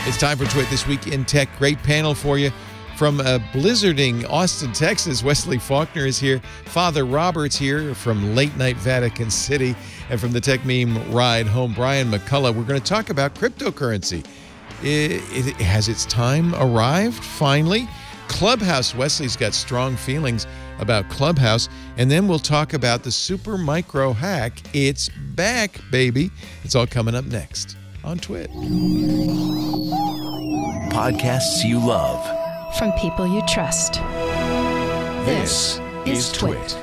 It's time for TWiT This Week in Tech. Great panel for you. From blizzarding Austin, Texas, Wesley Faulkner is here. Father Robert's here from late night Vatican City. And from the Tech Meme Ride Home, Brian McCullough. We're going to talk about cryptocurrency. It has its time arrived, finally. Clubhouse, Wesley's got strong feelings about Clubhouse. And then we'll talk about the Supermicro hack. It's back, baby. It's all coming up next on TWiT. Podcasts you love. From people you trust. This is TWiT.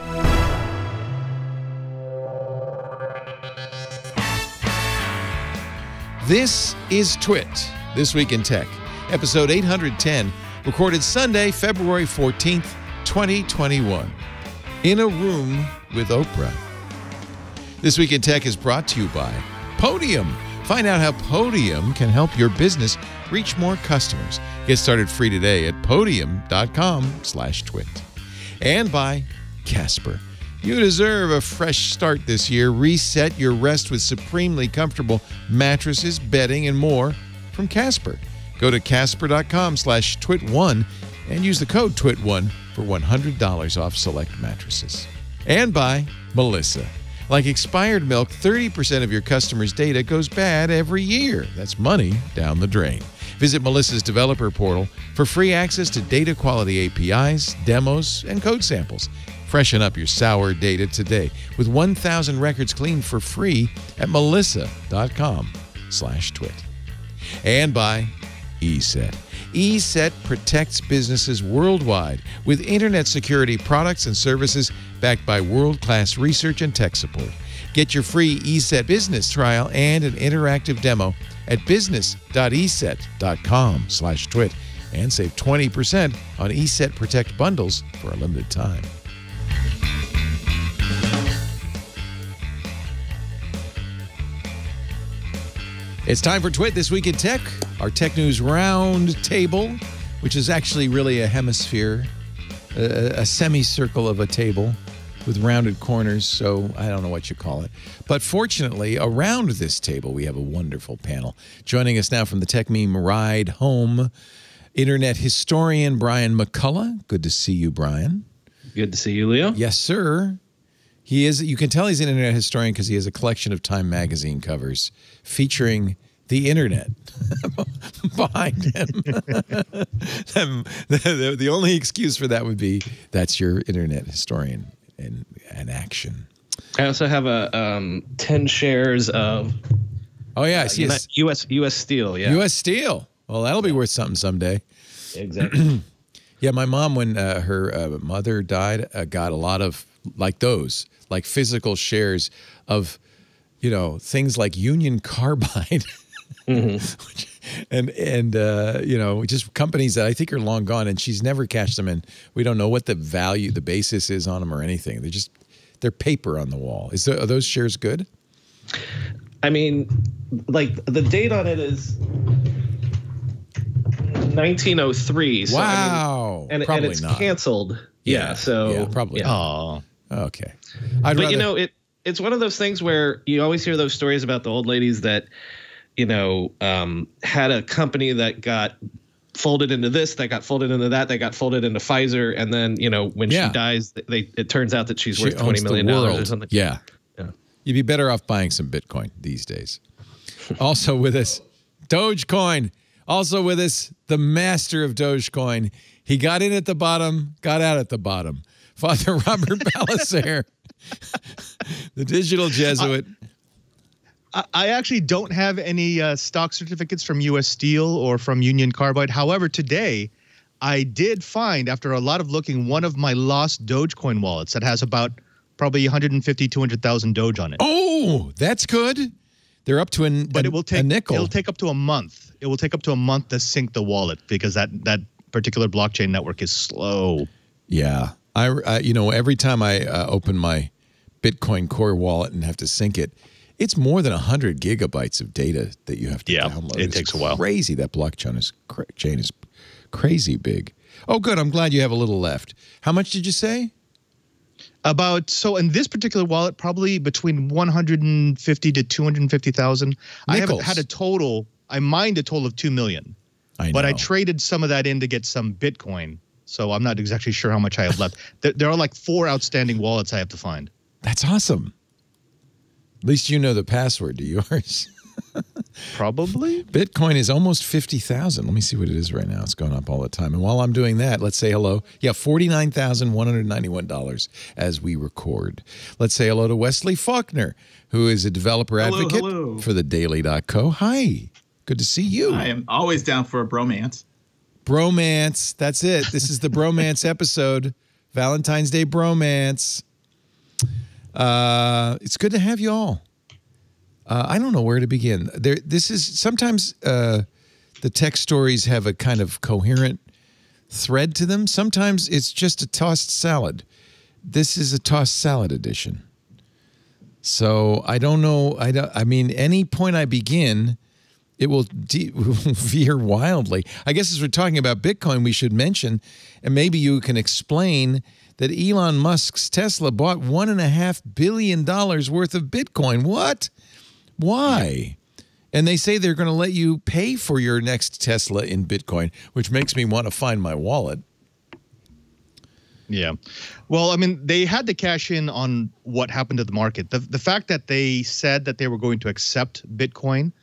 This is TWiT, This Week in Tech, episode 810, recorded Sunday, February 14th, 2021, in a room with Oprah. This Week in Tech is brought to you by Podium. Find out how Podium can help your business reach more customers. Get started free today at podium.com/twit. And by Casper. You deserve a fresh start this year. Reset your rest with supremely comfortable mattresses, bedding, and more from Casper. Go to casper.com/twit1 and use the code TWIT1 for $100 off select mattresses. And by Melissa. Like expired milk, 30% of your customers' data goes bad every year. That's money down the drain. Visit Melissa's developer portal for free access to data quality APIs, demos, and code samples. Freshen up your sour data today with 1,000 records cleaned for free at melissa.com/twit. And by ESET. ESET protects businesses worldwide with internet security products and services backed by world-class research and tech support. Get your free ESET business trial and an interactive demo at business.eset.com/twit and save 20% on ESET Protect bundles for a limited time. It's time for TWiT This Week in Tech, our tech news round table, which is actually really a hemisphere, a semicircle of a table with rounded corners, so I don't know what you call it. But fortunately, around this table, we have a wonderful panel. Joining us now from the Tech Meme Ride Home, internet historian Brian McCullough. Good to see you, Brian. Good to see you, Leo. Yes, sir. He is. You can tell he's an internet historian because he has a collection of Time magazine covers featuring the internet behind him. The only excuse for that would be that's your internet historian in action. I also have a 10 shares of. Oh yeah, I see. U.S. Steel. Yeah. U.S. Steel. Well, that'll be worth something someday. Exactly. Yeah, my mom, when her mother died, got a lot of like those, like physical shares of, you know, things like Union Carbide, and you know, just companies that I think are long gone, and she's never cashed them in. We don't know what the value, the basis is on them or anything. They're paper on the wall. Are those shares good? I mean, like the date on it is 1903. So, wow. I mean, and it's not canceled. Yeah. So yeah, probably. Yeah. Oh, okay. But you know, it's one of those things where you always hear those stories about the old ladies that, you know, had a company that got folded into this, that got folded into that, that got folded into Pfizer, and then, you know, when she dies, it turns out that she's worth $20 million or something. Yeah. You'd be better off buying some Bitcoin these days. Also with us, Dogecoin. Also with us, the master of Dogecoin. He got in at the bottom, got out at the bottom. Father Robert Ballecer, the digital Jesuit. I actually don't have any stock certificates from U.S. Steel or from Union Carbide. However, today I did find, after a lot of looking, one of my lost Dogecoin wallets that has about probably 150, 200,000 Doge on it. Oh, that's good. They're up to a nickel. It'll take up to a month. It will take up to a month to sync the wallet because that particular blockchain network is slow. Yeah. You know, every time I open my Bitcoin Core wallet and have to sync it, it's more than 100 gigabytes of data that you have to download. It takes a while. Crazy. That blockchain is crazy big. Oh, good. I'm glad you have a little left. How much did you say? So in this particular wallet, probably between 150 to 250,000. I haven't had a total I mined a total of 2 million. I know. But I traded some of that in to get some Bitcoin. So I'm not exactly sure how much I have left. There are like 4 outstanding wallets I have to find. That's awesome. At least you know the password to yours. Probably. Bitcoin is almost 50,000. Let me see what it is right now. It's going up all the time. And while I'm doing that, let's say hello. Yeah, $49,191 as we record. Let's say hello to Wesley Faulkner, who is a developer advocate for the Daily.co. Hi. Good to see you. I am always down for a bromance. Bromance. That's it. This is the bromance episode. Valentine's Day bromance. It's good to have you all. I don't know where to begin. This is sometimes the tech stories have a kind of coherent thread to them. Sometimes it's just a tossed salad. This is a tossed salad edition. So I don't know. I mean, any point I begin, it will veer wildly. I guess as we're talking about Bitcoin, we should mention, and maybe you can explain, that Elon Musk's Tesla bought $1.5 billion worth of Bitcoin. What? Why? And they say they're going to let you pay for your next Tesla in Bitcoin, which makes me want to find my wallet. Yeah. Well, I mean, they had to cash in on what happened to the market. The fact that they said that they were going to accept Bitcoin,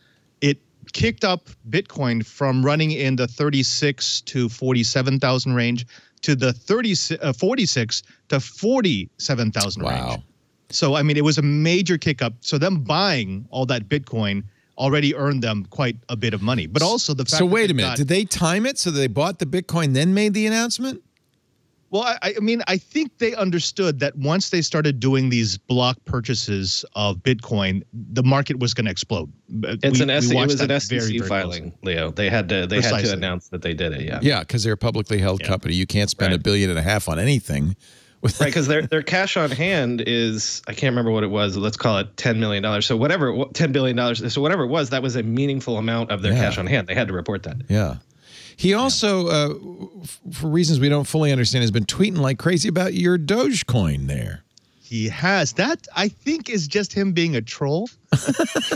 it kicked up Bitcoin from running in the 36 to 47,000 range to the 46 to 47,000 range. Wow. So, I mean, it was a major kick up. So them buying all that Bitcoin already earned them quite a bit of money. But also the fact So wait a minute. Did they time it so they bought the Bitcoin then made the announcement? Well, I mean, I think they understood that once they started doing these block purchases of Bitcoin, the market was going to explode. It was an SEC filing, Leo. They had to announce that they did it. Yeah. Yeah, because they're a publicly held company. You can't spend $1.5 billion on anything. Right, because their cash on hand is, I can't remember what it was. Let's call it $10 million. So whatever, $10 billion. So whatever it was, that was a meaningful amount of their cash on hand. They had to report that. Yeah. He also, for reasons we don't fully understand, has been tweeting like crazy about your Dogecoin there. He has. That, I think, is just him being a troll.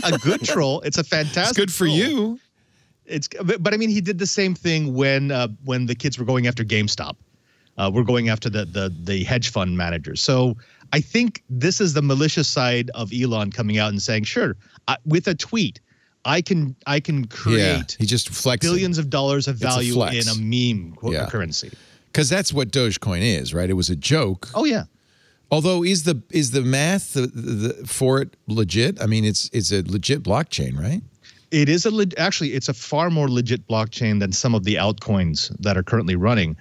A good troll. It's a fantastic It's good for troll. you. But I mean, he did the same thing when the kids were going after GameStop. We're going after the hedge fund managers. So I think this is the malicious side of Elon coming out and saying, sure, with a tweet, I can create he just flexing. billions of dollars of value in a meme currency. Because that's what Dogecoin is, right? It was a joke. Oh yeah. Although is the math for it legit? I mean, it's a legit blockchain, right? It is actually it's a far more legit blockchain than some of the altcoins that are currently running.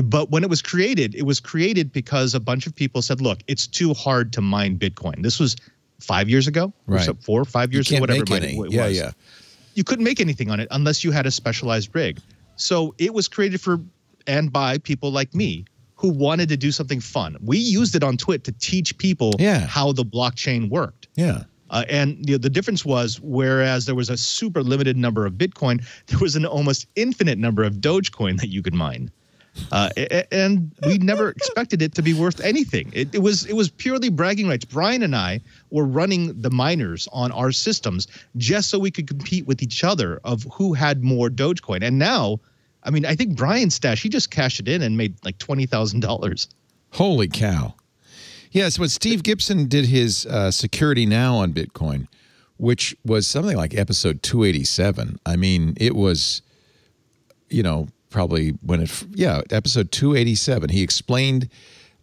But when it was created because a bunch of people said, look, it's too hard to mine Bitcoin. This was 5 years ago, right? So 4 or 5 years ago, whatever it was. Yeah. You couldn't make anything on it unless you had a specialized rig. So it was created for and by people like me who wanted to do something fun. We used it on TWiT to teach people how the blockchain worked. Yeah. And the difference was, whereas there was a super limited number of Bitcoin, there was an almost infinite number of Dogecoin that you could mine. And we never expected it to be worth anything. It was purely bragging rights. Brian and I were running the miners on our systems just so we could compete with each other of who had more Dogecoin. And now, I mean, I think Brian's stash, he just cashed it in and made like $20,000. Holy cow. Yes, when Steve Gibson did his Security Now on Bitcoin, which was something like episode 287. I mean, it was, probably when episode 287, he explained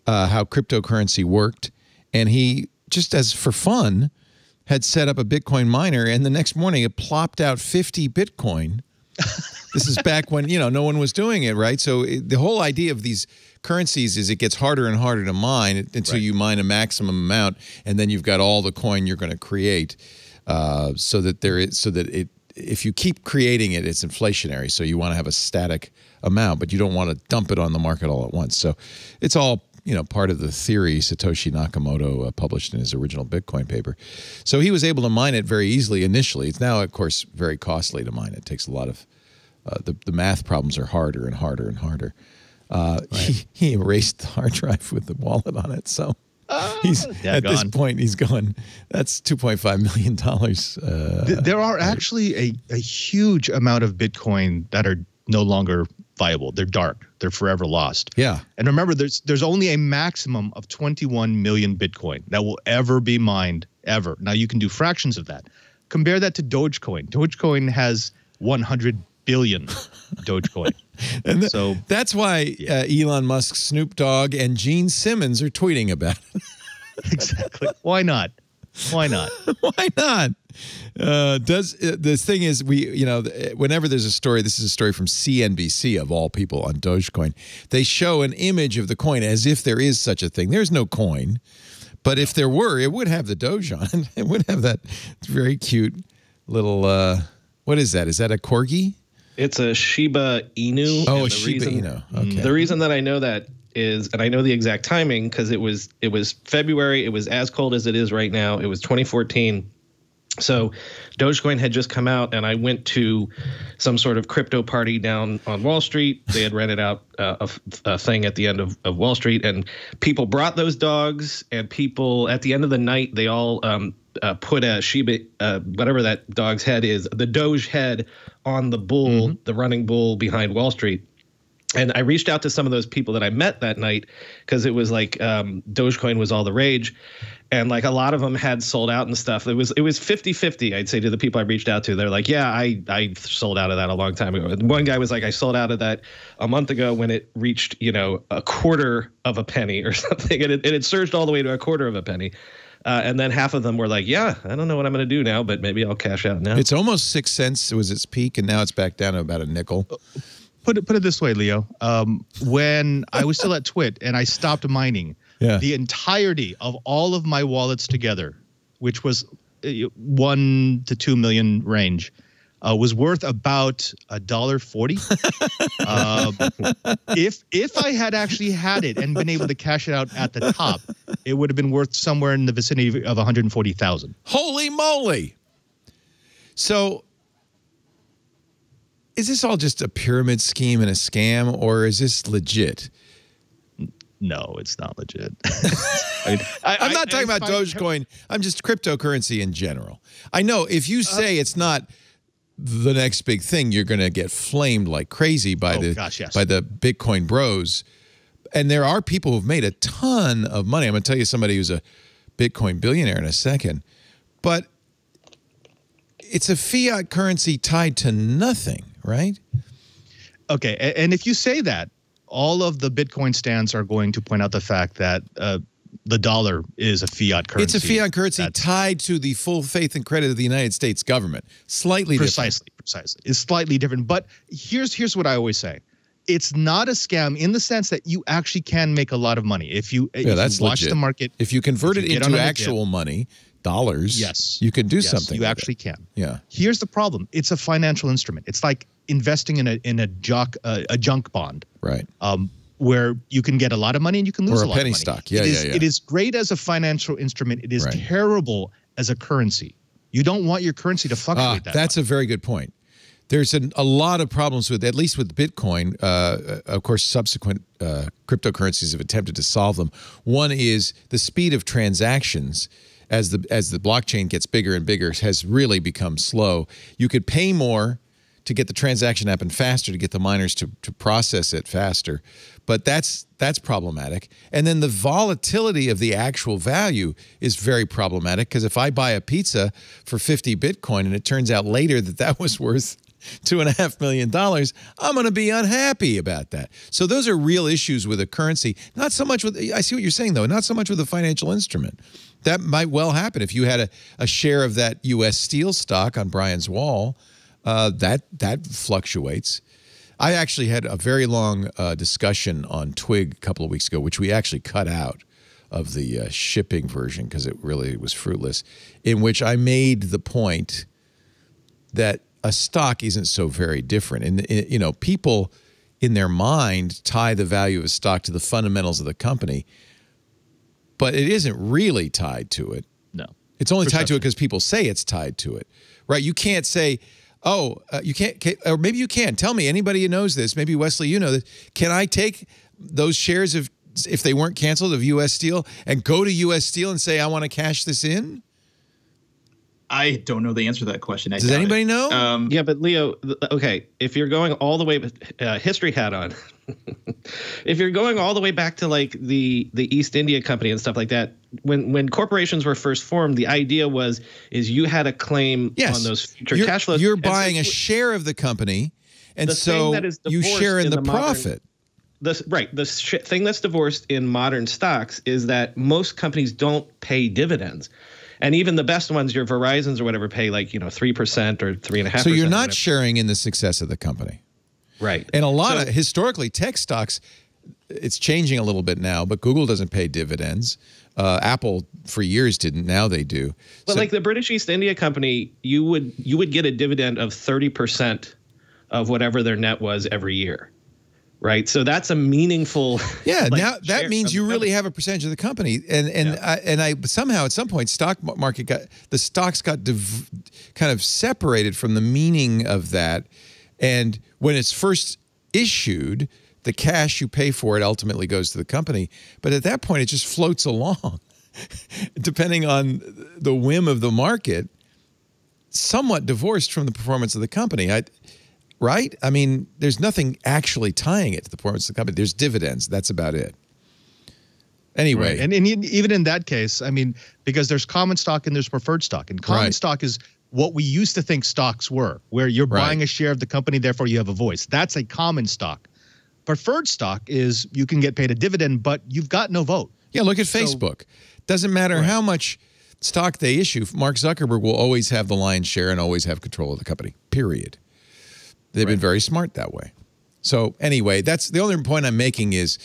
how cryptocurrency worked, and he, just as for fun, had set up a Bitcoin miner, and the next morning it plopped out 50 Bitcoin. This is back when, no one was doing it, right? So the whole idea of these currencies is it gets harder and harder to mine until you mine a maximum amount, and then you've got all the coin you're going to create, so that if you keep creating it, it's inflationary. So you want to have a static amount, but you don't want to dump it on the market all at once. So it's all, part of the theory Satoshi Nakamoto published in his original Bitcoin paper. So he was able to mine it very easily initially. It's now, of course, very costly to mine it. It takes a lot of, the math problems are harder and harder and harder. He erased the hard drive with the wallet on it. So He's at this point, he's going, that's $2.5 million. There are actually a huge amount of Bitcoin that are no longer viable. They're dark. They're forever lost. Yeah. And remember, there's only a maximum of 21 million Bitcoin that will ever be mined, ever. Now, you can do fractions of that. Compare that to Dogecoin. Dogecoin has 100 billion Dogecoin. And so that's why Elon Musk, Snoop Dogg, and Gene Simmons are tweeting about it. Exactly. Why not? Why not? Why not? The thing is, whenever there's a story, this is a story from CNBC of all people on Dogecoin. They show an image of the coin as if there is such a thing. There's no coin, but if there were, it would have the Doge on it. It would have that very cute little. What is that? Is that a corgi? It's a Shiba Inu. Oh, a Shiba Inu. Okay. The reason that I know that is, and I know the exact timing because it was February. It was as cold as it is right now. It was 2014. So Dogecoin had just come out, and I went to some sort of crypto party down on Wall Street. They had rented out a thing at the end of Wall Street, and people brought those dogs, and people at the end of the night, they all put a Shiba, whatever that dog's head is, the Doge head on the bull, the running bull behind Wall Street. And I reached out to some of those people that I met that night because it was like Dogecoin was all the rage. And like a lot of them had sold out and stuff. It was 50-50, I'd say, to the people I reached out to. They're like, yeah, I sold out of that a long time ago. And one guy was like, I sold out of that a month ago when it reached, a quarter of a penny or something. And it surged all the way to a quarter of a penny. And then half of them were like, yeah, I don't know what I'm going to do now, but maybe I'll cash out now. It's almost 6 cents. It was its peak, and now it's back down to about a nickel. Put it this way, Leo. When I was still at TWiT and I stopped mining, the entirety of all of my wallets together, which was 1 to 2 million range, was worth about $1.40. If I had actually had it and been able to cash it out at the top, it would have been worth somewhere in the vicinity of 140,000. Holy moly! So, is this all just a pyramid scheme and a scam, or is this legit? No, it's not legit. I'm not talking about Dogecoin. I'm just cryptocurrency in general. I know if you say it's not the next big thing, you're going to get flamed like crazy by the Bitcoin bros. And there are people who've made a ton of money. I'm going to tell you somebody who's a Bitcoin billionaire in a second. But it's a fiat currency tied to nothing, right? Okay, and if you say that, all of the Bitcoin stands are going to point out the fact that the dollar is a fiat currency. It's a fiat currency tied to the full faith and credit of the United States government. Slightly different. Precisely. It's slightly different. But here's what I always say. It's not a scam in the sense that you actually can make a lot of money. If you watch the market. If you convert it into actual money, dollars, you can do something. You actually can. Yeah. Here's the problem. It's a financial instrument. It's like investing in a junk bond. Right. Where you can get a lot of money and you can lose a lot of money. Or a penny stock. Yeah, It is great as a financial instrument. It is terrible as a currency. You don't want your currency to fluctuate that That's much. a very good point. There's a lot of problems with, at least with Bitcoin. Of course, subsequent cryptocurrencies have attempted to solve them. One is the speed of transactions as the blockchain gets bigger and bigger has really become slow. You could pay more to get the transaction to happen faster, to get the miners to process it faster. But that's problematic. And then the volatility of the actual value is very problematic, because if I buy a pizza for 50 Bitcoin and it turns out later that was worth $2.5 million, I'm going to be unhappy about that. So those are real issues with a currency. Not so much with, I see what you're saying, though, not so much with a financial instrument. That might well happen. If you had a share of that U.S. Steel stock on Brian's wall, that fluctuates. I actually had a very long discussion on Twig a couple of weeks ago, which we actually cut out of the shipping version because it really was fruitless, in which I made the point that a stock isn't so very different. And, people in their mind tie the value of a stock to the fundamentals of the company, but it isn't really tied to it. No. It's only tied to it because people say it's tied to it, right? You can't say, you can't, or maybe you can. Tell me, anybody who knows this, maybe Wesley, you know this, can I take those shares of if they weren't canceled of U.S. Steel and go to U.S. Steel and say, I want to cash this in? I don't know the answer to that question. Does anybody know? Yeah, but Leo, okay, if you're going all the way, history hat on, if you're going all the way back to like the East India Company and stuff like that, when corporations were first formed, the idea is you had a claim on those future cash flows. You're buying a share of the company, and so you share in the profit. The thing that's divorced in modern stocks is that most companies don't pay dividends. And even the best ones, your Verizons or whatever, pay like 3% or 3.5%. So you're not sharing in the success of the company, right? And a lot of historically tech stocks, it's changing a little bit now. But Google doesn't pay dividends. Apple for years didn't. Now they do. But like the British East India Company, you would get a dividend of 30% of whatever their net was every year. Right, so that's a meaningful. Yeah, now that means you really have a percentage of the company, and I somehow at some point stock market the stocks got kind of separated from the meaning of that, and when it's first issued, the cash you pay for it ultimately goes to the company, but at that point it just floats along, depending on the whim of the market, somewhat divorced from the performance of the company. Right? I mean, there's nothing actually tying it to the performance of the company. There's dividends. That's about it. Anyway. Right. And even in that case, I mean, because there's common stock and there's preferred stock. And common stock is what we used to think stocks were, where you're buying a share of the company, therefore you have a voice. That's a common stock. Preferred stock is you can get paid a dividend, but you've got no vote. Yeah, look at Facebook. Doesn't matter how much stock they issue. Mark Zuckerberg will always have the lion's share and always have control of the company, period. They've been very smart that way. So anyway, that's the only point I'm making is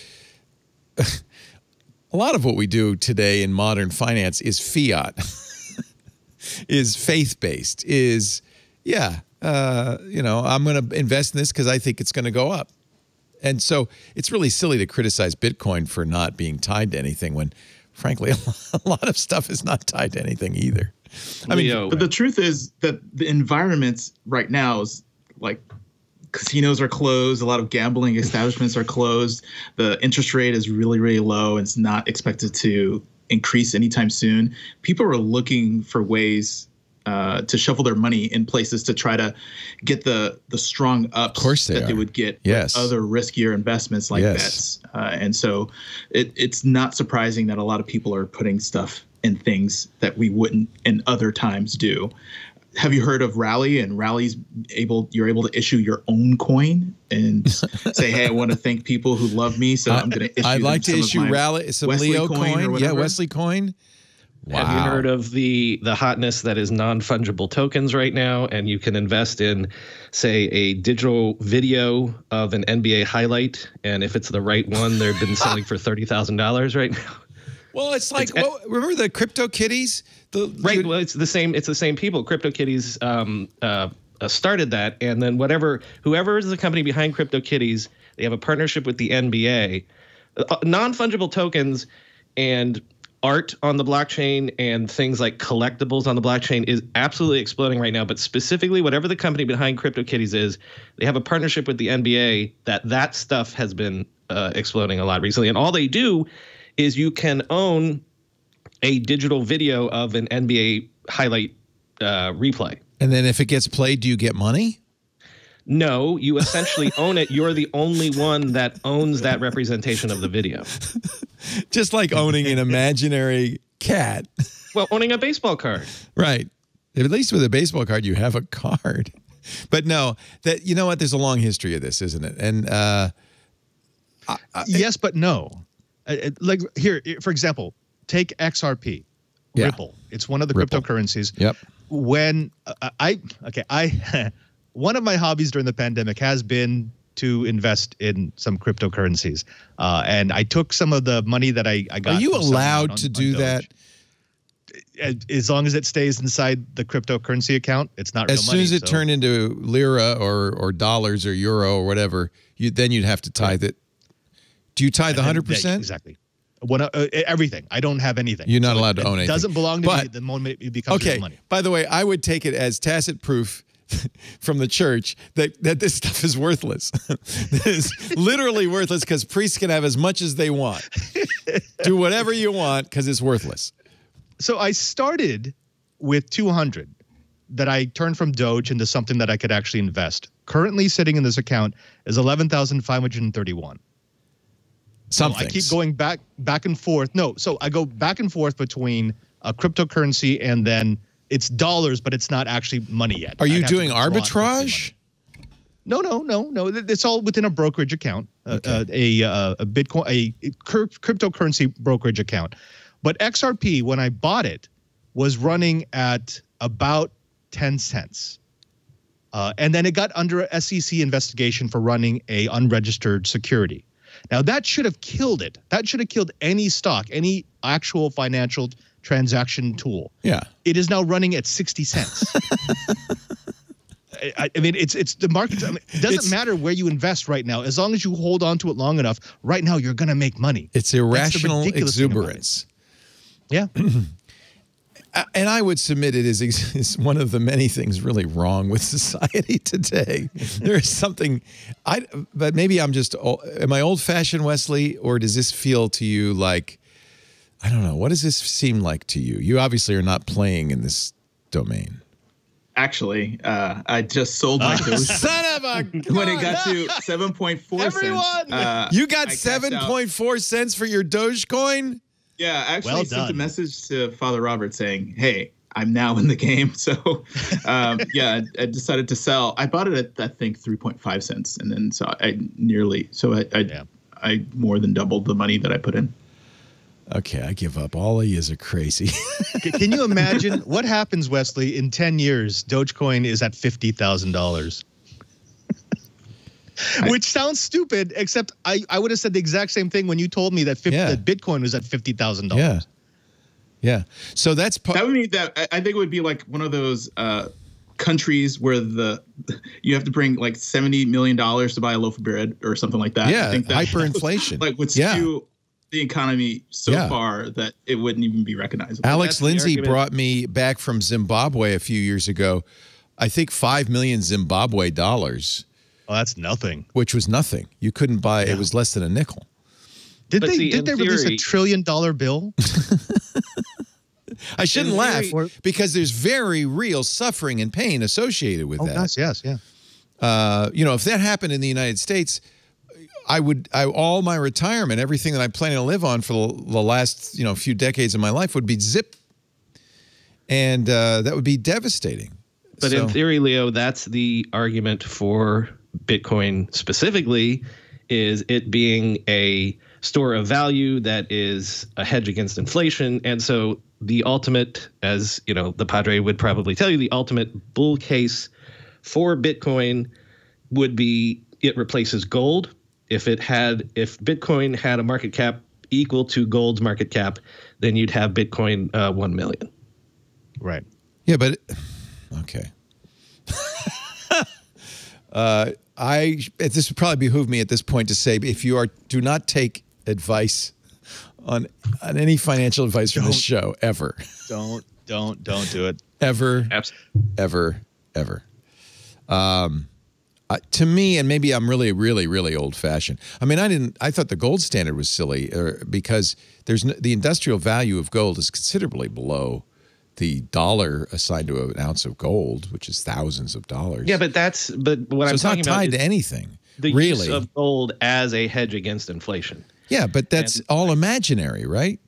a lot of what we do today in modern finance is fiat, is faith-based, is, I'm going to invest in this because I think it's going to go up. And so it's really silly to criticize Bitcoin for not being tied to anything when, frankly, a lot of stuff is not tied to anything either. I mean, but the truth is that the environment right now is like casinos are closed. A lot of gambling establishments are closed. The interest rate is really, really low. And it's not expected to increase anytime soon. People are looking for ways to shuffle their money in places to try to get the strong ups that they would get with other riskier investments like bets. And so it's not surprising that a lot of people are putting stuff in things that we wouldn't in other times do. Have you heard of Rally? And Rally's you're able to issue your own coin and say, hey, I want to thank people who love me, so I'm going to issue. I'd like to issue Rally some Wesley Leo coin. Yeah, Wesley coin. Wow. Have you heard of the hotness that is non-fungible tokens right now? And you can invest in, say, a digital video of an NBA highlight, and if it's the right one, they've been selling for $30,000 right now. Well, it's like remember the Crypto Kitties? Well, it's the same. It's the same people. Crypto Kitties started that, and then whoever is the company behind Crypto Kitties, they have a partnership with the NBA. Non-fungible tokens and art on the blockchain and things like collectibles on the blockchain is absolutely exploding right now. But specifically, whatever the company behind CryptoKitties is, they have a partnership with the NBA that stuff has been exploding a lot recently. And all they do is you can own a digital video of an NBA highlight replay. And then if it gets played, do you get money? No, you essentially own it. You're the only one that owns that representation of the video. Just like owning an imaginary cat. Well, owning a baseball card. Right. At least with a baseball card, you have a card. But no, you know what? There's a long history of this, isn't it? And yes, but no. Like here, for example, take XRP, Ripple. It's one of the cryptocurrencies. Yep. When one of my hobbies during the pandemic has been to invest in some cryptocurrencies. And I took some of the money that I got. Are you allowed to do that? As long as it stays inside the cryptocurrency account, it's not real money. As soon as it turned into lira or dollars or euro or whatever, then you'd have to tithe it. Do you tithe 100%? Exactly. Everything. I don't have anything. You're not allowed to own anything. It doesn't belong to me the moment it becomes real money. By the way, I would take it as tacit proof from the church that this stuff is worthless. It's literally worthless because priests can have as much as they want. Do whatever you want because it's worthless. So I started with 200 that I turned from Doge into something that I could actually invest. Currently sitting in this account is 11,531. So I keep going back and forth. No, so I go back and forth between cryptocurrency and then it's dollars, but it's not actually money yet. Are you doing arbitrage? No. It's all within a brokerage account, okay. a Bitcoin, a cryptocurrency brokerage account. But XRP, when I bought it, was running at about 10 cents. And then it got under a SEC investigation for running a unregistered security. Now, that should have killed it. That should have killed any stock, any actual financial transaction tool. Yeah. It is now running at 60 cents. I mean, it's the market. I mean, it doesn't matter where you invest right now. As long as you hold on to it long enough, right now you're going to make money. It's irrational exuberance. Yeah. And I would submit it is one of the many things really wrong with society today. There is something, but maybe I'm just, am I old-fashioned, Wesley, or does this feel to you like, I don't know, what does this seem like to you? You obviously are not playing in this domain. Actually, I just sold my Doge. Son of a when it got to 7.4 cents. You got 7.4 cents for your Dogecoin? Yeah, I actually sent a message to Father Robert saying, hey, I'm now in the game. So, yeah, I decided to sell. I bought it at, I think, 3.5 cents. And then so I more than doubled the money that I put in. Okay, I give up. All of you are crazy. Can you imagine what happens, Wesley, in 10 years, Dogecoin is at $50,000? Which sounds stupid, except I would have said the exact same thing when you told me that that Bitcoin was at $50,000. Yeah. Yeah. So that's that would mean that I think it would be like one of those countries where you have to bring like $70 million to buy a loaf of bread or something like that. Yeah. I think that hyperinflation. Like would skew the economy so far that it wouldn't even be recognizable. Alex Lindsay brought me back from Zimbabwe a few years ago, I think 5 million Zimbabwe dollars. Oh, that's nothing. Which was nothing. You couldn't buy it was less than a nickel. Did they release $1 trillion bill? I shouldn't laugh because there's very real suffering and pain associated with that. Yes, yeah. You know, if that happened in the United States, all my retirement, everything that I'm planning to live on for the last, few decades of my life would be zip. And that would be devastating. But in theory, Leo, that's the argument for Bitcoin specifically, is it being a store of value that is a hedge against inflation. And so the ultimate, as the Padre would probably tell you, the ultimate bull case for Bitcoin would be it replaces gold. If Bitcoin had a market cap equal to gold's market cap, then you'd have Bitcoin 1 million. Right. Yeah, but okay. This would probably behoove me at this point to say, if you do not take advice on any financial advice from this show ever. Don't do it. Ever. Absolutely. Ever. To me, and maybe I'm really, really, really old fashioned. I mean, I thought the gold standard was silly because the industrial value of gold is considerably below the dollar assigned to an ounce of gold, which is thousands of dollars. Yeah, but what I'm talking about it's not tied to anything. The really. Use of gold as a hedge against inflation. Yeah, but that's all imaginary, right?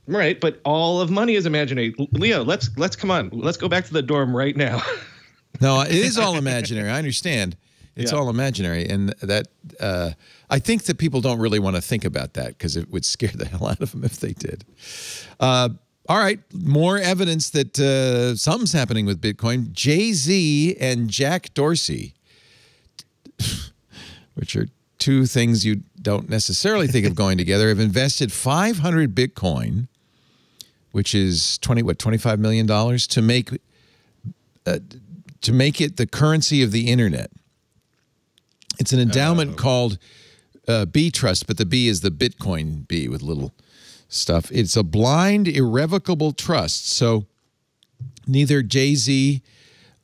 Right, but all of money is imaginary. Leo, let's come on. Let's go back to the dorm right now. No, it is all imaginary. I understand. It's all imaginary, and that I think that people don't really want to think about that because it would scare the hell out of them if they did. All right, more evidence that something's happening with Bitcoin. Jay Z and Jack Dorsey, which are two things you don't necessarily think of going together, have invested 500 Bitcoin, which is $25 million, to make it the currency of the internet. It's an endowment called B Trust, but the B is the Bitcoin B with little stuff. It's a blind, irrevocable trust. So neither Jay Z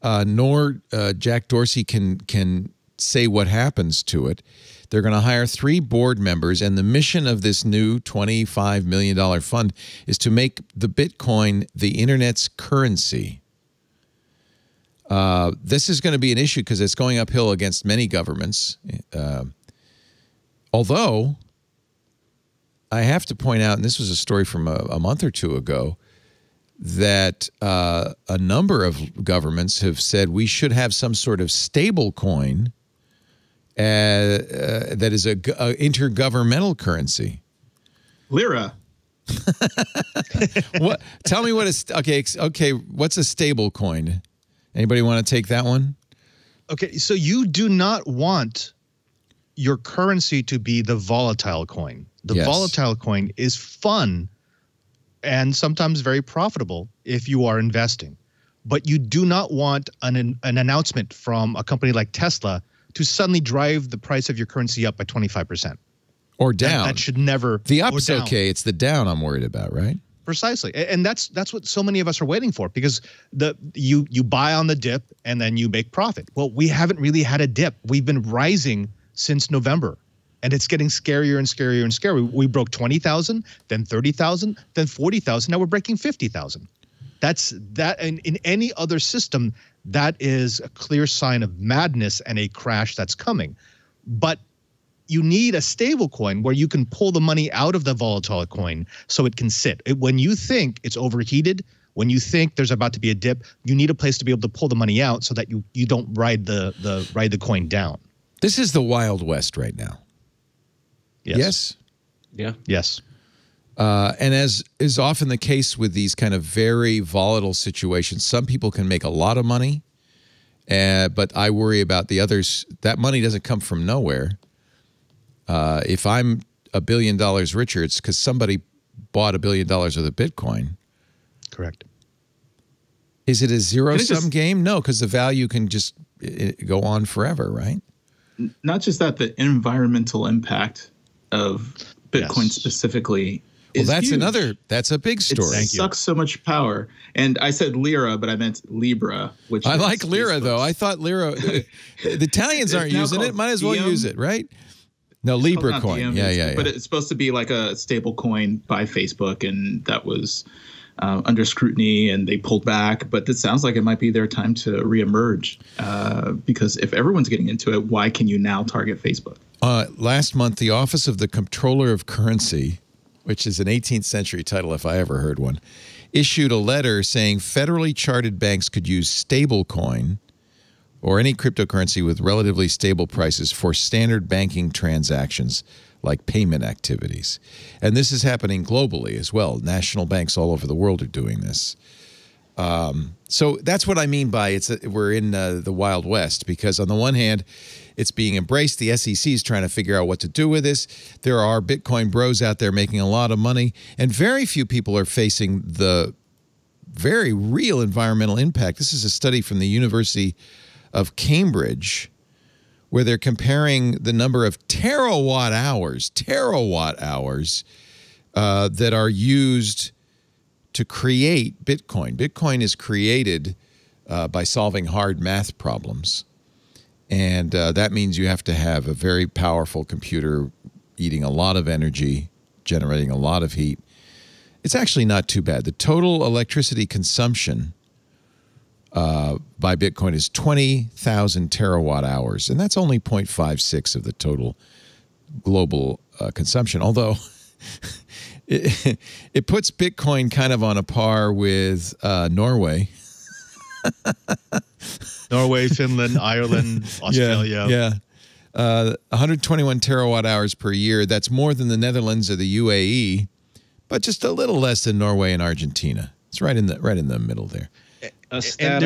nor Jack Dorsey can say what happens to it. They're going to hire 3 board members, and the mission of this new $25 million fund is to make the Bitcoin the internet's currency. This is going to be an issue because it's going uphill against many governments. Although, I have to point out, and this was a story from a month or two ago, that a number of governments have said we should have some sort of stable coin that is a intergovernmental currency. Lira. What? Tell me what is okay. What's a stable coin? Anybody want to take that one? Okay, so you do not want your currency to be the volatile coin. The volatile coin is fun and sometimes very profitable if you are investing. But you do not want an announcement from a company like Tesla to suddenly drive the price of your currency up by 25%. Or down. That should never. The up's okay. It's the down I'm worried about, right? Precisely. And that's what so many of us are waiting for, because you buy on the dip and then you make profit. Well, we haven't really had a dip. We've been rising since November, and it's getting scarier and scarier and scarier. We broke 20,000, then 30,000, then 40,000. Now we're breaking 50,000. That's that. And in any other system, that is a clear sign of madness and a crash that's coming. But you need a stable coin where you can pull the money out of the volatile coin so it can sit. When you think it's overheated, when you think there's about to be a dip, you need a place to be able to pull the money out so that you don't ride the coin down. This is the Wild West right now. Yes? Yeah. Yes. And as is often the case with these kind of very volatile situations, some people can make a lot of money, but I worry about the others. That money doesn't come from nowhere. If I'm $1 billion richer, it's because somebody bought $1 billion worth of Bitcoin. Correct. Is it a zero-sum game? No, because the value can just go on forever, right? Not just that, the environmental impact of Bitcoin specifically is huge. That's a big story. It sucks so much power. And I said lira, but I meant Libra, which I like lira, though. I thought lira, the Italians aren't using it. Might as well use it, right? No, Libra coin. Yeah. But it's supposed to be like a stable coin by Facebook, and that was under scrutiny, and they pulled back. But it sounds like it might be their time to reemerge, because if everyone's getting into it, why can you now target Facebook? Last month, the Office of the Comptroller of Currency, which is an 18th century title if I ever heard one, issued a letter saying federally chartered banks could use stablecoin or any cryptocurrency with relatively stable prices for standard banking transactions like payment activities. And this is happening globally as well. National banks all over the world are doing this. So that's what I mean by we're in the Wild West, because on the one hand, it's being embraced. The SEC is trying to figure out what to do with this. There are Bitcoin bros out there making a lot of money, and very few people are facing the very real environmental impact. This is a study from the University of Cambridge where they're comparing the number of terawatt hours that are used to create Bitcoin. Bitcoin is created by solving hard math problems. And that means you have to have a very powerful computer eating a lot of energy, generating a lot of heat. It's actually not too bad. The total electricity consumption by Bitcoin is 20,000 terawatt hours, and that's only 0.56 of the total global consumption, although it puts Bitcoin kind of on a par with Norway. Norway, Finland, Ireland, Australia. Yeah. 121 terawatt hours per year. That's more than the Netherlands or the UAE, but just a little less than Norway and Argentina. It's right in the middle there. A stat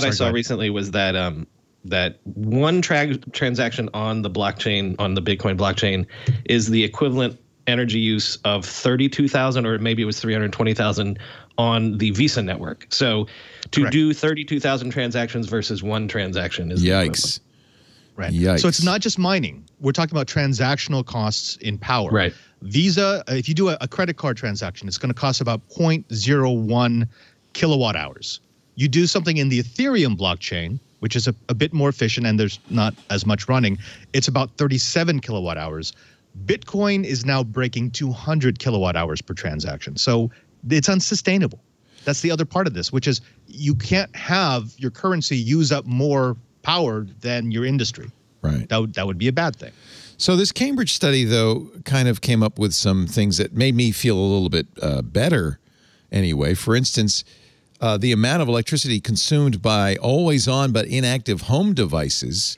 I saw recently was that that one transaction on the blockchain, on the Bitcoin blockchain, is the equivalent energy use of 32,000, or maybe it was 320,000 on the Visa network. So to do 32,000 transactions versus one transaction is yikes. Right. Yikes. So it's not just mining. We're talking about transactional costs in power. Right. Visa, if you do a credit card transaction, it's going to cost about 0.01 kilowatt hours. You do something in the Ethereum blockchain, which is a bit more efficient and there's not as much running. It's about 37 kilowatt hours. Bitcoin is now breaking 200 kilowatt hours per transaction. So it's unsustainable. That's the other part of this, which is you can't have your currency use up more power than your industry. Right. That would be a bad thing. So this Cambridge study, though, kind of came up with some things that made me feel a little bit better anyway. For instance, the amount of electricity consumed by always-on but inactive home devices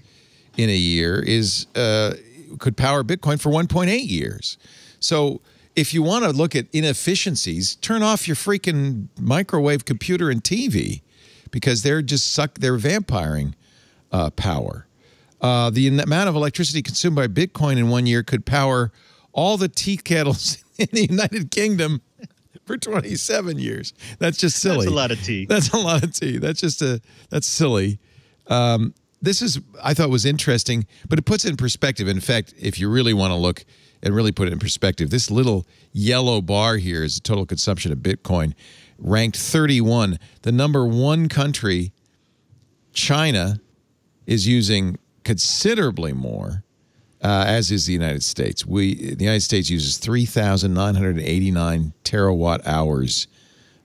in a year could power Bitcoin for 1.8 years. So if you want to look at inefficiencies, turn off your freaking microwave computer and TV because they're vampiring power. The amount of electricity consumed by Bitcoin in 1 year could power all the tea kettles in the United Kingdom for 27 years. That's just silly. That's a lot of tea. That's a lot of tea. That's silly. I thought was interesting, but it puts it in perspective. In fact, if you really want to look and really put it in perspective, this little yellow bar here is the total consumption of Bitcoin, ranked 31. The number one country, China, is using considerably more, as is the United States. The United States uses 3,989 terawatt hours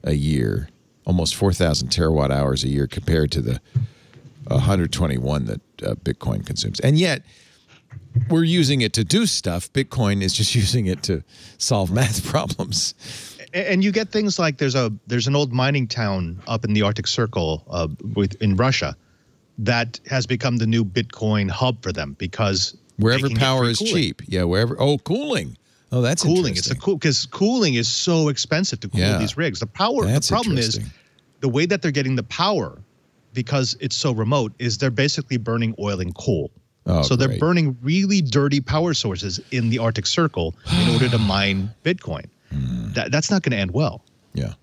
a year, almost 4,000 terawatt hours a year compared to the 121 that Bitcoin consumes. And yet, we're using it to do stuff. Bitcoin is just using it to solve math problems. And you get things like there's an old mining town up in the Arctic Circle in Russia that has become the new Bitcoin hub for them because wherever power is cheap. Yeah, wherever. Oh, cooling. Oh, that's cooling. Interesting. Because cooling is so expensive to cool these rigs. The problem is the way that they're getting the power, because it's so remote, is they're basically burning oil and coal. Oh, so great. they're burning really dirty power sources in the Arctic Circle in order to mine Bitcoin. That's not going to end well. Yeah.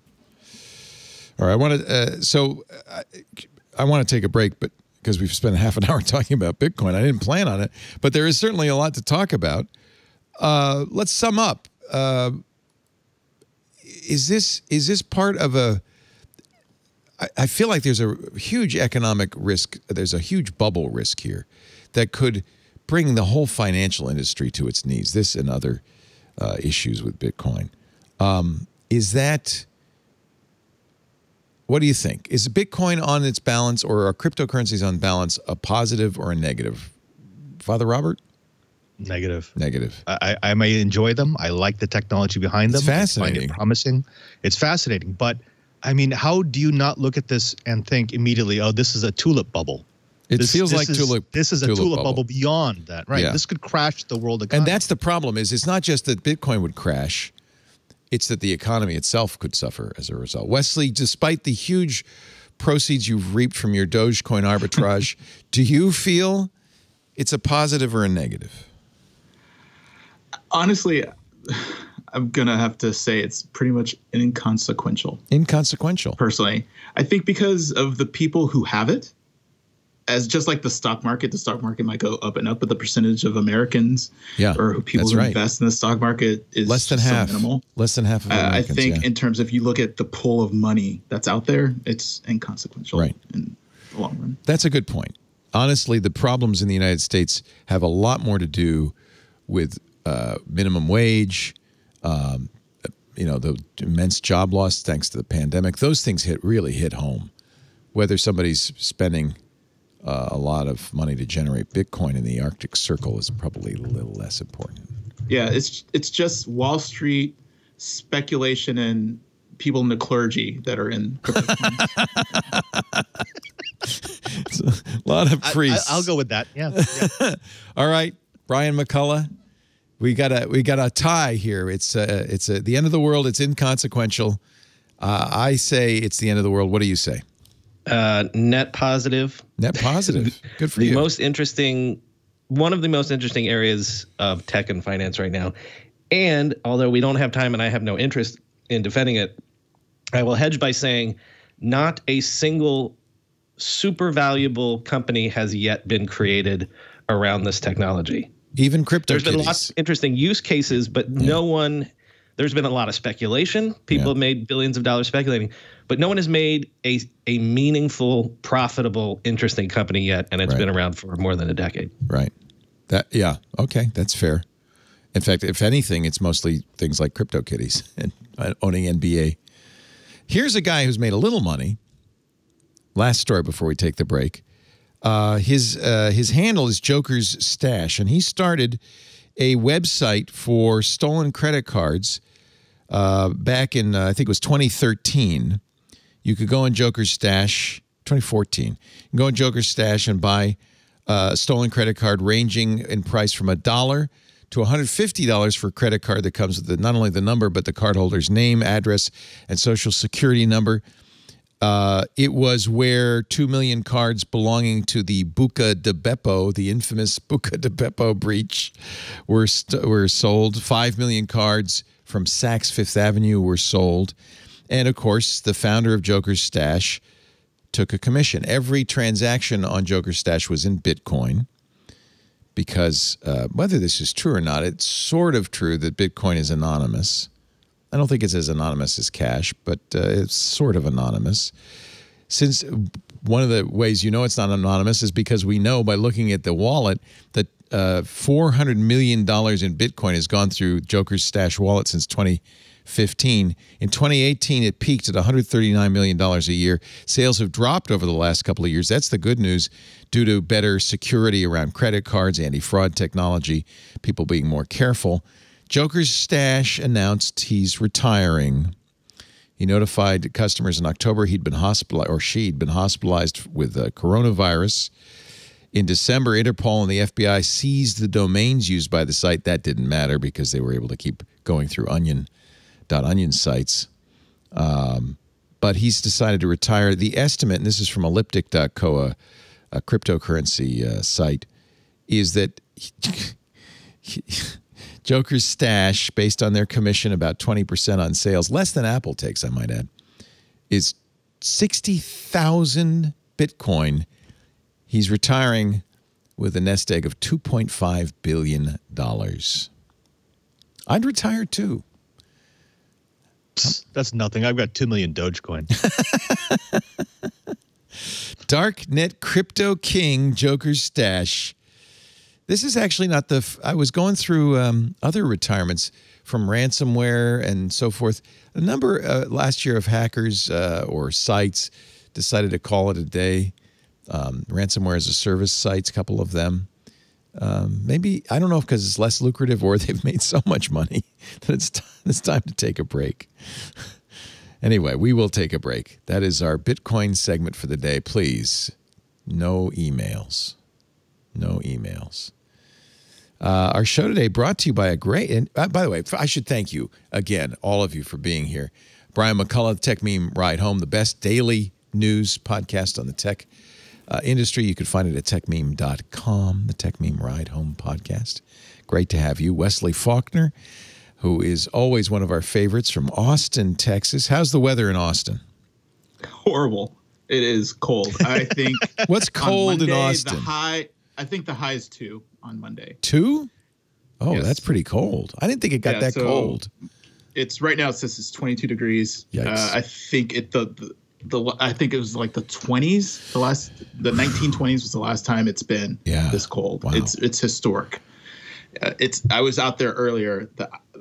All right. I want to take a break, but because we've spent half an hour talking about Bitcoin, I didn't plan on it, but there is certainly a lot to talk about. Let's sum up. Is this part of a? I feel like there's a huge economic risk. There's a huge bubble risk here that could bring the whole financial industry to its knees. This and other issues with Bitcoin. What do you think? Is Bitcoin on its balance, or are cryptocurrencies on balance, a positive or a negative? Father Robert? Negative. Negative. I may enjoy them. I like the technology behind them. It's fascinating. I find it promising. It's fascinating. But, I mean, how do you not look at this and think immediately, oh, this is a tulip bubble? This is a tulip bubble beyond that, right? Yeah. This could crash the world economy. And that's the problem, is it's not just that Bitcoin would crash. It's that the economy itself could suffer as a result. Wesley, despite the huge proceeds you've reaped from your Dogecoin arbitrage, do you feel it's a positive or a negative? Honestly, I'm going to have to say it's pretty much inconsequential. Inconsequential. Personally. I think because of the people who have it, as just like the stock market might go up and up, but the percentage of Americans or people who invest in the stock market is less than half. So minimal. Less than half of Americans. I think in terms of, if you look at the pool of money that's out there, it's inconsequential in the long run. That's a good point. Honestly, the problems in the United States have a lot more to do with minimum wage, the immense job loss thanks to the pandemic. Those things really hit home. Whether somebody's spending a lot of money to generate Bitcoin in the Arctic Circle is probably a little less important. Yeah, it's just Wall Street speculation and people in the clergy that are in It's a lot of priests. I'll go with that. Yeah. All right, Brian McCullough, we got a tie here. It's the end of the world. It's inconsequential. I say it's the end of the world. What do you say? Net positive. Net positive. Good for you. One of the most interesting areas of tech and finance right now. And although we don't have time and I have no interest in defending it, I will hedge by saying not a single super valuable company has yet been created around this technology. Even crypto. There's been lots of interesting use cases, but no one there's been a lot of speculation. People have made billions of dollars speculating, but no one has made a meaningful, profitable, interesting company yet, and it's been around for more than a decade. Right. Okay, that's fair. In fact, if anything, it's mostly things like CryptoKitties and owning NBA. Here's a guy who's made a little money. Last story before we take the break. His handle is Joker's Stash, and he started a website for stolen credit cards back in, I think it was 2013. You could go on Joker's Stash, 2014. You can go on Joker's Stash and buy a stolen credit card ranging in price from $1 to $150 for a credit card that comes with not only the number, but the cardholder's name, address, and social security number. It was where 2 million cards belonging to the Buca de Beppo, the infamous Buca de Beppo breach, were sold. 5 million cards from Saks Fifth Avenue were sold. And, of course, the founder of Joker's Stash took a commission. Every transaction on Joker's Stash was in Bitcoin because whether this is true or not, it's sort of true that Bitcoin is anonymous. I don't think it's as anonymous as cash, but it's sort of anonymous. Since one of the ways you know it's not anonymous is because we know by looking at the wallet that $400 million in Bitcoin has gone through Joker's Stash wallet since 2015. In 2018, it peaked at $139 million a year. Sales have dropped over the last couple of years. That's the good news due to better security around credit cards, anti-fraud technology, people being more careful. Joker's Stash announced he's retiring. He notified customers in October he'd been hospitalized, or she'd been hospitalized with coronavirus. In December, Interpol and the FBI seized the domains used by the site. That didn't matter because they were able to keep going through onion sites. But he's decided to retire. The estimate, and this is from elliptic.co, a cryptocurrency site, is that Joker's Stash, based on their commission, about 20% on sales, less than Apple takes, I might add, is 60,000 Bitcoin. He's retiring with a nest egg of $2.5 billion. I'd retire too. That's nothing. I've got 2 million Dogecoin. Darknet crypto king, Joker's Stash. This is actually not I was going through other retirements from ransomware and so forth. A number last year of hackers or sites decided to call it a day. Ransomware as a service sites, a couple of them. Maybe, I don't know if because it's less lucrative or they've made so much money that it's time to take a break. Anyway, we will take a break. That is our Bitcoin segment for the day. Please, no emails. No emails. Our show today brought to you by and by the way, I should thank you again, all of you, for being here. Brian McCullough, Tech Meme Ride Home, the best daily news podcast on the tech industry. You can find it at techmeme.com, the Tech Meme Ride Home podcast. Great to have you. Wesley Faulkner, who is always one of our favorites, from Austin, Texas. How's the weather in Austin? Horrible. It is cold. I think. What's cold Monday, in Austin? I think the high is 2 on Monday. 2? Oh, Yes. That's pretty cold. I didn't think it got that cold. It's right now. It says it's 22 degrees. Yikes. I think I think it was like the 20s. The 1920s was the last time it's been this cold. Wow. It's historic. I was out there earlier.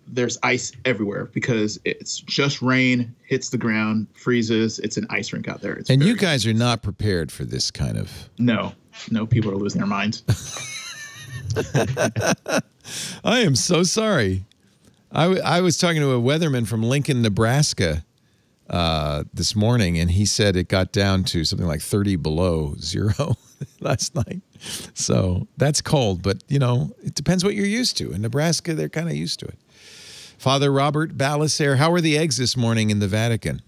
There's ice everywhere because it's just rain, hits the ground, freezes. It's an ice rink out there. And you guys are not prepared for this kind of. No, people are losing their minds. I am so sorry. I was talking to a weatherman from Lincoln, Nebraska this morning, and he said it got down to something like 30 below zero last night. So that's cold, but, it depends what you're used to. In Nebraska, they're kind of used to it. Father Robert Ballecer, how are the eggs this morning in the Vatican?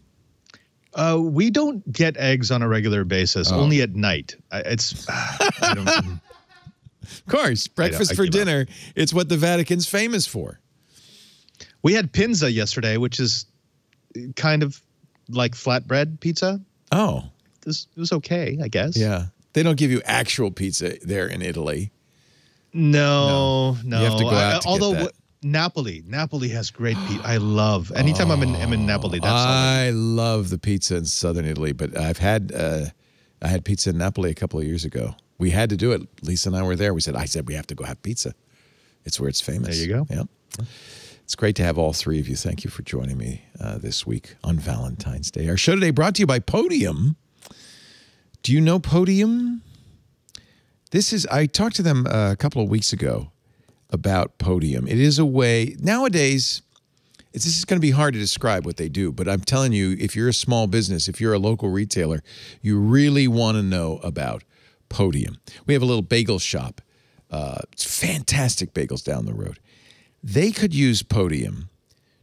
We don't get eggs on a regular basis, only at night. Of course, breakfast for dinner. It's what the Vatican's famous for. We had pinza yesterday, which is kind of like flatbread pizza. Oh. It was okay, I guess. Yeah. They don't give you actual pizza there in Italy. No. You have to go out to get that. Napoli. Napoli has great pizza. I love. Anytime I'm in Napoli, that's all I love the pizza in southern Italy, but I had pizza in Napoli a couple of years ago. We had to do it. Lisa and I were there. I said we have to go have pizza. It's where it's famous. There you go. Yeah. It's great to have all three of you. Thank you for joining me this week on Valentine's Day. Our show today brought to you by Podium. Do you know Podium? I talked to them a couple of weeks ago about Podium. It is a way, nowadays, this is going to be hard to describe what they do, but I'm telling you, if you're a small business, if you're a local retailer, you really want to know about Podium. We have a little bagel shop. It's fantastic bagels down the road. They could use Podium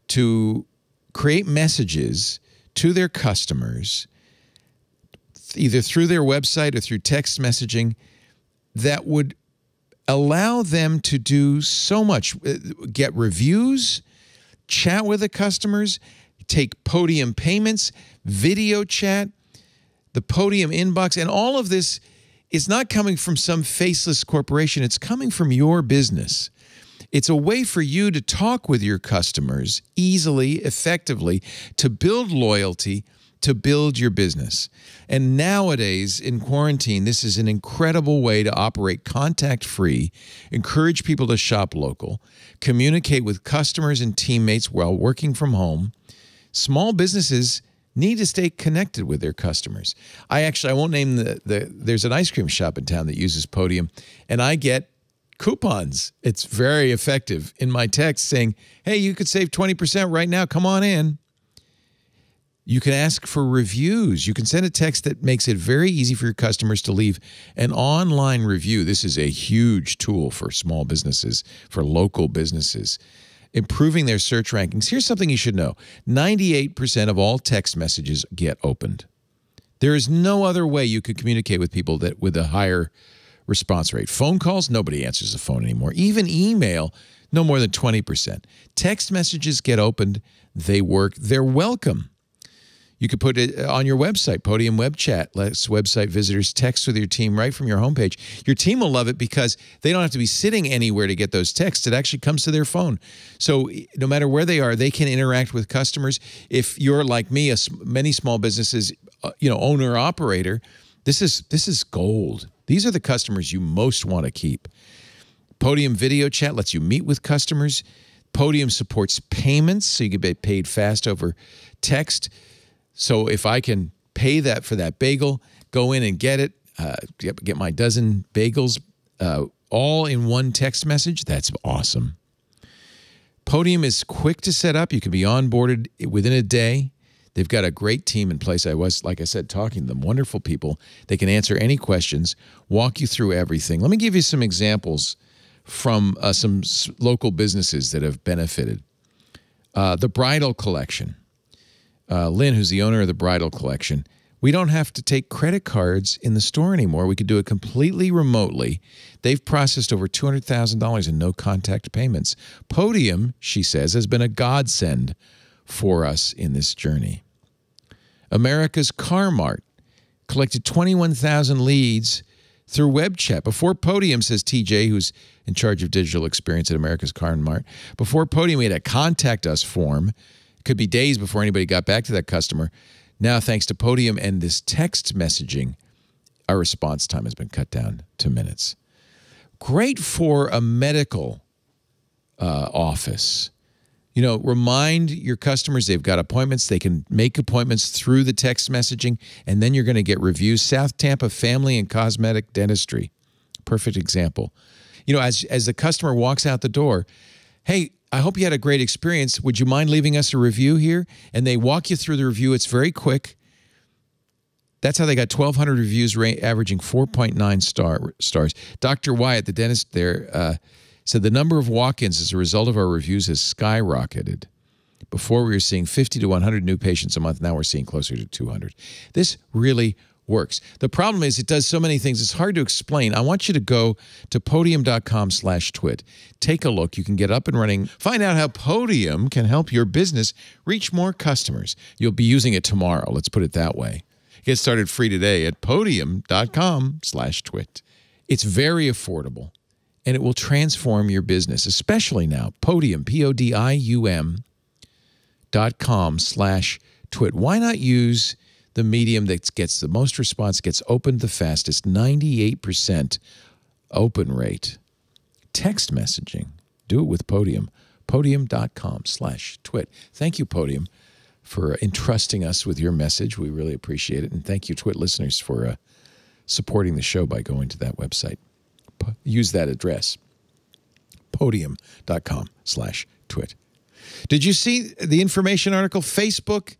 to create messages to their customers, either through their website or through text messaging, that would allow them to do so much. Get reviews, chat with the customers, take Podium payments, video chat, the Podium inbox, and all of this is not coming from some faceless corporation. It's coming from your business. It's a way for you to talk with your customers easily, effectively, to build loyalty, to build your business. And nowadays, in quarantine, this is an incredible way to operate contact-free, encourage people to shop local, communicate with customers and teammates while working from home. Small businesses need to stay connected with their customers. I won't name there's an ice cream shop in town that uses Podium, and I get coupons. It's very effective in my text saying, hey, you could save 20% right now. Come on in. You can ask for reviews. You can send a text that makes it very easy for your customers to leave an online review. This is a huge tool for small businesses, for local businesses, improving their search rankings. Here's something you should know. 98% of all text messages get opened. There is no other way you could communicate with people with a higher response rate. Phone calls, nobody answers the phone anymore. Even email, no more than 20%. Text messages get opened. They work. They're welcome. You could put it on your website. Podium Web Chat lets website visitors text with your team right from your homepage. Your team will love it because they don't have to be sitting anywhere to get those texts. It actually comes to their phone. So no matter where they are, they can interact with customers. If you're like me, many small businesses, owner operator, this is gold. These are the customers you most want to keep. Podium Video Chat lets you meet with customers. Podium supports payments, so you can be paid fast over text. So if I can pay that for that bagel, go in and get it, get my dozen bagels, all in one text message, that's awesome. Podium is quick to set up. You can be onboarded within a day. They've got a great team in place. I was, like I said, talking to them, wonderful people. They can answer any questions, walk you through everything. Let me give you some examples from some local businesses that have benefited. The Bridal Collection. Lynn, who's the owner of the Bridal Collection, we don't have to take credit cards in the store anymore. We could do it completely remotely. They've processed over $200,000 in no-contact payments. Podium, she says, has been a godsend for us in this journey. America's Car Mart collected 21,000 leads through web chat. Before Podium, says TJ, who's in charge of digital experience at America's Car Mart, before Podium, we had a contact us form. It could be days before anybody got back to that customer. Now, thanks to Podium and this text messaging, our response time has been cut down to minutes. Great for a medical office. Remind your customers they've got appointments. They can make appointments through the text messaging, and then you're going to get reviews. South Tampa Family and Cosmetic Dentistry. Perfect example. As the customer walks out the door, hey, I hope you had a great experience. Would you mind leaving us a review here? And they walk you through the review. It's very quick. That's how they got 1,200 reviews, averaging 4.9 stars. Dr. Wyatt, the dentist there, said the number of walk-ins as a result of our reviews has skyrocketed. Before we were seeing 50 to 100 new patients a month. Now we're seeing closer to 200. This really works. The problem is it does so many things. It's hard to explain. I want you to go to podium.com/twit. Take a look. You can get up and running. Find out how Podium can help your business reach more customers. You'll be using it tomorrow. Let's put it that way. Get started free today at podium.com/twit. It's very affordable. and it will transform your business, especially now. Podium, podium.com/twit. Why not use the medium that gets the most response, gets opened the fastest, 98% open rate? Text messaging. Do it with Podium. Podium.com/twit. Thank you, Podium, for entrusting us with your message. We really appreciate it. And thank you, Twit listeners, for supporting the show by going to that website. Use that address, podium.com/twit. Did you see the information article? Facebook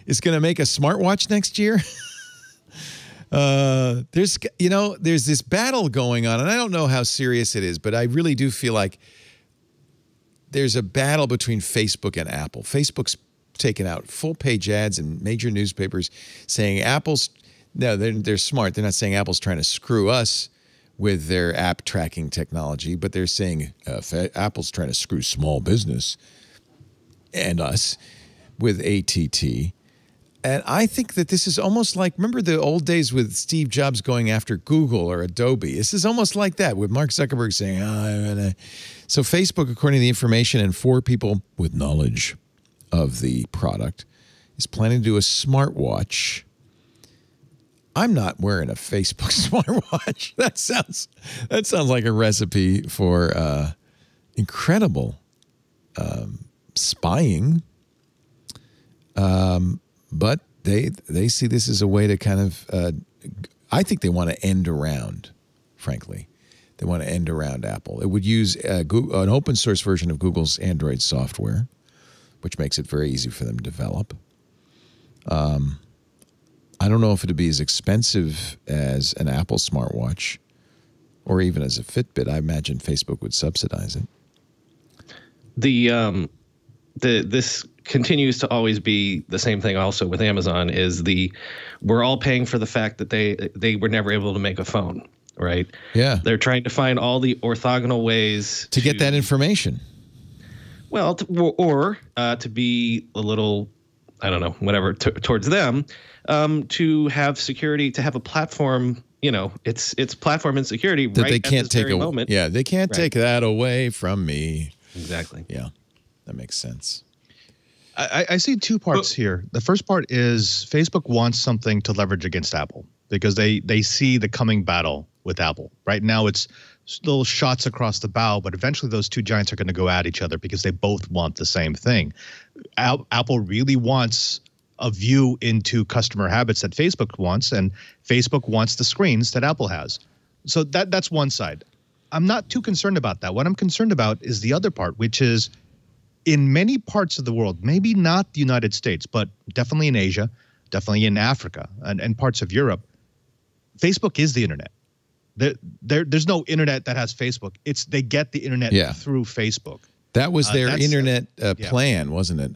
is going to make a smartwatch next year. There's this battle going on, and I don't know how serious it is, but I really do feel like there's a battle between Facebook and Apple. Facebook's taken out full-page ads in major newspapers saying they're smart. They're not saying Apple's trying to screw us with their app tracking technology, but they're saying Apple's trying to screw small business and us with ATT. And I think that this is almost like, remember the old days with Steve Jobs going after Google or Adobe? This is almost like that with Mark Zuckerberg saying, So Facebook, according to the information and 4 people with knowledge of the product, is planning to do a smartwatch. I'm not wearing a Facebook smartwatch. That sounds like a recipe for incredible spying. But they see this as a way to kind of, I think they want to end around, frankly. They want to end around Apple. It would use an open source version of Google's Android software, which makes it very easy for them to develop. I don't know if it would be as expensive as an Apple smartwatch or even as a Fitbit. I imagine Facebook would subsidize it. This continues to always be the same thing also with Amazon is we're all paying for the fact that they were never able to make a phone, right? Yeah. They're trying to find all the orthogonal ways to get that information. Well, to be a little, I don't know, whatever, towards them, to have security, to have a platform, it's platform and security that right they can't at this very moment. Yeah, they can't take that away from me. Exactly. Yeah, that makes sense. I see 2 parts here. The first part is Facebook wants something to leverage against Apple because they see the coming battle with Apple. Right now it's little shots across the bow, but eventually those 2 giants are going to go at each other because they both want the same thing. Apple really wants a view into customer habits that Facebook wants, and Facebook wants the screens that Apple has. So that's one side. I'm not too concerned about that. What I'm concerned about is the other part, which is in many parts of the world, maybe not the United States, but definitely in Asia, definitely in Africa and parts of Europe, Facebook is the internet. There's no internet that has Facebook. They get the internet through Facebook. That was their internet plan, wasn't it?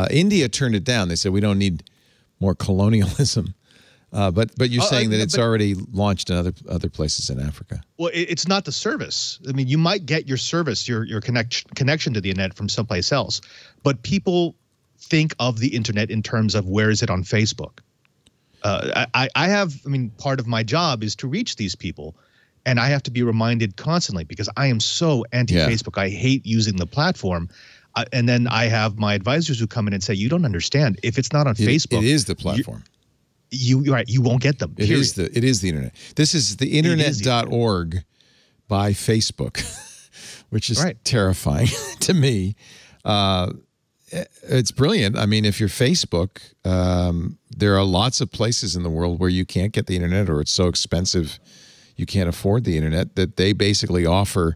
India turned it down. They said, we don't need more colonialism. But you're saying that it's already launched in other places in Africa. Well, it's not the service. I mean, you might get your service, your connection to the internet from someplace else, but people think of the internet in terms of where is it on Facebook. Part of my job is to reach these people, and I have to be reminded constantly because I am so anti-Facebook. I hate using the platform. And then I have my advisors who come in and say, you don't understand. If it's not on Facebook. It is the platform. You're right. You won't get them. It is the internet. This is the internet.org by Facebook, which is terrifying to me. It's brilliant. I mean, if you're Facebook, there are lots of places in the world where you can't get the internet or it's so expensive you can't afford the internet that they basically offer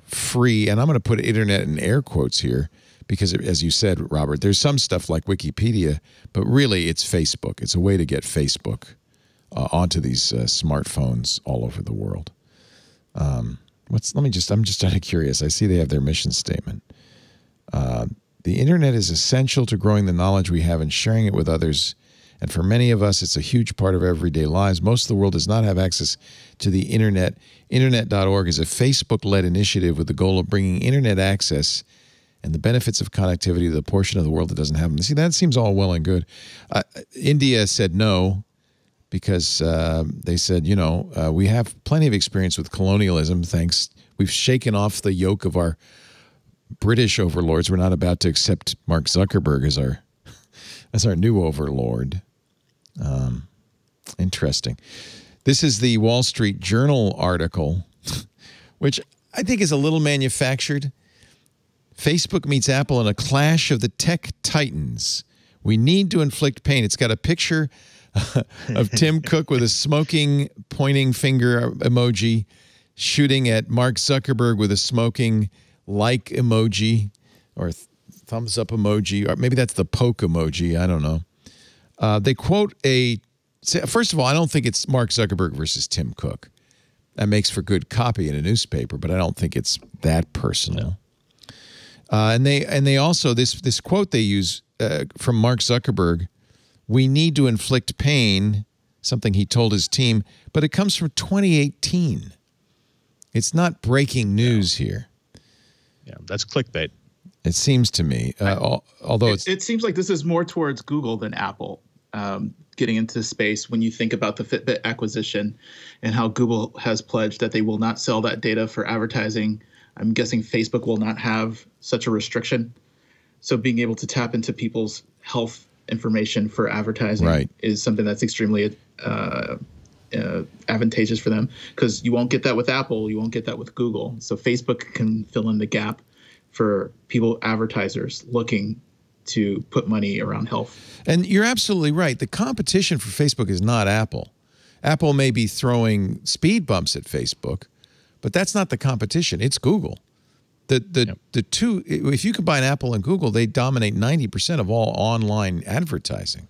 free, and I'm going to put internet in air quotes here, because as you said, Robert, there's some stuff like Wikipedia, but really it's Facebook. It's a way to get Facebook onto these smartphones all over the world. I'm just kind of curious. I see they have their mission statement. The internet is essential to growing the knowledge we have and sharing it with others. And for many of us, it's a huge part of our everyday lives. Most of the world does not have access to the internet. Internet.org is a Facebook-led initiative with the goal of bringing internet access and the benefits of connectivity to the portion of the world that doesn't have them. See, that seems all well and good. India said no. because they said, you know, we have plenty of experience with colonialism. Thanks. We've shaken off the yoke of our British overlords. We're not about to accept Mark Zuckerberg as our new overlord. Interesting. This is the Wall Street Journal article, which I think is a little manufactured. Facebook meets Apple in a clash of the tech titans. We need to inflict pain. It's got a picture of Tim Cook with a smoking, pointing finger emoji, shooting at Mark Zuckerberg with a smoking like emoji or thumbs up emoji, or maybe that's the poke emoji. I don't know. They quote first of all, I don't think it's Mark Zuckerberg versus Tim Cook. That makes for good copy in a newspaper, but I don't think it's that personal. And they also, this quote they use from Mark Zuckerberg, we need to inflict pain, something he told his team, but it comes from 2018. It's not breaking news here. Yeah, that's clickbait. It seems to me, although it seems like this is more towards Google than Apple getting into space when you think about the Fitbit acquisition and how Google has pledged that they will not sell that data for advertising. I'm guessing Facebook will not have such a restriction. So being able to tap into people's health information for advertising is something that's extremely advantageous for them, because you won't get that with Apple. You won't get that with Google. So Facebook can fill in the gap for people, advertisers looking to put money around health. And you're absolutely right. The competition for Facebook is not Apple. Apple may be throwing speed bumps at Facebook, but that's not the competition. It's Google. The two, if you combine Apple and Google, they dominate 90% of all online advertising.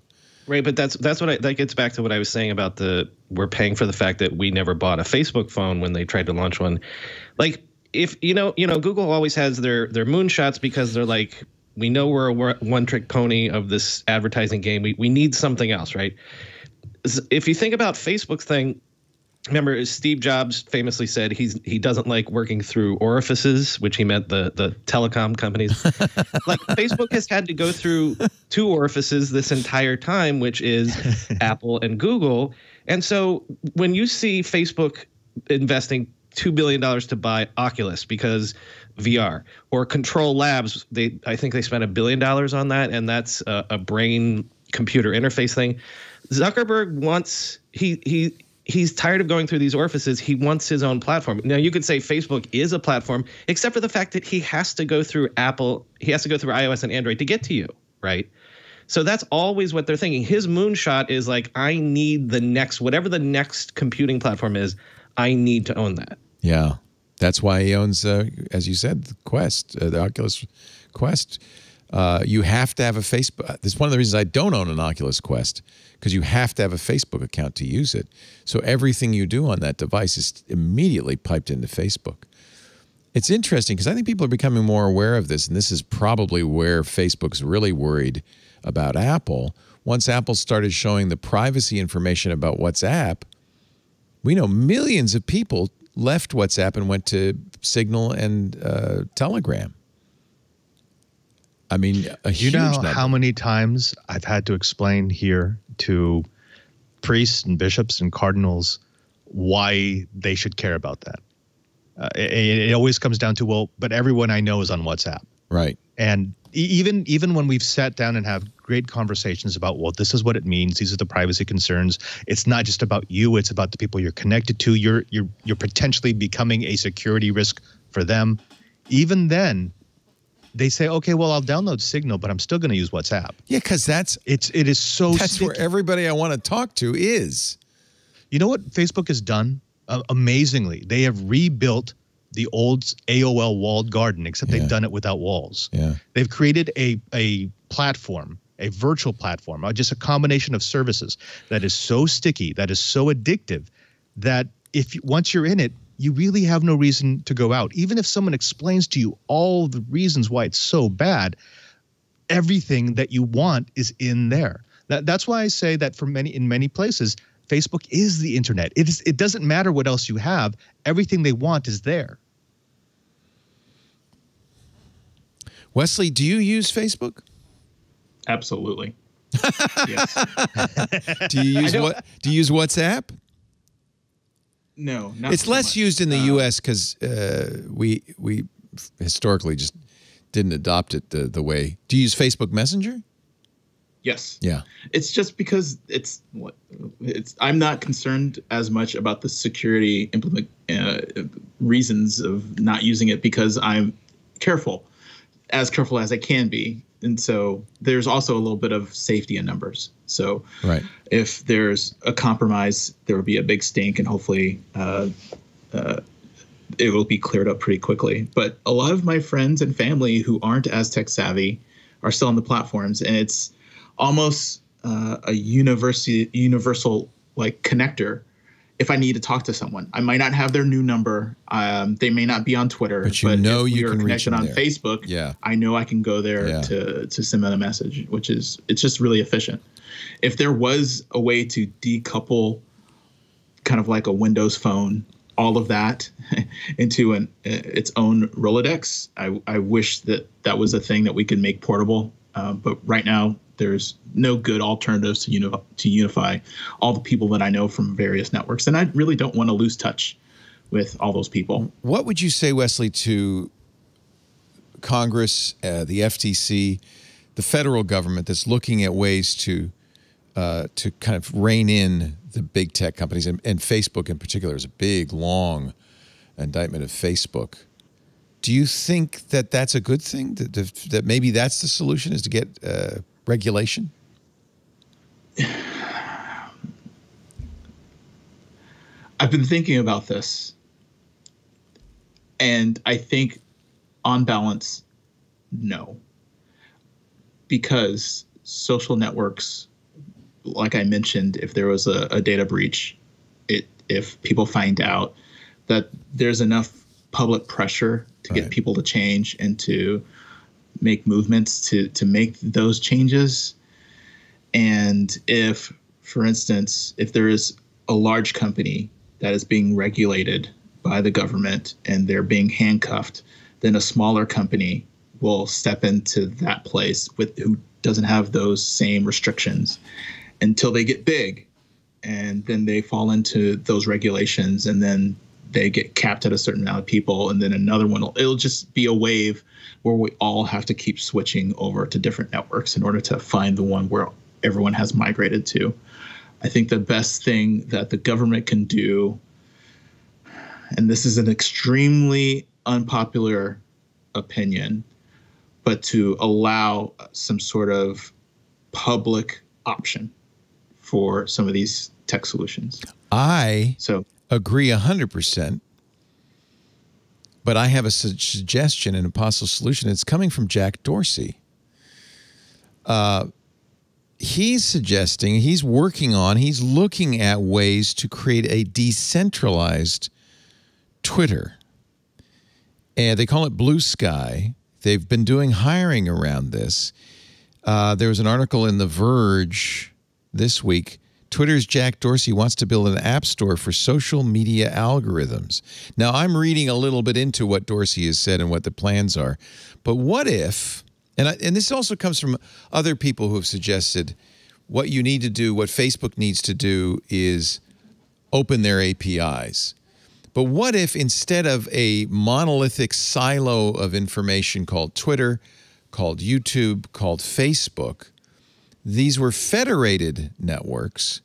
Right, but that's what that gets back to what I was saying about we're paying for the fact that we never bought a Facebook phone when they tried to launch one. Like, if you know, Google always has their moonshots because they're like, we know we're a one-trick pony of this advertising game. We need something else, right? If you think about Facebook's thing, remember Steve Jobs famously said he doesn't like working through orifices, which he meant the telecom companies. Like, Facebook has had to go through two orifices this entire time, which is Apple and Google. And so when you see Facebook investing $2 billion to buy Oculus because VR, or Control Labs, I think they spent $1 billion on that, and that's a brain computer interface thing. Zuckerberg wants he's tired of going through these orifices. He wants his own platform. Now, you could say Facebook is a platform, except for the fact that he has to go through Apple. He has to go through iOS and Android to get to you, right? So that's always what they're thinking. His moonshot is like, I need whatever the next computing platform is, I need to own that. Yeah. That's why he owns, as you said, the Quest, the Oculus Quest. You have to have a Facebook. This is one of the reasons I don't own an Oculus Quest, because you have to have a Facebook account to use it. So everything you do on that device is immediately piped into Facebook. It's interesting because I think people are becoming more aware of this, and this is probably where Facebook's really worried about Apple. Once Apple started showing the privacy information about WhatsApp, we know millions of people left WhatsApp and went to Signal and Telegram. I mean, a huge number. How many times I've had to explain here to priests and bishops and cardinals why they should care about that. It always comes down to, well, but everyone I know is on WhatsApp. Right. And even when we've sat down and have great conversations about, well, this is what it means, these are the privacy concerns. It's not just about you, it's about the people you're connected to. You're potentially becoming a security risk for them. Even then, they say, okay, well, I'll download Signal, but I'm still going to use WhatsApp. Yeah, because it is so that's sticky. where everybody I want to talk to is. You know what Facebook has done? Amazingly, they have rebuilt the old AOL walled garden, except they've done it without walls. Yeah. They've created a platform, a virtual platform, just a combination of services that is so sticky, that is so addictive, that once you're in it, you really have no reason to go out. Even if someone explains to you all the reasons why it's so bad, everything that you want is in there. That's why I say that in many places, Facebook is the internet. It doesn't matter what else you have. Everything they want is there. Wesley, do you use Facebook? Absolutely. Yes. Do you use Do you use WhatsApp? No, not It's so less much. used in the U.S. because we historically just didn't adopt it the way. Do you use Facebook Messenger? Yes. Yeah. It's just because I'm not concerned as much about the security reasons of not using it because I'm careful as I can be. And so there's also a little bit of safety in numbers. So if there's a compromise, there will be a big stink, and hopefully it will be cleared up pretty quickly. But a lot of my friends and family who aren't as tech savvy are still on the platforms, and it's almost a universal like connector. If I need to talk to someone, I might not have their new number. They may not be on Twitter, but you know you can reach them on there. Facebook. Yeah, I know I can go there to send them a message, it's just really efficient. If there was a way to decouple, kind of like a Windows phone, all of that into its own Rolodex, I wish that was a thing that we could make portable. But right now, there's no good alternatives to unify all the people that I know from various networks. And I really don't want to lose touch with all those people. What would you say, Wesley, to Congress, the FTC, the federal government that's looking at ways to kind of rein in the big tech companies, and Facebook in particular is a big, long indictment of Facebook. Do you think that that's a good thing, that maybe that's the solution, is to get regulation? I've been thinking about this, and I think on balance, no. Because social networks, like I mentioned, if there was a data breach, if people find out that there's enough public pressure to get people to change and to make movements to make those changes. And if, for instance, if there is a large company that is being regulated by the government and they're being handcuffed, then a smaller company will step into that place who doesn't have those same restrictions until they get big. And then they fall into those regulations, and then they get capped at a certain amount of people, and then another one, it'll just be a wave where we all have to keep switching over to different networks in order to find the one where everyone has migrated to. I think the best thing that the government can do, and this is an extremely unpopular opinion, but to allow some sort of public option for some of these tech solutions. I agree 100%, but I have a suggestion, an impossible solution. It's coming from Jack Dorsey. He's looking at ways to create a decentralized Twitter. And they call it Bluesky. They've been doing hiring around this. There was an article in The Verge this week. Twitter's Jack Dorsey wants to build an app store for social media algorithms. Now, I'm reading a little bit into what Dorsey has said and what the plans are. But what if, and this also comes from other people who have suggested what you need to do, what Facebook needs to do is open their APIs. But what if instead of a monolithic silo of information called Twitter, called YouTube, called Facebook, these were federated networks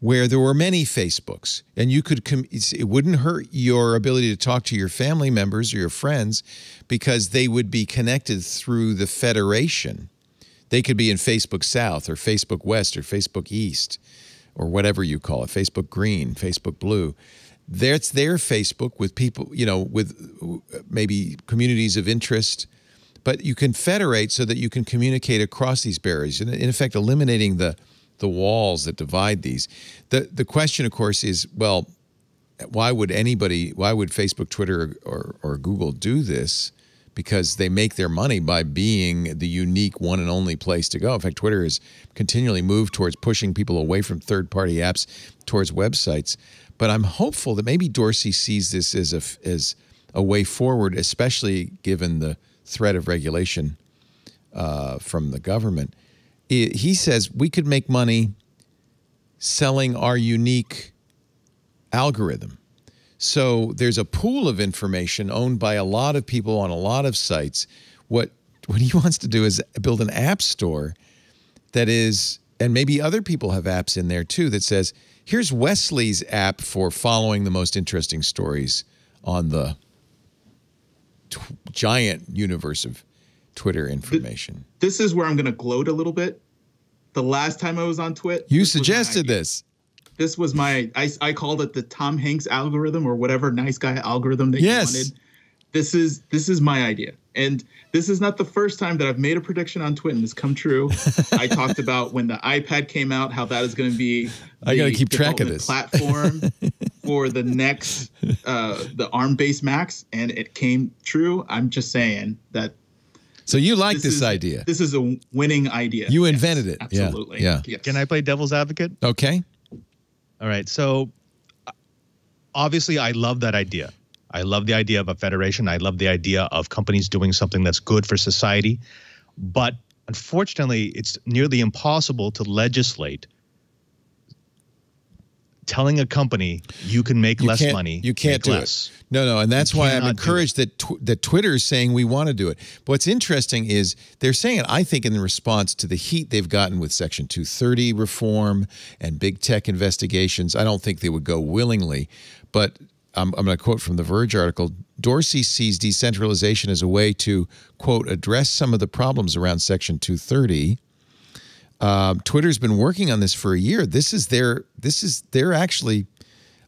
where there were many Facebooks, and you could it wouldn't hurt your ability to talk to your family members or your friends because they would be connected through the federation. They could be in Facebook South or Facebook West or Facebook East or whatever you call it, Facebook Green, Facebook Blue. That's their Facebook with people, with maybe communities of interest. But you can federate so that you can communicate across these barriers, and in effect eliminating the walls that divide these. The question, of course, is, well, why would Facebook, Twitter, or Google do this? Because they make their money by being the unique one and only place to go. In fact, Twitter has continually moved towards pushing people away from third-party apps towards websites. But I'm hopeful that maybe Dorsey sees this as a way forward, especially given the threat of regulation from the government. he says we could make money selling our unique algorithm. So there's a pool of information owned by a lot of people on a lot of sites. What he wants to do is build an app store that is, and maybe other people have apps in there too, that says, here's Wesley's app for following the most interesting stories on the giant universe of Twitter information. This is where I'm going to gloat a little bit. The last time I was on TWiT, you suggested this. This was I called it the Tom Hanks algorithm or whatever nice guy algorithm that you wanted. This is my idea. And this is not the first time that I've made a prediction on TWiT and it's come true. I talked about when the iPad came out, how that is going to be I got to keep track of this platform for the next the ARM-based Macs, and it came true. I'm just saying that. So you like this idea? This is a winning idea. You invented it. Absolutely. Yeah. Yes. Can I play devil's advocate? Okay. All right. So obviously, I love that idea. I love the idea of a federation. I love the idea of companies doing something that's good for society. But unfortunately, it's nearly impossible to legislate telling a company you can make less money. You can't do less. it. No, and that's why I'm encouraged that Twitter is saying we want to do it. But what's interesting is they're saying it, I think, in response to the heat they've gotten with Section 230 reform and big tech investigations. I don't think they would go willingly, but I'm going to quote from the Verge article. Dorsey sees decentralization as a way to, quote, address some of the problems around Section 230. Twitter's been working on this for a year. This is their actually,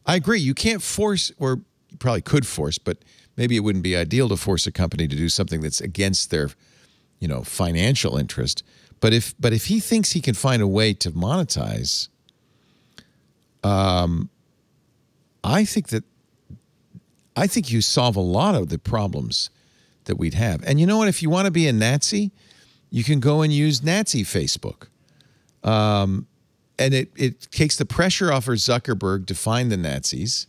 I agree. You can't force, or you probably could force, but maybe it wouldn't be ideal to force a company to do something that's against their, financial interest. But if he thinks he can find a way to monetize, I think you solve a lot of the problems that we'd have. And you know what? If you want to be a Nazi, you can go and use Nazi Facebook. And it takes the pressure off of Zuckerberg to find the Nazis.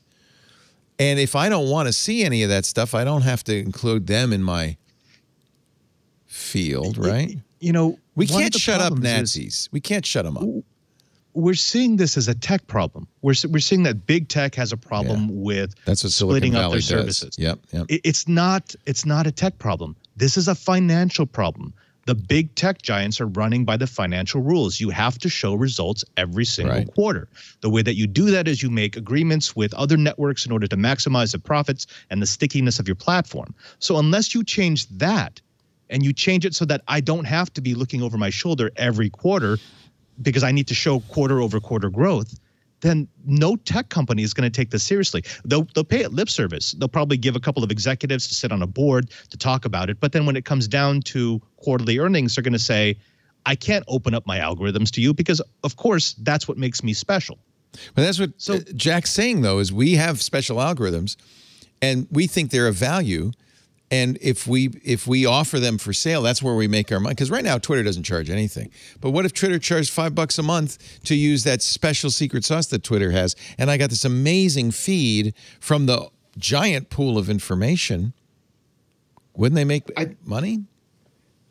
And if I don't want to see any of that stuff, I don't have to include them in my field, right? We can't shut up Nazis. We can't shut them up. We're seeing this as a tech problem. We're seeing that big tech has a problem with that's what splitting up their does. services. Yep. It's not a tech problem. This is a financial problem. The big tech giants are running by the financial rules. You have to show results every single quarter. The way that you do that is you make agreements with other networks in order to maximize the profits and the stickiness of your platform. So unless you change that and you change it so that I don't have to be looking over my shoulder every quarter because I need to show quarter-over-quarter growth, then no tech company is going to take this seriously. They'll pay it lip service. They'll probably give a couple of executives to sit on a board to talk about it. But then when it comes down to quarterly earnings, they're going to say, I can't open up my algorithms to you because, of course, that's what makes me special. But that's what Jack's saying, though, is we have special algorithms, and we think they're of value. And if we offer them for sale, that's where we make our money. Because right now, Twitter doesn't charge anything. But what if Twitter charged $5 a month to use that special secret sauce that Twitter has? And I got this amazing feed from the giant pool of information. Wouldn't they make money?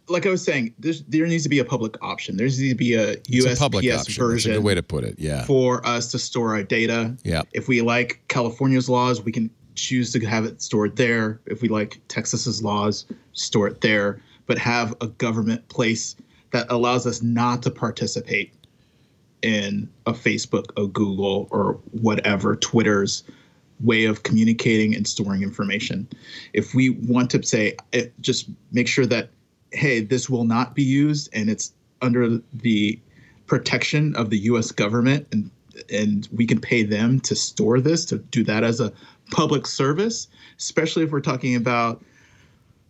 Like I was saying, there needs to be a public option. There needs to be a USPS version. That's a good way to put it, for us to store our data. Yeah. If we like California's laws, we can choose to have it stored there. If we like Texas's laws, store it there, but have a government place that allows us not to participate in a Facebook, a Google, or whatever, Twitter's way of communicating and storing information. If we want to say, just make sure that, hey, this will not be used and it's under the protection of the U.S. government, and we can pay them to store this, to do that as a public service, especially if we're talking about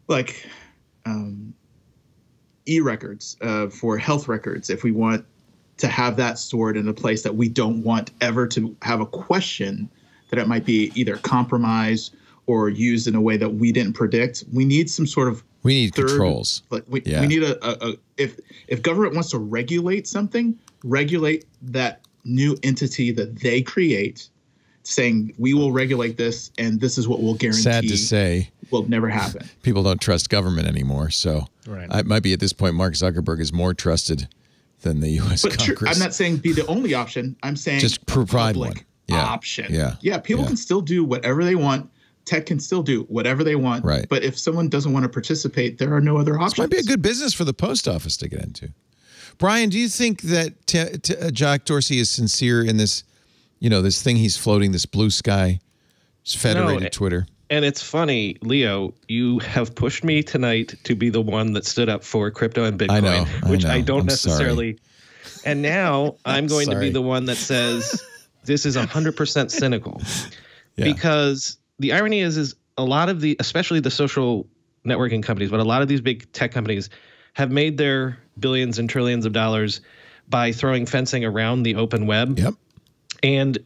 like e-records for health records. If we want to have that stored in a place that we don't want ever to have a question that it might be either compromised or used in a way that we didn't predict, we need some sort of controls. Like we need if government wants to regulate something, regulate that new entity that they create, saying we will regulate this and this is what we'll guarantee. Sad to say, will never happen. People don't trust government anymore. So it might be at this point Mark Zuckerberg is more trusted than the U.S. Congress. I'm not saying be the only option. I'm saying just provide one option. Yeah. People can still do whatever they want. Tech can still do whatever they want. Right. But if someone doesn't want to participate, there are no other options. This might be a good business for the post office to get into. Brian, do you think that Jack Dorsey is sincere in this, this thing he's floating, this blue sky, federated Twitter? And it's funny, Leo, you have pushed me tonight to be the one that stood up for crypto and Bitcoin, which I don't necessarily. Sorry. And now I'm going to be the one that says this is 100% cynical. Because the irony is a lot of especially the social networking companies, but a lot of these big tech companies have made their billions and trillions of dollars by throwing fencing around the open web. Yep. And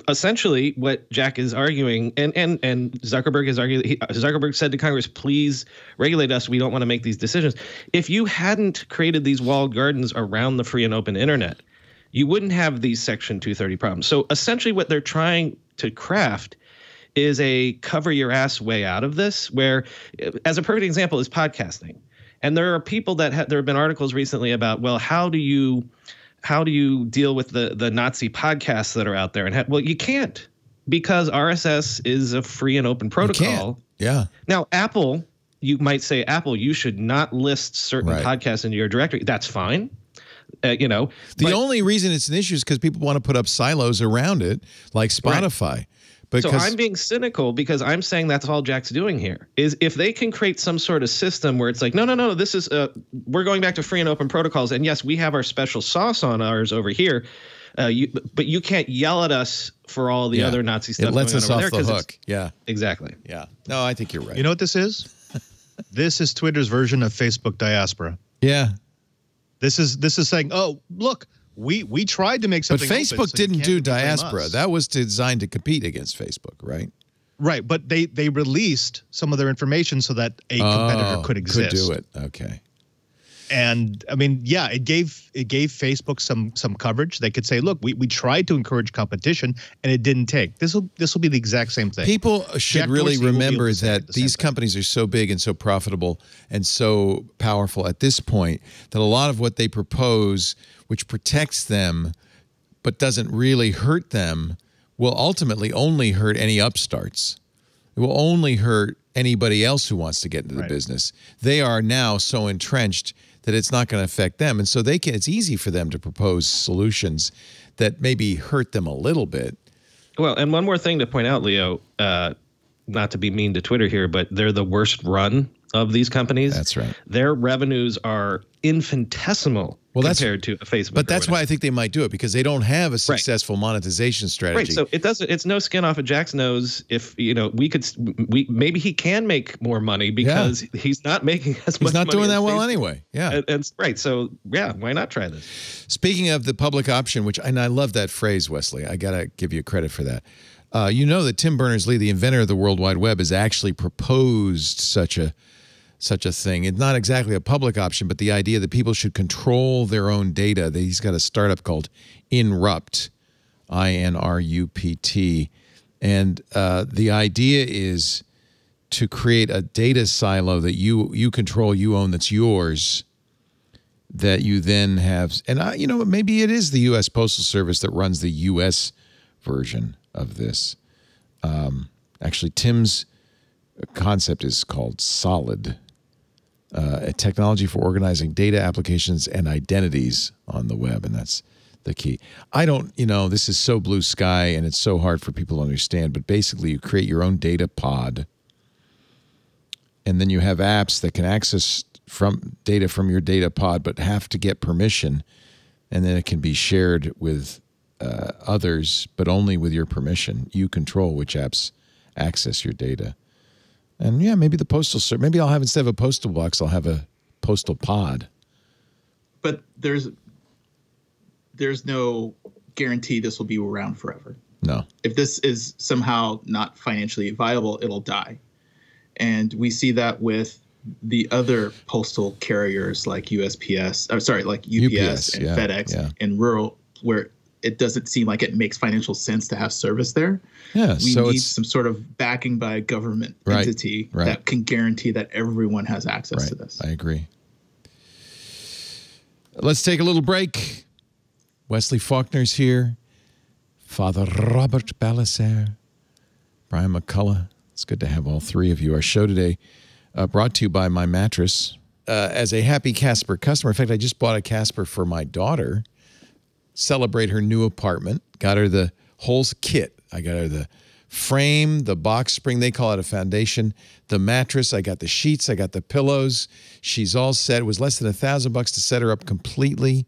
essentially what Jack is arguing, and Zuckerberg is arguing, Zuckerberg said to Congress, please regulate us. We don't want to make these decisions. If you hadn't created these walled gardens around the free and open internet, you wouldn't have these Section 230 problems. So essentially what they're trying to craft is a cover your ass way out of this, where, as a perfect example, is podcasting. And there are people there have been articles recently about, well, how do you deal with the Nazi podcasts that are out there? And well, you can't, because RSS is a free and open protocol. Yeah. Now, Apple, you might say, Apple, you should not list certain podcasts into your directory. That's fine. The only reason it's an issue is because people want to put up silos around it, like Spotify. Right. So I'm being cynical because I'm saying that's all Jack's doing here is if they can create some sort of system where it's like, no, this is we're going back to free and open protocols. And yes, we have our special sauce on ours over here. But you can't yell at us for all the other Nazi stuff. It lets us off the hook. Yeah, exactly. Yeah. No, I think you're right. You know what this is? This is Twitter's version of Facebook diaspora. Yeah. This is saying, oh, look. We tried to make something. But Facebook didn't do diaspora. That was designed to compete against Facebook, right? Right, but they released some of their information so that a competitor could exist. Could do it. Okay. And I mean, yeah, it gave Facebook some coverage. They could say, look, we tried to encourage competition and it didn't take. This will be the exact same thing. People should really remember that these companies are so big and so profitable and so powerful at this point that a lot of what they propose, which protects them but doesn't really hurt them, will ultimately only hurt any upstarts. It will only hurt anybody else who wants to get into the business. They are now so entrenched that it's not going to affect them. And so it's easy for them to propose solutions that maybe hurt them a little bit. Well, and one more thing to point out, Leo, not to be mean to Twitter here, but they're the worst run of these companies. That's right. Their revenues are infinitesimal compared to a Facebook. But that's why I think they might do it, because they don't have a successful monetization strategy. Right. So it's no skin off of Jack's nose. If maybe he can make more money because he's not making as much money. He's not doing that well anyway. Yeah. And right. So yeah, why not try this? Speaking of the public option, and I love that phrase, Wesley. I gotta give you credit for that. That Tim Berners-Lee, the inventor of the World Wide Web, has actually proposed such a thing. It's not exactly a public option, but the idea that people should control their own data. He's got a startup called Inrupt, INRUPT. And the idea is to create a data silo that you control, you own, that's yours, that you then have. And, maybe it is the U.S. Postal Service that runs the U.S. version of this. Actually, Tim's concept is called Solid. A technology for organizing data, applications, and identities on the web, and that's the key. This is so blue sky, and it's so hard for people to understand, but basically you create your own data pod, and then you have apps that can access data from your data pod, but have to get permission, and then it can be shared with others, but only with your permission. You control which apps access your data. And yeah, maybe the postal service. Maybe I'll have, instead of a postal box, I'll have a postal pod. But there's no guarantee this will be around forever. No. If this is somehow not financially viable, it'll die. And we see that with the other postal carriers like UPS and FedEx in rural, where it doesn't seem like it makes financial sense to have service there. Yeah, we need some sort of backing by a government entity that can guarantee that everyone has access to this. I agree. Let's take a little break. Wesley Faulkner's here. Father Robert Ballecer. Brian McCullough. It's good to have all three of you. Our show today brought to you by My Mattress. As a happy Casper customer, in fact, I just bought a Casper for my daughter. Celebrate her new apartment. Got her the whole kit. I got her the frame, the box spring, they call it a foundation, the mattress, I got the sheets, I got the pillows. She's all set. It was less than $1,000 to set her up completely.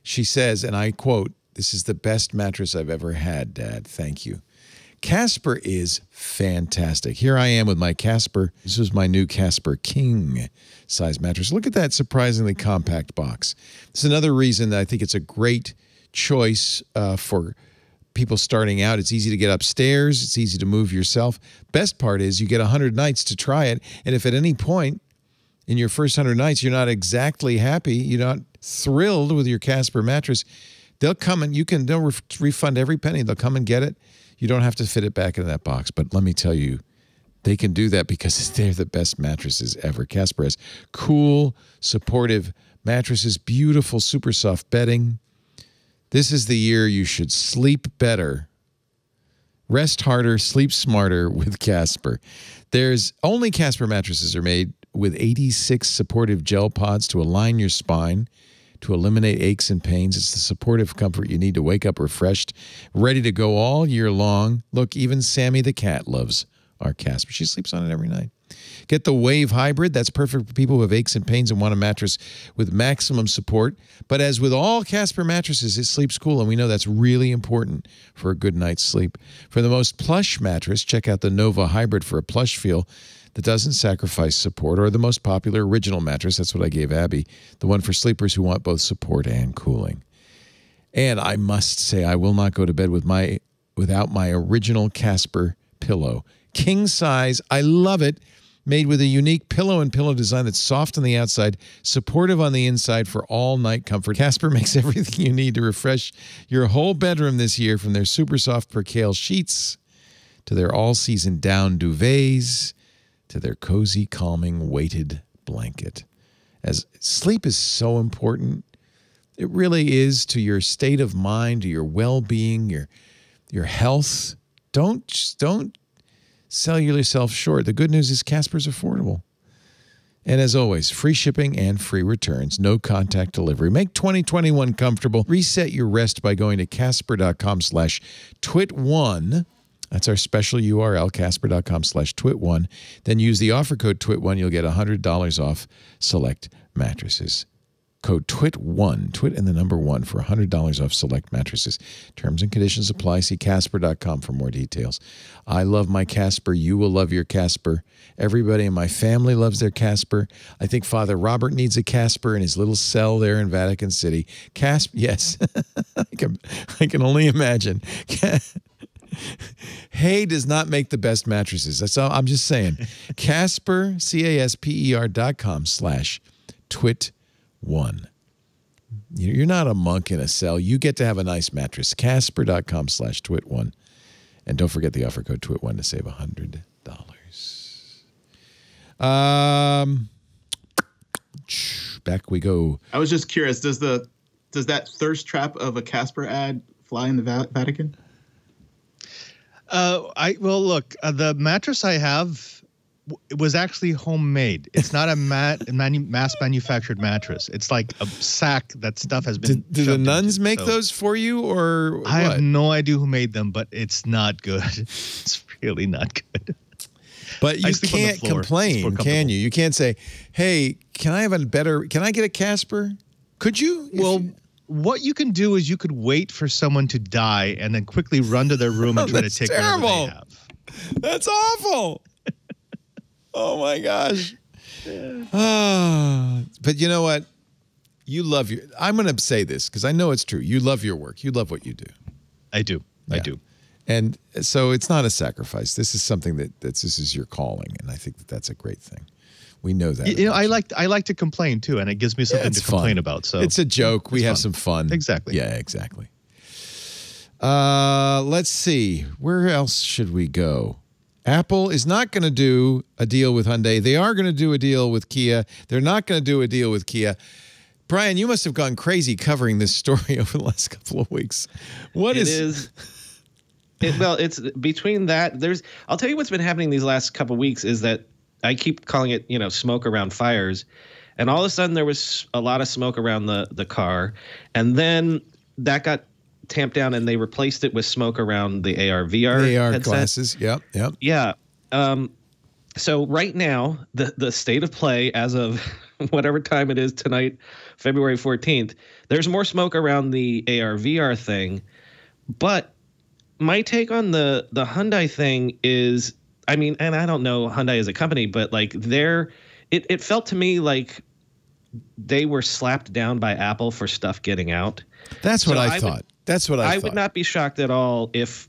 She says, and I quote, "This is the best mattress I've ever had, Dad. Thank you." Casper is fantastic. Here I am with my Casper. This is my new Casper King size mattress. Look at that surprisingly compact box. This is another reason that I think it's a great choice for people starting out. It's easy to get upstairs. It's easy to move yourself. Best part is you get 100 nights to try it. And if at any point in your first 100 nights you're not exactly happy, you're not thrilled with your Casper mattress, they'll come and they'll refund every penny. They'll come and get it. You don't have to fit it back into that box. But let me tell you, they can do that because they're the best mattresses ever. Casper has cool, supportive mattresses, beautiful, super soft bedding. This is the year you should sleep better, rest harder, sleep smarter with Casper. There's only Casper mattresses are made with 86 supportive gel pods to align your spine, to eliminate aches and pains. It's the supportive comfort you need to wake up refreshed, ready to go all year long. Look, even Sammy the cat loves our Casper. She sleeps on it every night. Get the Wave Hybrid. That's perfect for people who have aches and pains and want a mattress with maximum support. But as with all Casper mattresses, it sleeps cool, and we know that's really important for a good night's sleep. For the most plush mattress, check out the Nova Hybrid for a plush feel that doesn't sacrifice support, or the most popular original mattress. That's what I gave Abby, the one for sleepers who want both support and cooling. And I must say, I will not go to bed without my original Casper pillow. King size. I love it. Made with a unique pillow and pillow design that's soft on the outside, supportive on the inside for all night comfort. Casper makes everything you need to refresh your whole bedroom this year, from their super soft percale sheets to their all-season down duvets to their cozy, calming, weighted blanket. As sleep is so important, it really is, to your state of mind, to your well-being, your health. Don't sell yourself short. The good news is Casper's affordable. And as always, free shipping and free returns, no contact delivery. Make 2021 comfortable. Reset your rest by going to casper.com/twit1. That's our special URL, casper.com/twit1. Then use the offer code TWIT1. You'll get $100 off select mattresses. Code TWIT1, TWIT and the number 1, for $100 off select mattresses. Terms and conditions apply. See casper.com for more details. I love my Casper. You will love your Casper. Everybody in my family loves their Casper. I think Father Robert needs a Casper in his little cell there in Vatican City. Casper, yes. I can only imagine. Hay does not make the best mattresses. That's all I'm just saying. Casper, CASPER.com/twit1. You're not a monk in a cell. You get to have a nice mattress. Casper.com/twit1. And don't forget the offer code TWIT1 to save $100. Back we go. I was just curious, does that thirst trap of a Casper ad fly in the Vatican? Look, the mattress I have, it was actually homemade. It's not a mass manufactured mattress. It's like a sack that stuff has been. Do the nuns make those for you, or I have no idea who made them, but it's not good. It's really not good. But you can't complain, can you? You can't say, "Hey, can I get a Casper?" Could you? Well, what you can do is you could wait for someone to die and then quickly run to their room and try to take whatever they have. That's awful. Oh my gosh. But you know what? You love I'm going to say this because I know it's true. You love your work. You love what you do. I do. Yeah. I do. And so it's not a sacrifice. This is something this is your calling, and I think that's a great thing. We know that. You know, I like to complain too, and it gives me something to complain about. So it's a joke. We have some fun. Exactly. Yeah, exactly. Let's see. Where else should we go? Apple is not going to do a deal with Hyundai. They are going to do a deal with Kia. They're not going to do a deal with Kia. Brian, you must have gone crazy covering this story over the last couple of weeks. It's between that. I'll tell you what's been happening these last couple of weeks is that I keep calling it, smoke around fires. And all of a sudden there was a lot of smoke around the car. And then that got tamped down and they replaced it with smoke around the AR/VR headset. Glasses. Yep. Yeah. So right now, the state of play as of whatever time it is tonight, February 14th, there's more smoke around the AR/VR thing. But my take on the Hyundai thing is, and I don't know Hyundai as a company, but like it felt to me like they were slapped down by Apple for stuff getting out. That's what I thought. I would not be shocked at all if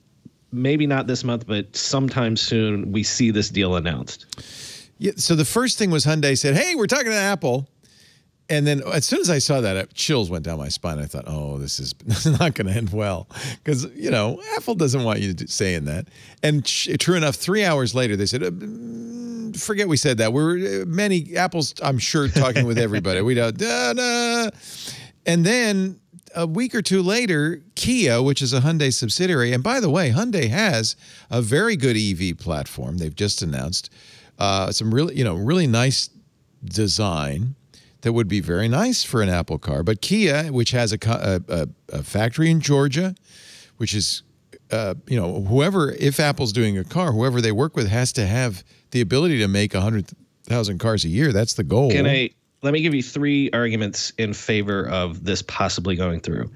maybe not this month, but sometime soon we see this deal announced. Yeah. So the first thing was Hyundai said, "Hey, we're talking to Apple." And then as soon as I saw that, chills went down my spine. I thought, oh, this is not going to end well. Because, Apple doesn't want you saying that. And true enough, 3 hours later, they said, forget we said that. Apple's, I'm sure, talking with everybody. We don't, And then a week or two later, Kia, which is a Hyundai subsidiary, and by the way, Hyundai has a very good EV platform. They've just announced some really nice design that would be very nice for an Apple car. But Kia, which has a factory in Georgia, which is, if Apple's doing a car, whoever they work with has to have the ability to make 100,000 cars a year. That's the goal. Let me give you 3 arguments in favor of this possibly going through.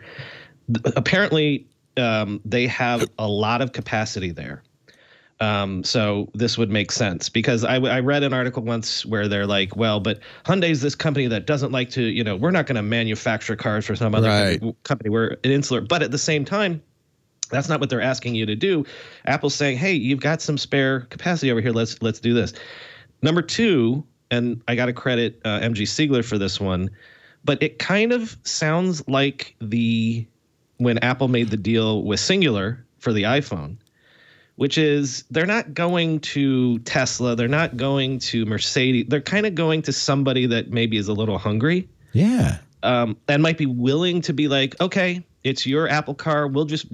Apparently, they have a lot of capacity there. So this would make sense because I read an article once where they're like, well, but Hyundai's this company that doesn't like to, we're not going to manufacture cars for some other company. We're an insular. But at the same time, that's not what they're asking you to do. Apple's saying, hey, you've got some spare capacity over here. Let's do this. Number 2, and I got to credit MG Siegler for this one, but it kind of sounds like when Apple made the deal with Singular for the iPhone, which is they're not going to Tesla. They're not going to Mercedes. They're kind of going to somebody that maybe is a little hungry. Yeah. And might be willing to be like, okay, it's your Apple car. We'll just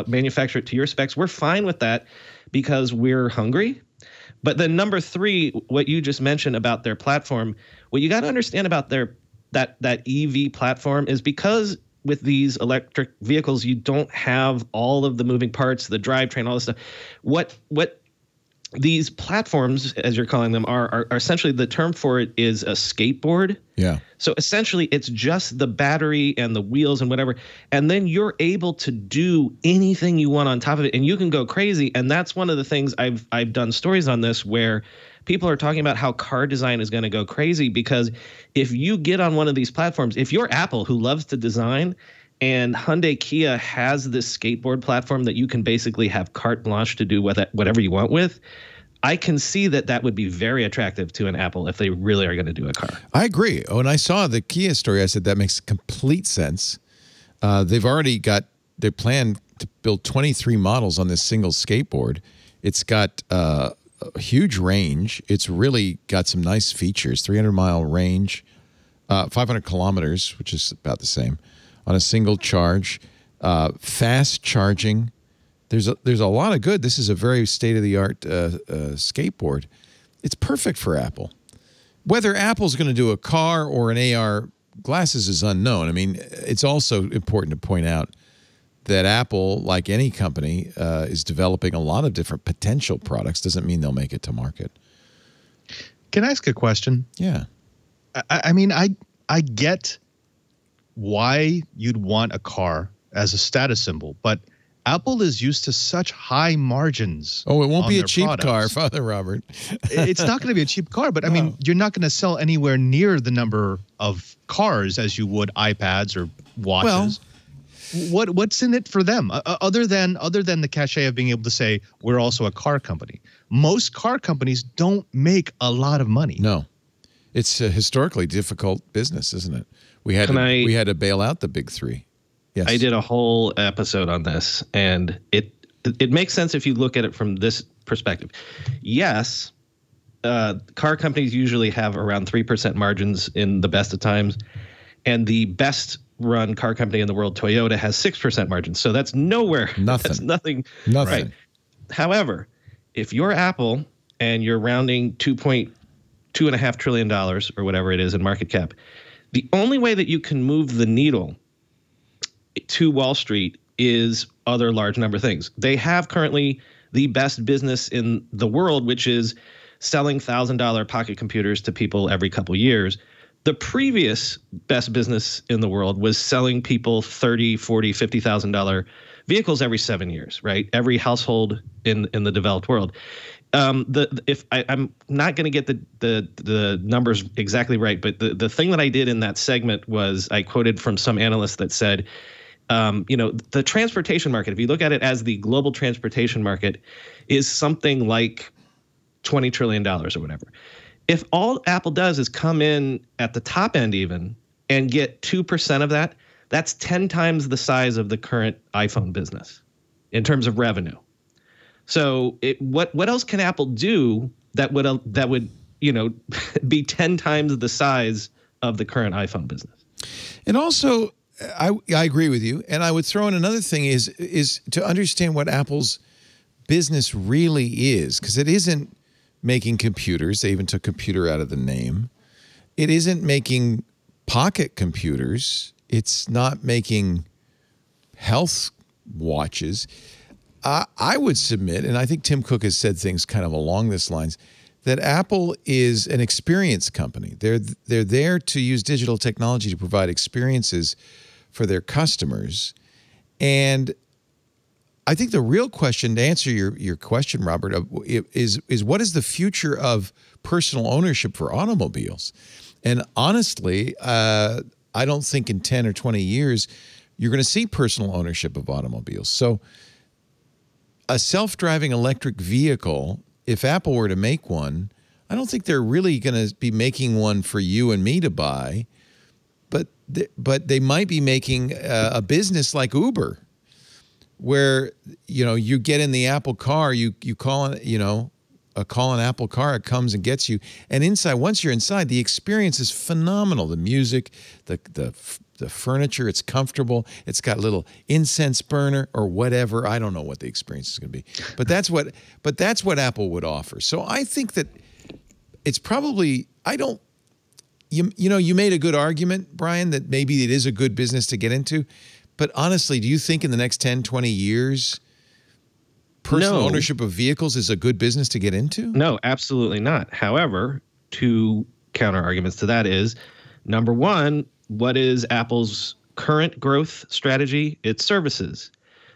manufacture it to your specs. We're fine with that because we're hungry. But then number 3, what you just mentioned about their platform, what you got to understand about that EV platform is because with these electric vehicles, you don't have all of the moving parts, the drivetrain, all this stuff. What these platforms, as you're calling them, are essentially, the term for it is a skateboard. Yeah. So essentially, it's just the battery and the wheels and whatever, and then you're able to do anything you want on top of it, and you can go crazy. And that's one of the things I've done stories on this where people are talking about how car design is going to go crazy because if you get on one of these platforms, if you're Apple who loves to design and Hyundai Kia has this skateboard platform that you can basically have carte blanche to do whatever you want with, I can see that would be very attractive to an Apple if they really are going to do a car. I agree. Oh, and I saw the Kia story. I said that makes complete sense. They've already got their plan to build 23 models on this single skateboard. It's got a huge range. It's really got some nice features. 300-mile range, 500 kilometers, which is about the same, on a single charge. Fast charging. There's a lot of good. This is a very state-of-the-art skateboard. It's perfect for Apple. Whether Apple's going to do a car or an AR glasses is unknown. I mean, it's also important to point out that Apple, like any company, is developing a lot of different potential products. Doesn't mean they'll make it to market. Can I ask a question? Yeah. I mean, I get why you'd want a car as a status symbol, but Apple is used to such high margins. Oh, it won't be a cheap products. car, Father Robert. It's not going to be a cheap car, but I mean, you're not going to sell anywhere near the number of cars as you would iPads or watches. Well, what's in it for them other than the cachet of being able to say we're also a car company? Most car companies don't make a lot of money. No, it's a historically difficult business, isn't it? We had to bail out the big 3. Yes. I did a whole episode on this, and it makes sense if you look at it from this perspective. Yes, car companies usually have around 3% margins in the best of times. And the best run car company in the world, Toyota, has 6% margins. So that's nowhere. Nothing. That's nothing. Nothing. Right. However, if you're Apple and you're rounding $2.5 trillion or whatever it is in market cap, the only way that you can move the needle to Wall Street is other large number of things. They have currently the best business in the world, which is selling $1,000 pocket computers to people every couple years. The previous best business in the world was selling people $30,000, $40,000, $50,000 vehicles every 7 years, right? Every household in the developed world. I'm not going to get the numbers exactly right, but the thing that I did in that segment was I quoted from some analyst that said, the transportation market, if you look at it as the global transportation market, is something like $20 trillion or whatever. If all Apple does is come in at the top end even and get 2% of that, that's 10 times the size of the current iPhone business in terms of revenue. So what else can Apple do that would be 10 times the size of the current iPhone business? And also, I agree with you. And I would throw in another thing is to understand what Apple's business really is, because it isn't making computers. They even took computer out of the name. It isn't making pocket computers. It's not making health watches. I would submit, and I think Tim Cook has said things kind of along this lines, that Apple is an experience company. They're there to use digital technology to provide experiences for their customers. And I think the real question, to answer your question, Robert, is what is the future of personal ownership for automobiles? And honestly, I don't think in 10 or 20 years you're going to see personal ownership of automobiles. So a self-driving electric vehicle, if Apple were to make one, I don't think they're really going to be making one for you and me to buy, but they might be making a business like Uber, where you get in the Apple car, you call an Apple car, it comes and gets you, and inside, once you're inside, the experience is phenomenal. The music, the furniture, it's comfortable. It's got a little incense burner or whatever. I don't know what the experience is going to be, but that's what Apple would offer. So I think that it's probably, you made a good argument, Brian, that maybe it is a good business to get into. But honestly, do you think in the next 10, 20 years, personal ownership of vehicles is a good business to get into? No, absolutely not. However, two counter arguments to that is, number one, what is Apple's current growth strategy? It's services.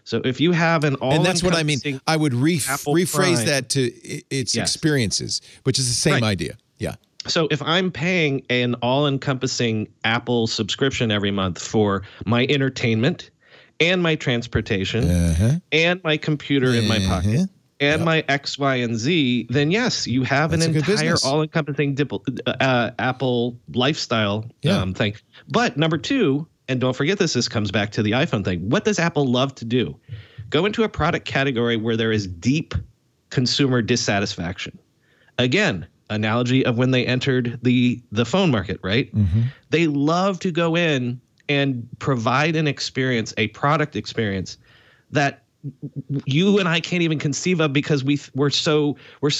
So if you have an all, and that's what I mean. I would rephrase that to its experiences, which is the same idea. Yeah. So if I'm paying an all-encompassing Apple subscription every month for my entertainment and my transportation and my computer in my pocket and my X, Y, and Z, then yes, you have an entire all-encompassing Apple lifestyle thing. But number two, and don't forget this comes back to the iPhone thing. What does Apple love to do? Go into a product category where there is deep consumer dissatisfaction. Again, analogy of when they entered the phone market, right? Mm-hmm. They love to go in and provide an experience, a product experience that you and I can't even conceive of because we're so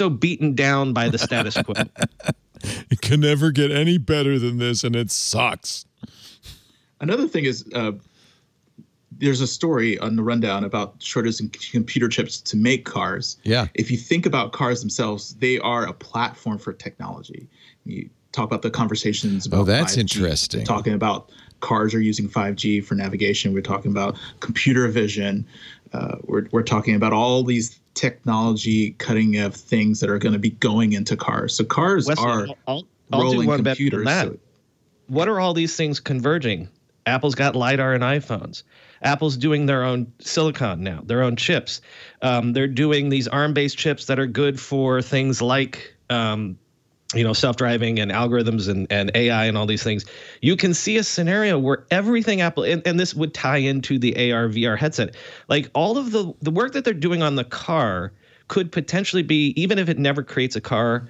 beaten down by the status quo. It can never get any better than this, and it sucks. Another thing is there's a story on the rundown about shortages in computer chips to make cars. Yeah. If you think about cars themselves, they are a platform for technology. You talk about the conversations about that's 5G. Interesting. We're talking about cars are using 5G for navigation. We're talking about computer vision. We're talking about all these technology cutting edge things that are going to be going into cars. So cars are rolling computers. What are all these things converging? Apple's got LiDAR in iPhones. Apple's doing their own silicon now, their own chips. They're doing these ARM-based chips that are good for things like, self-driving and algorithms and AI and all these things. You can see a scenario where everything Apple, and this would tie into the AR, VR headset, like all of the work that they're doing on the car could potentially be, even if it never creates a car,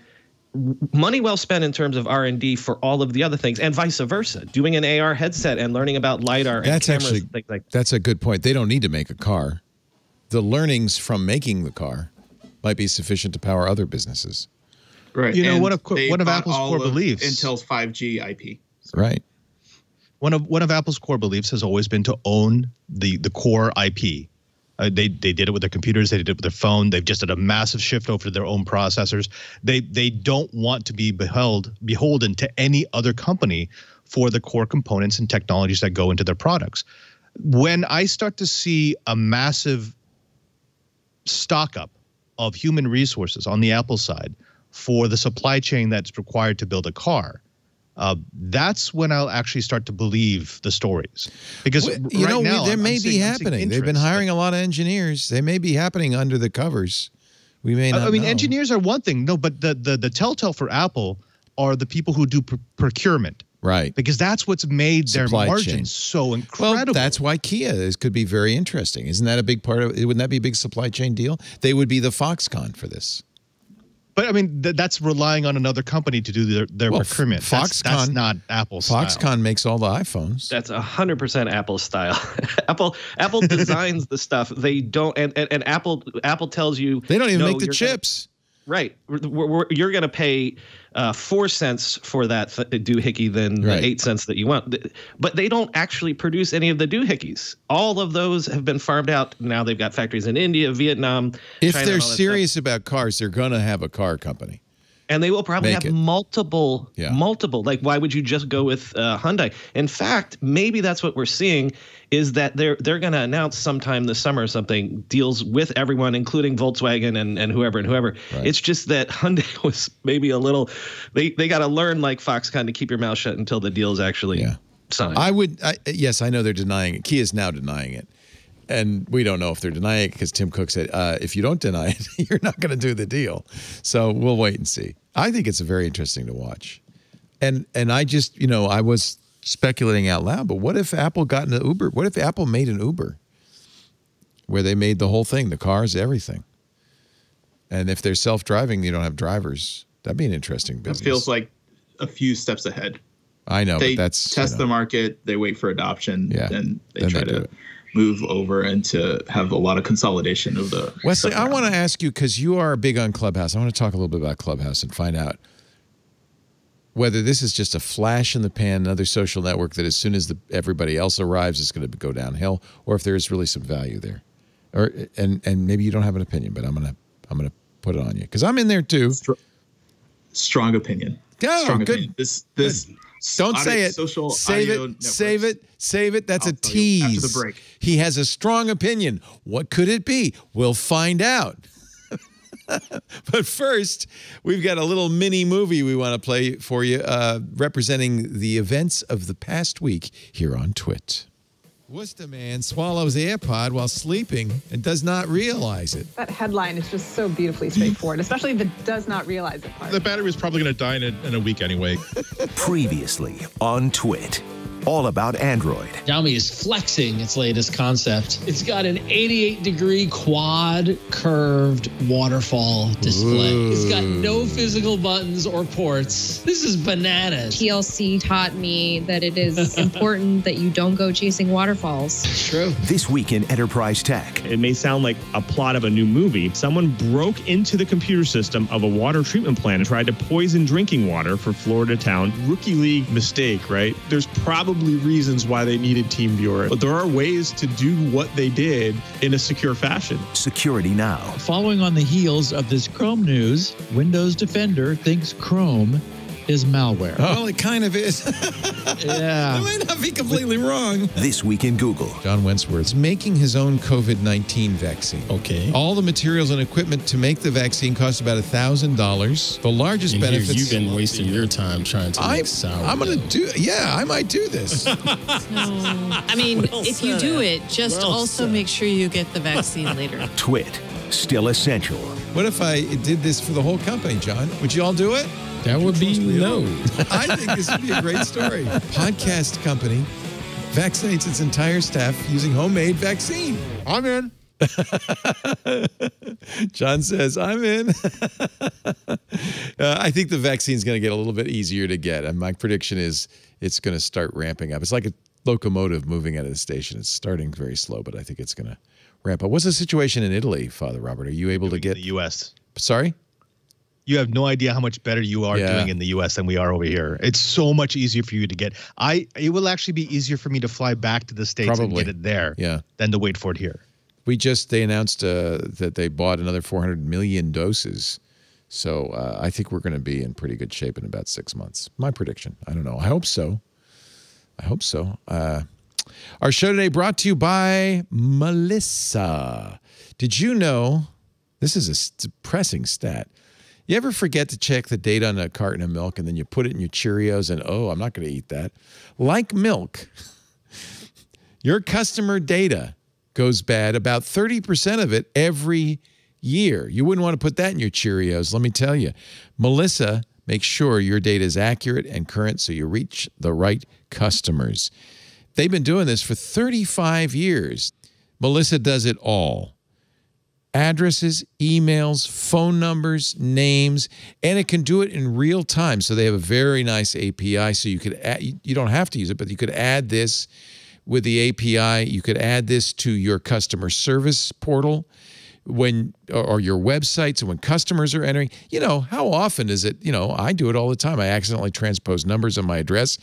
money well spent in terms of R&D for all of the other things, and vice versa. Doing an AR headset and learning about LiDAR and cameras and things like that. That's a good point. They don't need to make a car. The learnings from making the car might be sufficient to power other businesses. Right. You know, one of Apple's core beliefs. Intel's 5G IP. Right. One of Apple's core beliefs has always been to own the core IP. They did it with their computers. They did it with their phone. They've just did a massive shift over to their own processors. They don't want to be beholden to any other company for the core components and technologies that go into their products. When I start to see a massive stock up of human resources on the Apple side for the supply chain that's required to build a car, that's when I'll actually start to believe the stories. Because now there may be happening. They've been hiring a lot of engineers. They may be happening under the covers. We may not. I mean, know. engineers are one thing. No, but the telltale for Apple are the people who do procurement. Right. Because that's what's made their Supply margins chain. so incredible. Well, that's why Kia could be very interesting. Isn't that a big part of it? Wouldn't that be a big supply chain deal? They would be the Foxconn for this. But I mean, that's relying on another company to do their procurement. Foxconn, that's not Apple style. Foxconn makes all the iPhones. That's 100% Apple style. Apple designs the stuff. They don't, and Apple tells you they don't even make the chips. Right. You're going to pay 4 cents for that doohickey than the 8 cents that you want. But they don't actually produce any of the doohickeys. All of those have been farmed out. Now they've got factories in India, Vietnam, If China, they're serious about cars, they're going to have a car company. And they will probably have multiple. Like, why would you just go with Hyundai? In fact, maybe that's what we're seeing is that they're going to announce sometime this summer or something deals with everyone, including Volkswagen and whoever. Right. It's just that Hyundai was maybe a little. They got to learn like Foxconn to keep your mouth shut until the deal is actually signed. Yes, I know they're denying it. Kia's now denying it. And we don't know if they're denying it because Tim Cook said, if you don't deny it, you're not going to do the deal. So we'll wait and see. I think it's very interesting to watch. And I just, I was speculating out loud, but what if Apple got into Uber? What if Apple made an Uber where they made the whole thing, the cars, everything? And if they're self-driving, you don't have drivers. That'd be an interesting business. It feels like a few steps ahead. I know, they but that's test the market, they wait for adoption, then they then try to move over and to have a lot of consolidation of the. Wesley, I want to ask you, because you are big on Clubhouse. I want to talk a little bit about Clubhouse and find out whether this is just a flash in the pan, another social network that as soon as everybody else arrives is going to go downhill, or if there is really some value there. And maybe you don't have an opinion, but I'm gonna put it on you because I'm in there too. Strong opinion. Strong good. Opinion. This. Don't say it. Save it. That's a tease. After the break. He has a strong opinion. What could it be? We'll find out. But first, we've got a little mini movie we want to play for you, representing the events of the past week here on TWiT. Worcester man swallows AirPod while sleeping and does not realize it. That headline is just so beautifully straightforward, especially the does not realize it part. The battery was probably going to die in a week anyway. Previously on TWiT. All about Android. Xiaomi is flexing its latest concept. It's got an 88-degree quad curved waterfall display. Ooh. It's got no physical buttons or ports. This is bananas. TLC taught me that it is important that you don't go chasing waterfalls. True. This week in Enterprise Tech. It may sound like a plot of a new movie. Someone broke into the computer system of a water treatment plant and tried to poison drinking water for Florida town. Rookie league mistake, right? There's probably reasons why they needed TeamViewer, but there are ways to do what they did in a secure fashion. Security Now. Following on the heels of this Chrome news, Windows Defender thinks Chrome is malware. Well, it kind of is. Yeah. I might not be completely wrong. This week in Google. John Wentworth's making his own COVID-19 vaccine. Okay. All the materials and equipment to make the vaccine cost about $1,000. The largest benefits. You've been wasting your time trying to make sourdough. I'm going to do. Yeah, I might do this. No. I mean, if you do it, just also make sure you get the vaccine later. TWiT. Still essential. What if I did this for the whole company, John? Would you all do it? That would be no. I think this would be a great story. Podcast company vaccinates its entire staff using homemade vaccine. I'm in. John says, I'm in. I think the vaccine's going to get a little bit easier to get. And my prediction is it's going to start ramping up. It's like a locomotive moving out of the station. It's starting very slow, but I think it's going to ramp up. What's the situation in Italy, Father Robert? Are you able to get the U.S.? Sorry? You have no idea how much better you are doing in the U.S. than we are over here. It's so much easier for you to get. It will actually be easier for me to fly back to the States and get it there than to wait for it here. They announced that they bought another 400 million doses. So I think we're going to be in pretty good shape in about 6 months. My prediction. I don't know. I hope so. Our show today brought to you by Melissa. Did you know, this is a depressing stat. You ever forget to check the date on a carton of milk and then you put it in your Cheerios and, oh, I'm not going to eat that. Like milk, your customer data goes bad, about 30% of it every year. You wouldn't want to put that in your Cheerios, let me tell you. Melissa makes sure your data is accurate and current so you reach the right customers. They've been doing this for 35 years. Melissa does it all. Addresses, emails, phone numbers, names, and it can do it in real time. So they have a very nice API. So you could add, you don't have to use it, but you could add this with the API. You could add this to your customer service portal or your website. So when customers are entering, how often is it? I do it all the time. I accidentally transpose numbers on my address,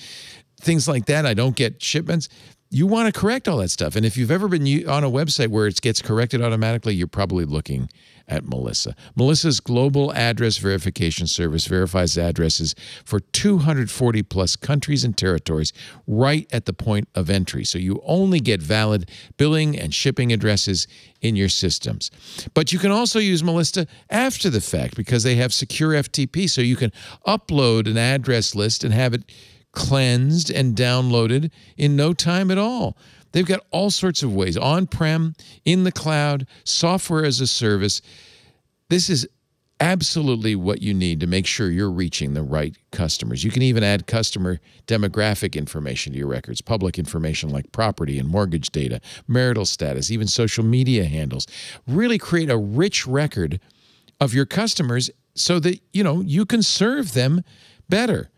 things like that. I don't get shipments. You want to correct all that stuff. And if you've ever been on a website where it gets corrected automatically, you're probably looking at Melissa. Melissa's global address verification service verifies addresses for 240 plus countries and territories right at the point of entry. So you only get valid billing and shipping addresses in your systems. But you can also use Melissa after the fact because they have secure FTP. So you can upload an address list and have it cleansed and downloaded in no time at all. They've got all sorts of ways, on-prem, in the cloud, software as a service. This is absolutely what you need to make sure you're reaching the right customers. You can even add customer demographic information to your records, public information like property and mortgage data, marital status, even social media handles. Really create a rich record of your customers so that, you can serve them better.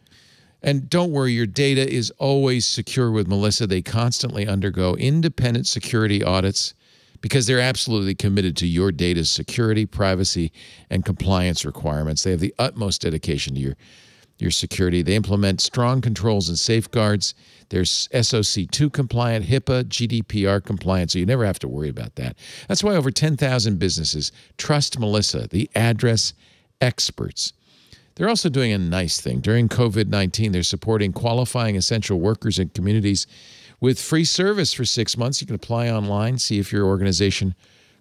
And don't worry, your data is always secure with Melissa. They constantly undergo independent security audits because they're absolutely committed to your data's security, privacy, and compliance requirements. They have the utmost dedication to your security. They implement strong controls and safeguards. They're SOC 2 compliant, HIPAA, GDPR compliant, so you never have to worry about that. That's why over 10,000 businesses trust Melissa, the address experts. They're also doing a nice thing. During COVID-19, they're supporting qualifying essential workers and communities with free service for 6 months. You can apply online, see if your organization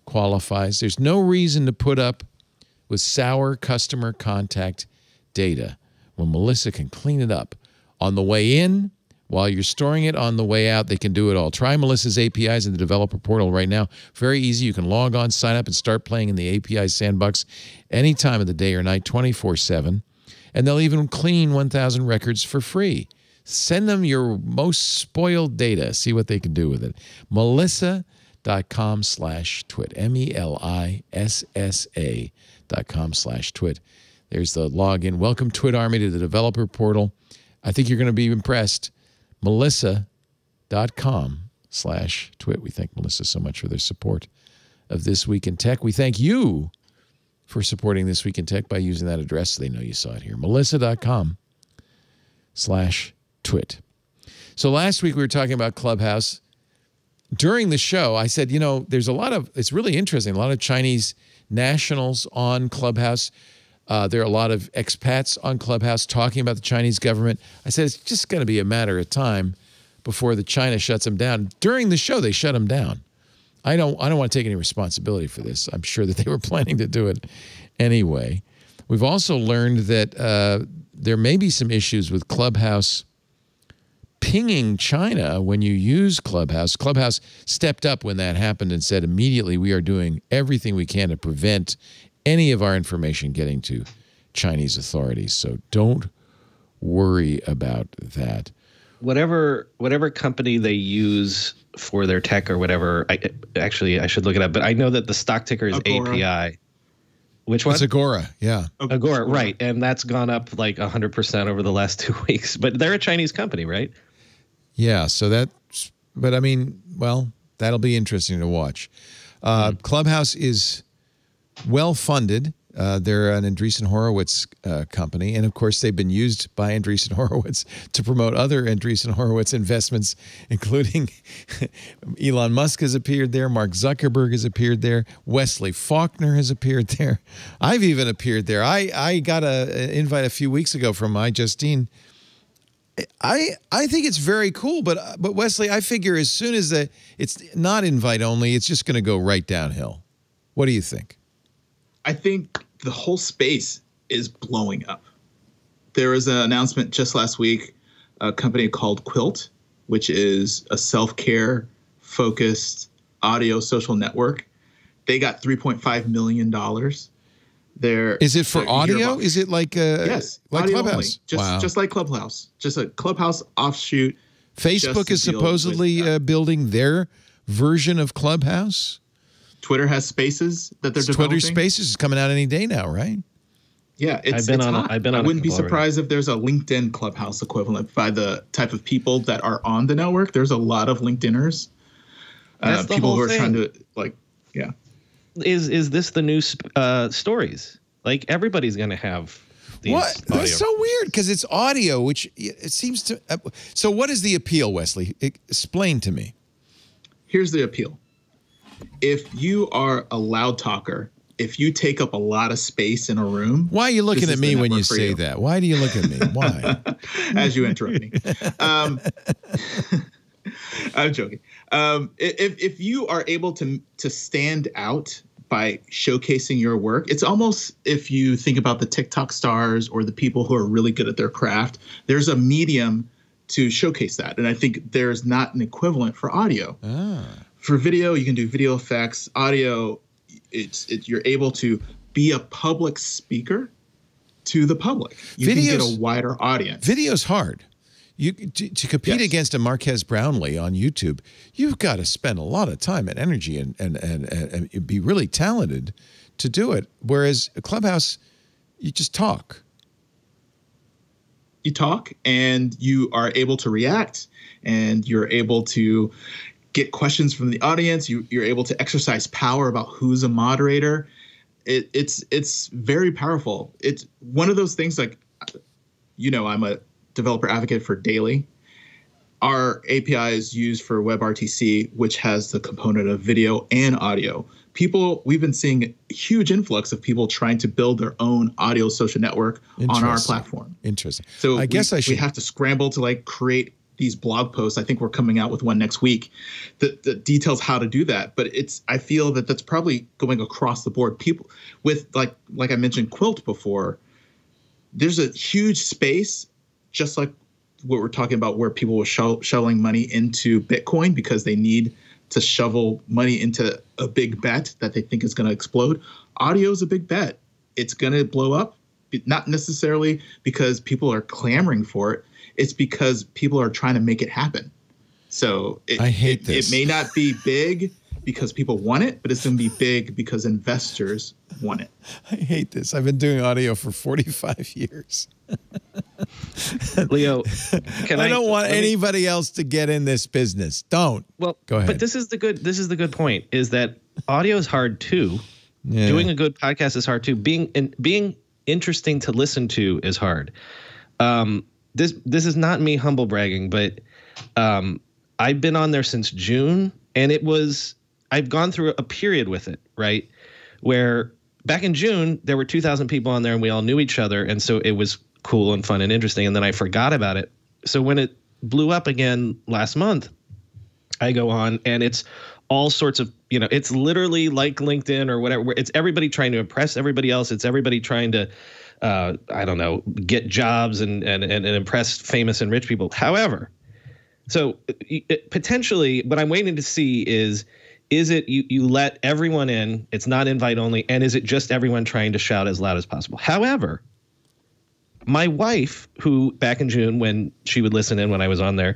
qualifies. There's no reason to put up with sour customer contact data when Melissa can clean it up on the way in. While you're storing it on the way out, they can do it all. Try Melissa's APIs in the developer portal right now. Very easy. You can log on, sign up, and start playing in the API sandbox any time of the day or night, 24/7. And they'll even clean 1,000 records for free. Send them your most spoiled data. See what they can do with it. Melissa.com/twit. MELISSA.com/twit. There's the login. Welcome, Twit Army, to the developer portal. I think you're going to be impressed. Melissa.com/twit. We thank Melissa so much for their support of This Week in Tech. We thank you for supporting This Week in Tech by using that address so they know you saw it here. Melissa.com/twit. So last week we were talking about Clubhouse. During the show, I said, there's it's really interesting, a lot of Chinese nationals on Clubhouse. There are a lot of expats on Clubhouse talking about the Chinese government. I said, it's just going to be a matter of time before China shuts them down. During the show, they shut them down. I don't want to take any responsibility for this. I'm sure that they were planning to do it anyway. We've also learned that there may be some issues with Clubhouse pinging China when you use Clubhouse. Clubhouse stepped up when that happened and said immediately, we are doing everything we can to prevent any of our information getting to Chinese authorities. So don't worry about that. whatever company they use for their tech or whatever. I should look it up, but I know that the stock ticker is Agora. API. Which one? It's Agora, yeah. Agora, right. And that's gone up like 100% over the last 2 weeks. But they're a Chinese company, right? Yeah, so that's, but I mean, well, that'll be interesting to watch. Clubhouse is well-funded. They're an Andreessen Horowitz company. And, of course, they've been used by Andreessen Horowitz to promote other Andreessen Horowitz investments, including Elon Musk has appeared there. Mark Zuckerberg has appeared there. Wesley Faulkner has appeared there. I've even appeared there. I got an invite a few weeks ago from iJustine. I think it's very cool, but Wesley, I figure as soon as it's not invite only, it's just going to go right downhill. What do you think? I think the whole space is blowing up. There was an announcement just last week, a company called Quilt, which is a self-care focused audio social network. They got $3.5 million. Is it for audio? Is it like yes, like Clubhouse? Just like Clubhouse. Just a Clubhouse offshoot. Facebook is supposedly building their version of Clubhouse. Twitter has Spaces that they're developing. Twitter Spaces is coming out any day now, right? Yeah, it's hot. I wouldn't be surprised if there's a LinkedIn Clubhouse equivalent by the type of people that are on the network. There's a lot of LinkedIners. People who are trying to yeah. Is this the new stories? Like everybody's going to have these. What? That's so weird because it's audio, which it seems to. So what is the appeal, Wesley? Explain to me. Here's the appeal. If you are a loud talker, if you take up a lot of space in a room. Why are you looking at me when you say that? Why do you look at me? Why? As you interrupt me. I'm joking. If you are able to stand out by showcasing your work, it's almost if you think about the TikTok stars or the people who are really good at their craft, there's a medium to showcase that. And I think there's not an equivalent for audio. For video, you can do video effects. Audio, you're able to be a public speaker to the public. You can get a wider audience. Video's hard. To compete against a Marquez Brownlee on YouTube, you've got to spend a lot of time and energy and be really talented to do it. Whereas a Clubhouse, you just talk. You talk and you are able to react and you're able to get questions from the audience. You're able to exercise power about who's a moderator. It's very powerful. It's one of those things like, I'm a developer advocate for Daily. Our API is used for WebRTC, which has the component of video and audio. We've been seeing a huge influx of people trying to build their own audio social network on our platform. Interesting. So we have to scramble to create these blog posts. I think we're coming out with one next week that details how to do that. But I feel that that's probably going across the board. People with like I mentioned Quilt before, there's a huge space, just like what we're talking about, where people were shoveling money into Bitcoin because they need to shovel money into a big bet that they think is going to explode. Audio is a big bet. It's going to blow up, not necessarily because people are clamoring for it. It's because people are trying to make it happen. So I hate this. It may not be big because people want it, but it's going to be big because investors want it. I hate this. I've been doing audio for 45 years. Leo, I don't want anybody else to get in this business. Don't. Well, go ahead. But this is the good point, is that audio is hard too. Yeah. Doing a good podcast is hard too. Being interesting to listen to is hard. This is not me humble bragging, but I've been on there since June, and I've gone through a period with it, right? Where back in June, there were 2,000 people on there and we all knew each other. And so it was cool and fun and interesting. And then I forgot about it. So when it blew up again last month, I go on and it's all sorts of, it's literally like LinkedIn or whatever. It's everybody trying to impress everybody else. It's everybody trying to, get jobs and impress famous and rich people. However, so potentially what I'm waiting to see is it you let everyone in, it's not invite only, and is it just everyone trying to shout as loud as possible? However, my wife, who back in June when she would listen in when I was on there,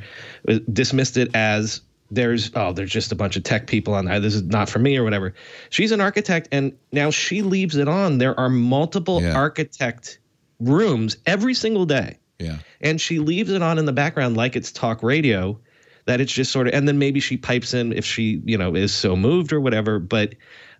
dismissed it as there's just a bunch of tech people on there. This is not for me or whatever. She's an architect, and now she leaves it on. There are multiple architect rooms every single day. Yeah. And she leaves it on in the background like it's talk radio, that it's just sort of, and then maybe she pipes in if she, is so moved or whatever. But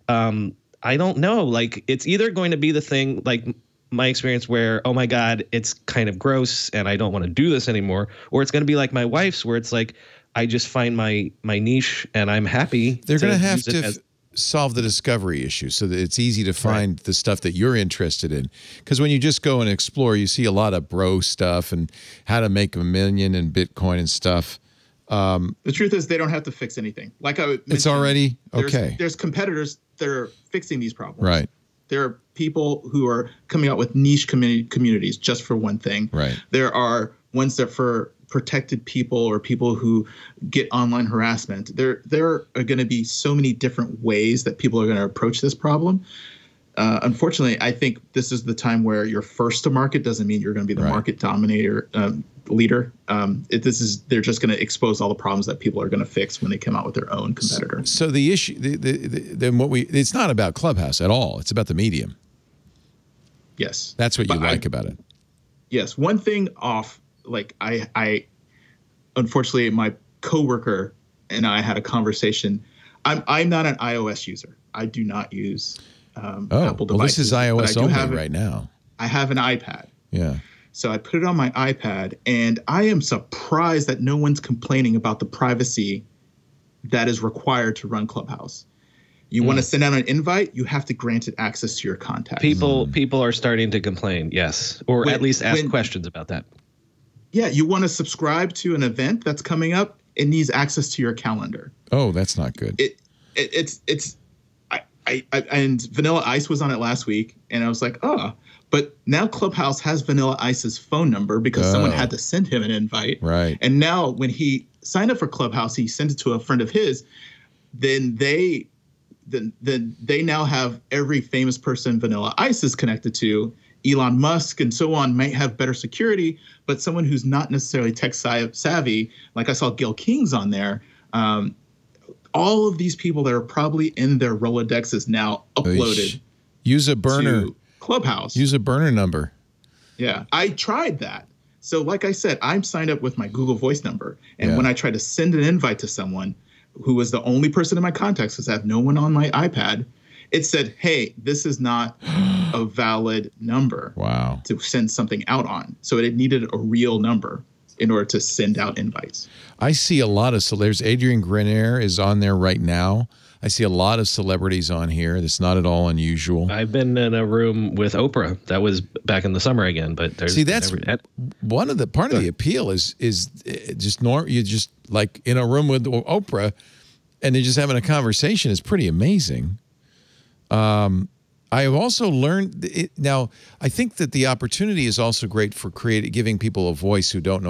I don't know. Like, it's either going to be the thing, like my experience where, oh my God, it's kind of gross and I don't want to do this anymore. Or it's going to be like my wife's, where it's like, I just find my niche and I'm happy. They're going to have to solve the discovery issue so that it's easy to find the stuff that you're interested in. Because when you just go and explore, you see a lot of bro stuff and how to make $1 million in Bitcoin and stuff. The truth is they don't have to fix anything. Like I mentioned, it's already okay. There's competitors that are fixing these problems. Right. There are people who are coming out with niche communities just for one thing. Right. There are ones that for protected people or people who get online harassment. There are going to be so many different ways that people are going to approach this problem. Unfortunately, I think this is the time where you're first to market doesn't mean you're going to be the market dominator leader. They're just going to expose all the problems that people are going to fix when they come out with their own competitor. So the issue, it's not about Clubhouse at all. It's about the medium. Yes, that's what you like about it. Yes, one thing off. Like I unfortunately, my coworker and I had a conversation. I'm not an iOS user. I do not use Apple devices. Well, this is iOS only right now. I have an iPad. Yeah. So I put it on my iPad, and I am surprised that no one's complaining about the privacy that is required to run Clubhouse. You want to send out an invite, you have to grant it access to your contacts. People are starting to complain, yes, or at least ask questions about that. Yeah, you want to subscribe to an event that's coming up, it needs access to your calendar. Oh, that's not good. And Vanilla Ice was on it last week, and I was like, but now Clubhouse has Vanilla Ice's phone number because someone had to send him an invite. Right. And now when he signed up for Clubhouse, he sent it to a friend of his. Then they now have every famous person Vanilla Ice is connected to. Elon Musk and so on might have better security, but someone who's not necessarily tech savvy, like I saw Gil King's on there, all of these people that are probably in their Rolodexes now uploaded. Use a burner. To Clubhouse. Use a burner number. Yeah, I tried that. So like I said, I'm signed up with my Google Voice number. And when I try to send an invite to someone who was the only person in my contacts because I have no one on my iPad, it said, hey, this is not a valid number to send something out on. So it needed a real number in order to send out invites. I see a lot of celebrities. Adrian Grenier is on there right now. I see a lot of celebrities on here. That's not at all unusual. I've been in a room with Oprah. That was back in the summer again. But there's one of the part of the appeal is just you're just like in a room with Oprah, and they're just having a conversation. Is pretty amazing. I have also learned now. I think that the opportunity is also great for giving people a voice who don't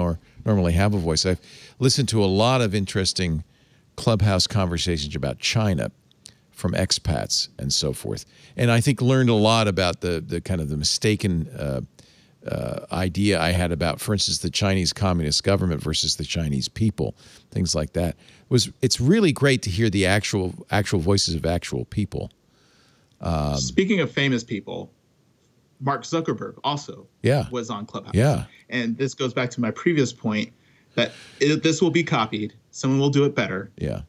normally have a voice. I've listened to a lot of interesting Clubhouse conversations about China from expats and so forth, and I think learned a lot about the kind of the mistaken idea I had about, for instance, the Chinese Communist government versus the Chinese people, things like that. It's really great to hear the actual voices of actual people. Speaking of famous people, Mark Zuckerberg also was on Clubhouse. Yeah. And this goes back to my previous point that this will be copied. Someone will do it better. Yeah.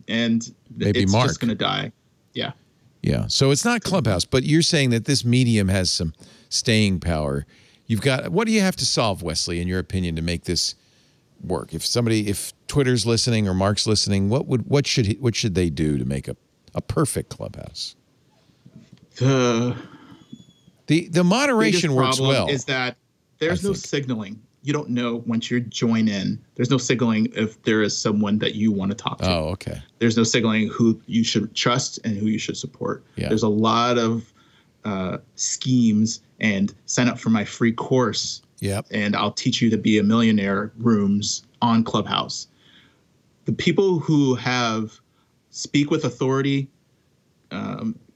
And maybe it's Mark. just going to die. Yeah. Yeah. So it's not Clubhouse, but you're saying that this medium has some staying power. What do you have to solve, Wesley, in your opinion, to make this work? If Twitter's listening or Mark's listening, what should they do to make a perfect Clubhouse? The moderation works well. Is that there's no signaling. You don't know once you join in. There's no signaling if there is someone that you want to talk to. Oh, okay. There's no signaling who you should trust and who you should support. Yeah. There's a lot of schemes and sign up for my free course. Yep. And I'll teach you to be a millionaire rooms on Clubhouse. The people who have speak with authority,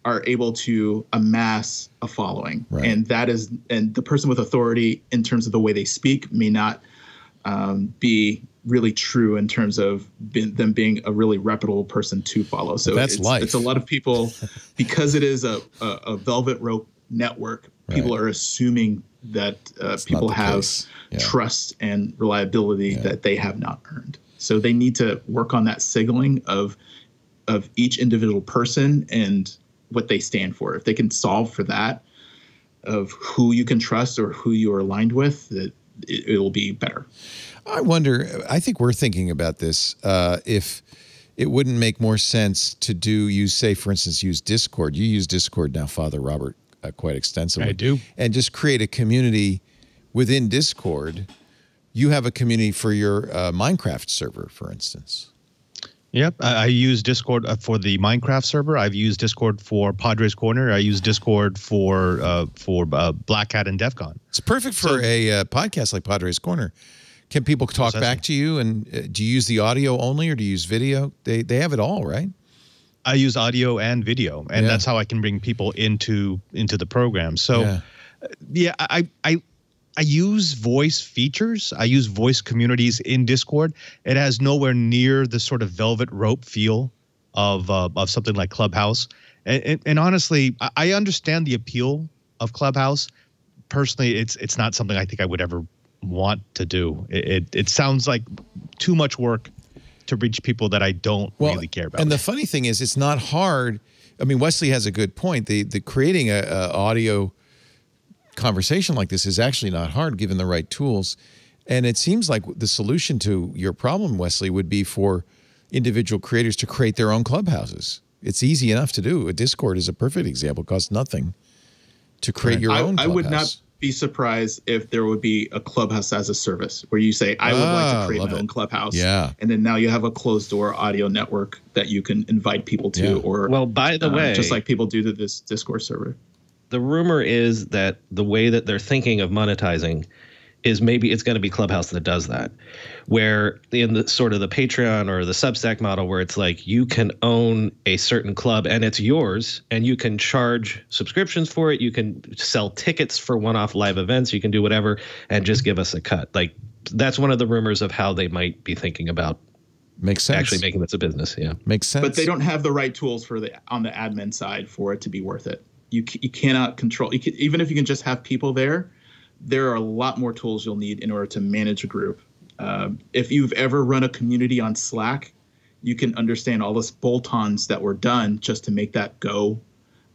are able to amass a following, Right. and the person with authority in terms of the way they speak may not be really true in terms of them being a really reputable person to follow. So that's life. It's a lot of people, because it is a velvet rope network. People are assuming that people have trust and reliability that they have not earned. So they need to work on that signaling of each individual person and what they stand for. If they can solve for that, of who you can trust or who you are aligned with, that it will be better. I wonder, I think we're thinking about this, if it wouldn't make more sense to say, for instance, use Discord. You use Discord now, Father Robert, quite extensively. I do. And just create a community within Discord. You have a community for your Minecraft server, for instance. Yep, I use Discord for the Minecraft server. I've used Discord for Padres Corner. I use Discord for Black Hat and DEF CON. It's perfect for a podcast like Padres Corner. Can people talk back to you? And do you use the audio only, or do you use video? They have it all, right? I use audio and video, and that's how I can bring people into the program. So, I use voice features. I use voice communities in Discord. It has nowhere near the sort of velvet rope feel of something like Clubhouse. And honestly, I understand the appeal of Clubhouse. Personally, it's not something I think I would ever want to do. It sounds like too much work to reach people that I don't really care about. And the funny thing is, it's not hard. I mean, Wesley has a good point. The creating a audio conversation like this is actually not hard given the right tools. And it seems like the solution to your problem, Wesley, would be for individual creators to create their own clubhouses. It's easy enough to do. A Discord is a perfect example. It costs nothing to create your own clubhouse. I would not be surprised if there would be a Clubhouse as a service where you say, I would like to create my own Clubhouse. Yeah. And then now you have a closed door audio network that you can invite people to, or by the way, just like people do to this Discord server. The rumor is that the way that they're thinking of monetizing is maybe it's going to be Clubhouse that does that, where in the sort of the Patreon or the Substack model, where it's like you can own a certain club and it's yours, and you can charge subscriptions for it. You can sell tickets for one-off live events. You can do whatever and just give us a cut. Like, that's one of the rumors of how they might be thinking about Makes sense. actually making this a business. Yeah, makes sense. But they don't have the right tools on the admin side for it to be worth it. You cannot control. Even if you can just have people there are a lot more tools you'll need in order to manage a group. If you've ever run a community on Slack, you can understand all those bolt-ons that were done just to make that go.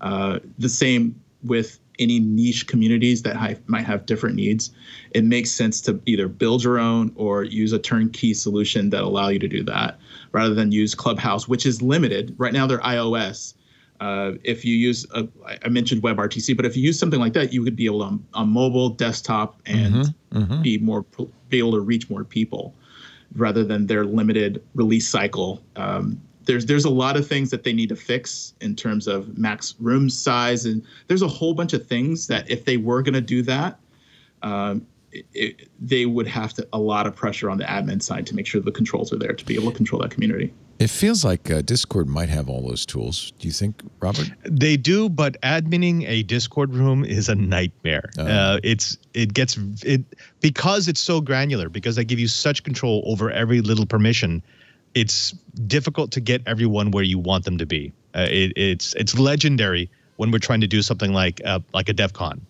The same with any niche communities that might have different needs. It makes sense to either build your own or use a turnkey solution that allow you to do that, rather than use Clubhouse, which is limited. Right now they're iOS. If you use, I mentioned WebRTC, but if you use something like that, you would be able to on mobile, desktop, and be able to reach more people, rather than their limited release cycle. There's a lot of things that they need to fix in terms of max room size, and there's a whole bunch of things that if they were going to do that, they would have a lot of pressure on the admin side to make sure the controls are there to be able to control that community. It feels like Discord might have all those tools. Do you think, Robert? They do, but adminning a Discord room is a nightmare. Because it's so granular, because they give you such control over every little permission. It's difficult to get everyone where you want them to be. It's legendary when we're trying to do something like a DEF CON,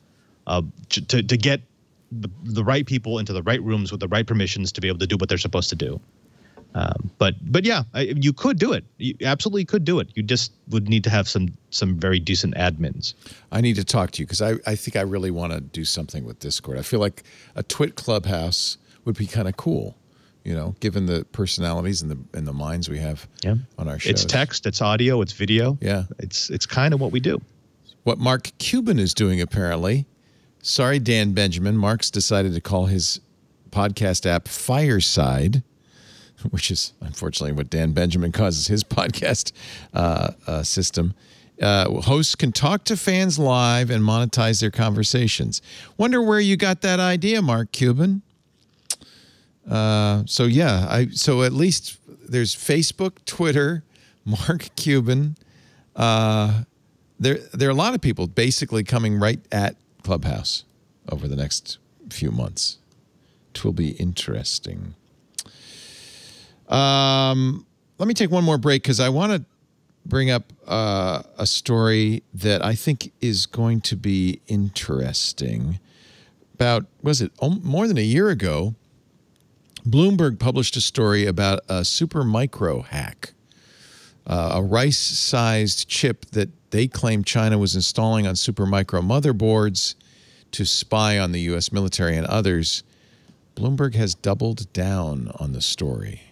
to get the right people into the right rooms with the right permissions to be able to do what they're supposed to do. But yeah, you could do it. You absolutely could do it. You just would need to have some very decent admins. I need to talk to you because I think I really want to do something with Discord. I feel like a TWiT Clubhouse would be kind of cool, given the personalities and the minds we have on our shows. It's text, it's audio, it's video. Yeah. It's kind of what we do. What Mark Cuban is doing, apparently. Sorry, Dan Benjamin. Mark's decided to call his podcast app Fireside, which is unfortunately what Dan Benjamin causes his podcast system. Hosts can talk to fans live and monetize their conversations. Wonder where you got that idea, Mark Cuban. So at least there's Facebook, Twitter, Mark Cuban. there are a lot of people basically coming right at Clubhouse over the next few months. It will be interesting. Let me take one more break because I want to bring up a story that I think is going to be interesting. About, was it more than a year ago, Bloomberg published a story about a Supermicro hack, a rice-sized chip that they claim China was installing on Supermicro motherboards to spy on the U.S. military and others. Bloomberg has doubled down on the story.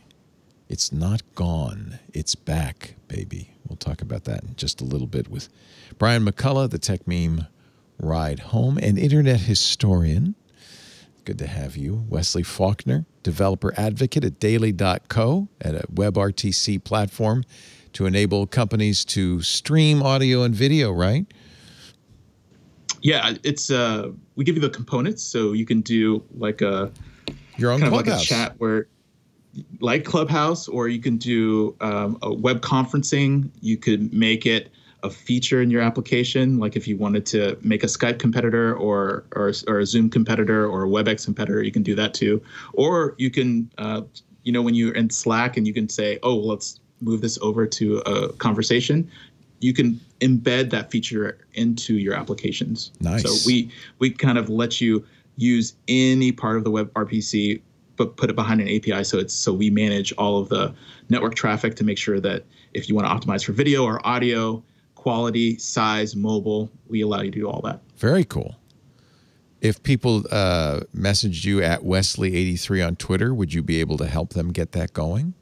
It's not gone. It's back, baby. We'll talk about that in just a little bit with Brian McCullough, the Tech Meme Ride Home, and internet historian. Good to have you. Wesley Faulkner, developer advocate at daily.co, at a WebRTC platform to enable companies to stream audio and video, right? Yeah, it's we give you the components, so you can do like your own kind Clubhouse. of like a chat where, like Clubhouse, or you can do a web conferencing. You could make it a feature in your application, like if you wanted to make a Skype competitor or a Zoom competitor or a WebEx competitor, you can do that too. Or you can, when you're in Slack and you can say, oh, let's move this over to a conversation, you can embed that feature into your applications. Nice. So we kind of let you use any part of the web RPC, but put it behind an API. So we manage all of the network traffic to make sure that if you want to optimize for video or audio, quality, size, mobile, we allow you to do all that. Very cool. If people messaged you at Wesley83 on Twitter, would you be able to help them get that going?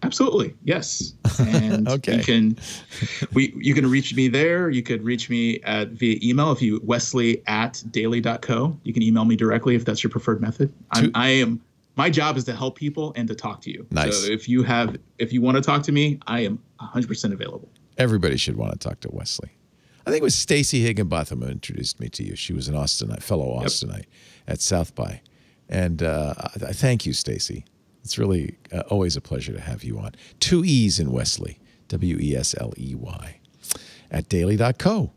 Absolutely, yes. And okay. You can reach me there. You could reach me via email if you Wesley@daily.co. You can email me directly if that's your preferred method. My job is to help people and to talk to you. Nice. So if you want to talk to me, I am 100% available. Everybody should want to talk to Wesley. I think it was Stacey Higginbotham who introduced me to you. She was an Austinite, fellow Austinite at South by. And I thank you, Stacey. It's really always a pleasure to have you on. 2 E's in Wesley, Wesley, at daily.co.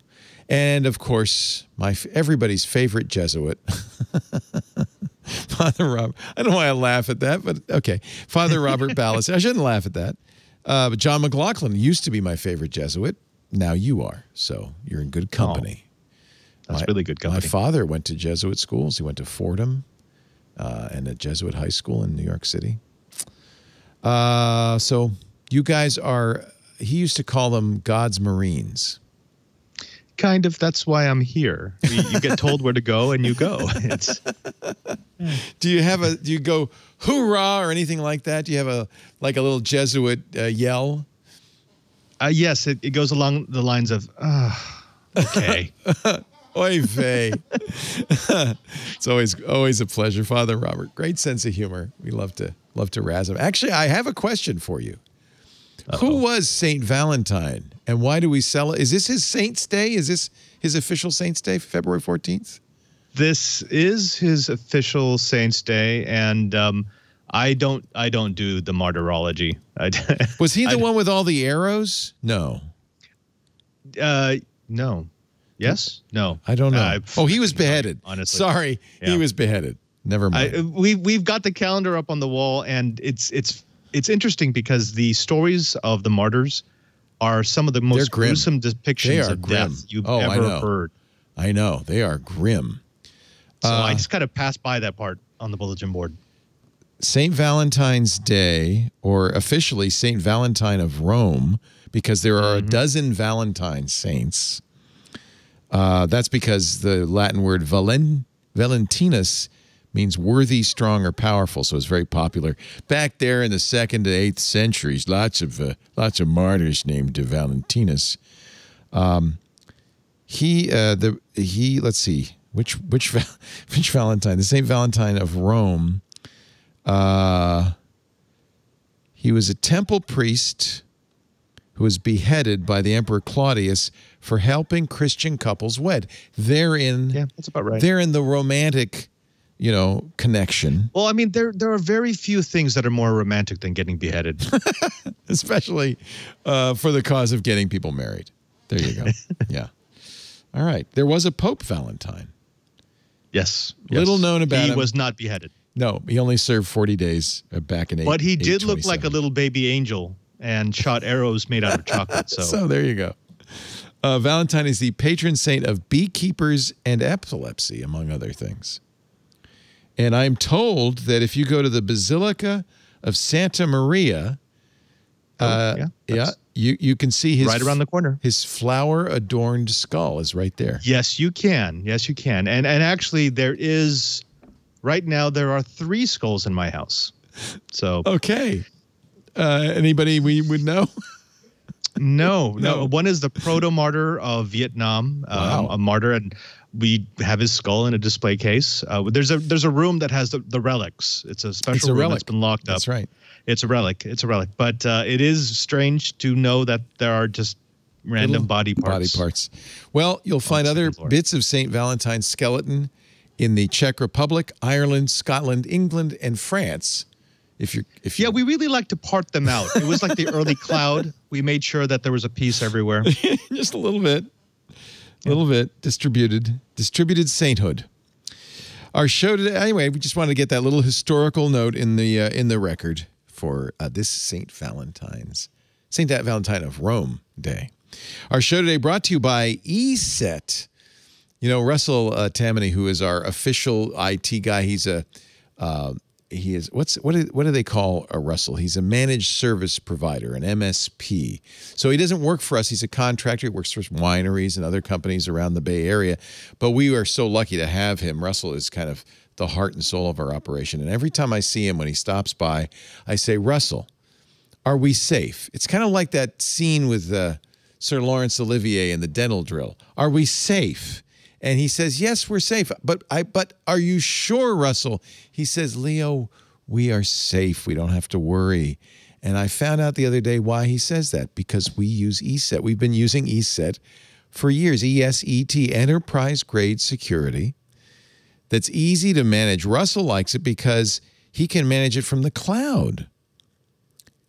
And, of course, everybody's favorite Jesuit, Father Robert. I don't know why I laugh at that, but okay. Father Robert Ballecer. I shouldn't laugh at that. But John McLaughlin used to be my favorite Jesuit. Now you are. So you're in good company. Oh, that's really good company. My father went to Jesuit schools. He went to Fordham and a Jesuit high school in New York City. So you guys are, he used to call them God's Marines. Kind of. That's why I'm here. You get told where to go and you go. Do you go hoorah or anything like that? Do you have a little Jesuit yell? Yes, it goes along the lines of, okay. Oy vey. It's always a pleasure, Father Robert. Great sense of humor. We love to razz him. Actually, I have a question for you. Who was Saint Valentine, and why do we celebrate? Is this his Saint's Day? Is this his official Saint's Day, February 14th? This is his official Saint's Day, and I don't do the martyrology. Was he the one with all the arrows? No. No. Yes? No. I don't know. He was beheaded. Honestly. Sorry, yeah. He was beheaded. Never mind. We've got the calendar up on the wall, and it's interesting because the stories of the martyrs are some of the most gruesome depictions of death you've ever heard. I know. They are grim. So I just kind of passed by that part on the bulletin board. St. Valentine's Day, or officially St. Valentine of Rome, because there are a dozen Valentine saints. That's because the Latin word Valentinus means worthy, strong, or powerful. So it's very popular. Back there in the 2nd to 8th centuries, lots of martyrs named Valentinus. Let's see, which Valentine? The Saint Valentine of Rome. He was a temple priest who was beheaded by the Emperor Claudius for helping Christian couples wed. Yeah, that's about right. They're in the romantic, connection. Well, I mean, there are very few things that are more romantic than getting beheaded. Especially for the cause of getting people married. There you go. Yeah. All right. There was a Pope Valentine. Yes. Little known about him. He was not beheaded. No, he only served 40 days back in 827. But he did look like a little baby angel and shot arrows made out of chocolate. So there you go. Valentine is the patron saint of beekeepers and epilepsy, among other things. And I'm told that if you go to the Basilica of Santa Maria, you can see his right around the corner. His flower-adorned skull is right there. Yes, you can. Yes, you can. And actually, right now there are 3 skulls in my house. So okay. Anybody we would know? No. One is the proto-martyr of Vietnam, a martyr, and we have his skull in a display case. There's a room that has the relics. It's a special room that's been locked up. That's right. It's a relic. But it is strange to know that there are just random body parts. Well, you'll find other bits of St. Valentine's skeleton in the Czech Republic, Ireland, Scotland, England, and France. Yeah, we really like to part them out. It was like the early cloud. We made sure that there was a piece everywhere. Just a little bit. A little bit distributed sainthood. Our show today, anyway, we just wanted to get that little historical note in the record for this St. Valentine of Rome Day. Our show today brought to you by ESET. You know, Russell Tammany, who is our official IT guy, what do they call Russell? He's a managed service provider, an MSP. So he doesn't work for us. He's a contractor. He works for wineries and other companies around the Bay Area. But we are so lucky to have him. Russell is kind of the heart and soul of our operation. And every time I see him when he stops by, I say, Russell, are we safe? It's kind of like that scene with Sir Laurence Olivier in The Dental Drill. Are we safe? And he says, yes, we're safe. But are you sure, Russell? He says, Leo, we are safe. We don't have to worry. And I found out the other day why he says that, because we use ESET. We've been using ESET for years, ESET, enterprise-grade security. That's easy to manage. Russell likes it because he can manage it from the cloud.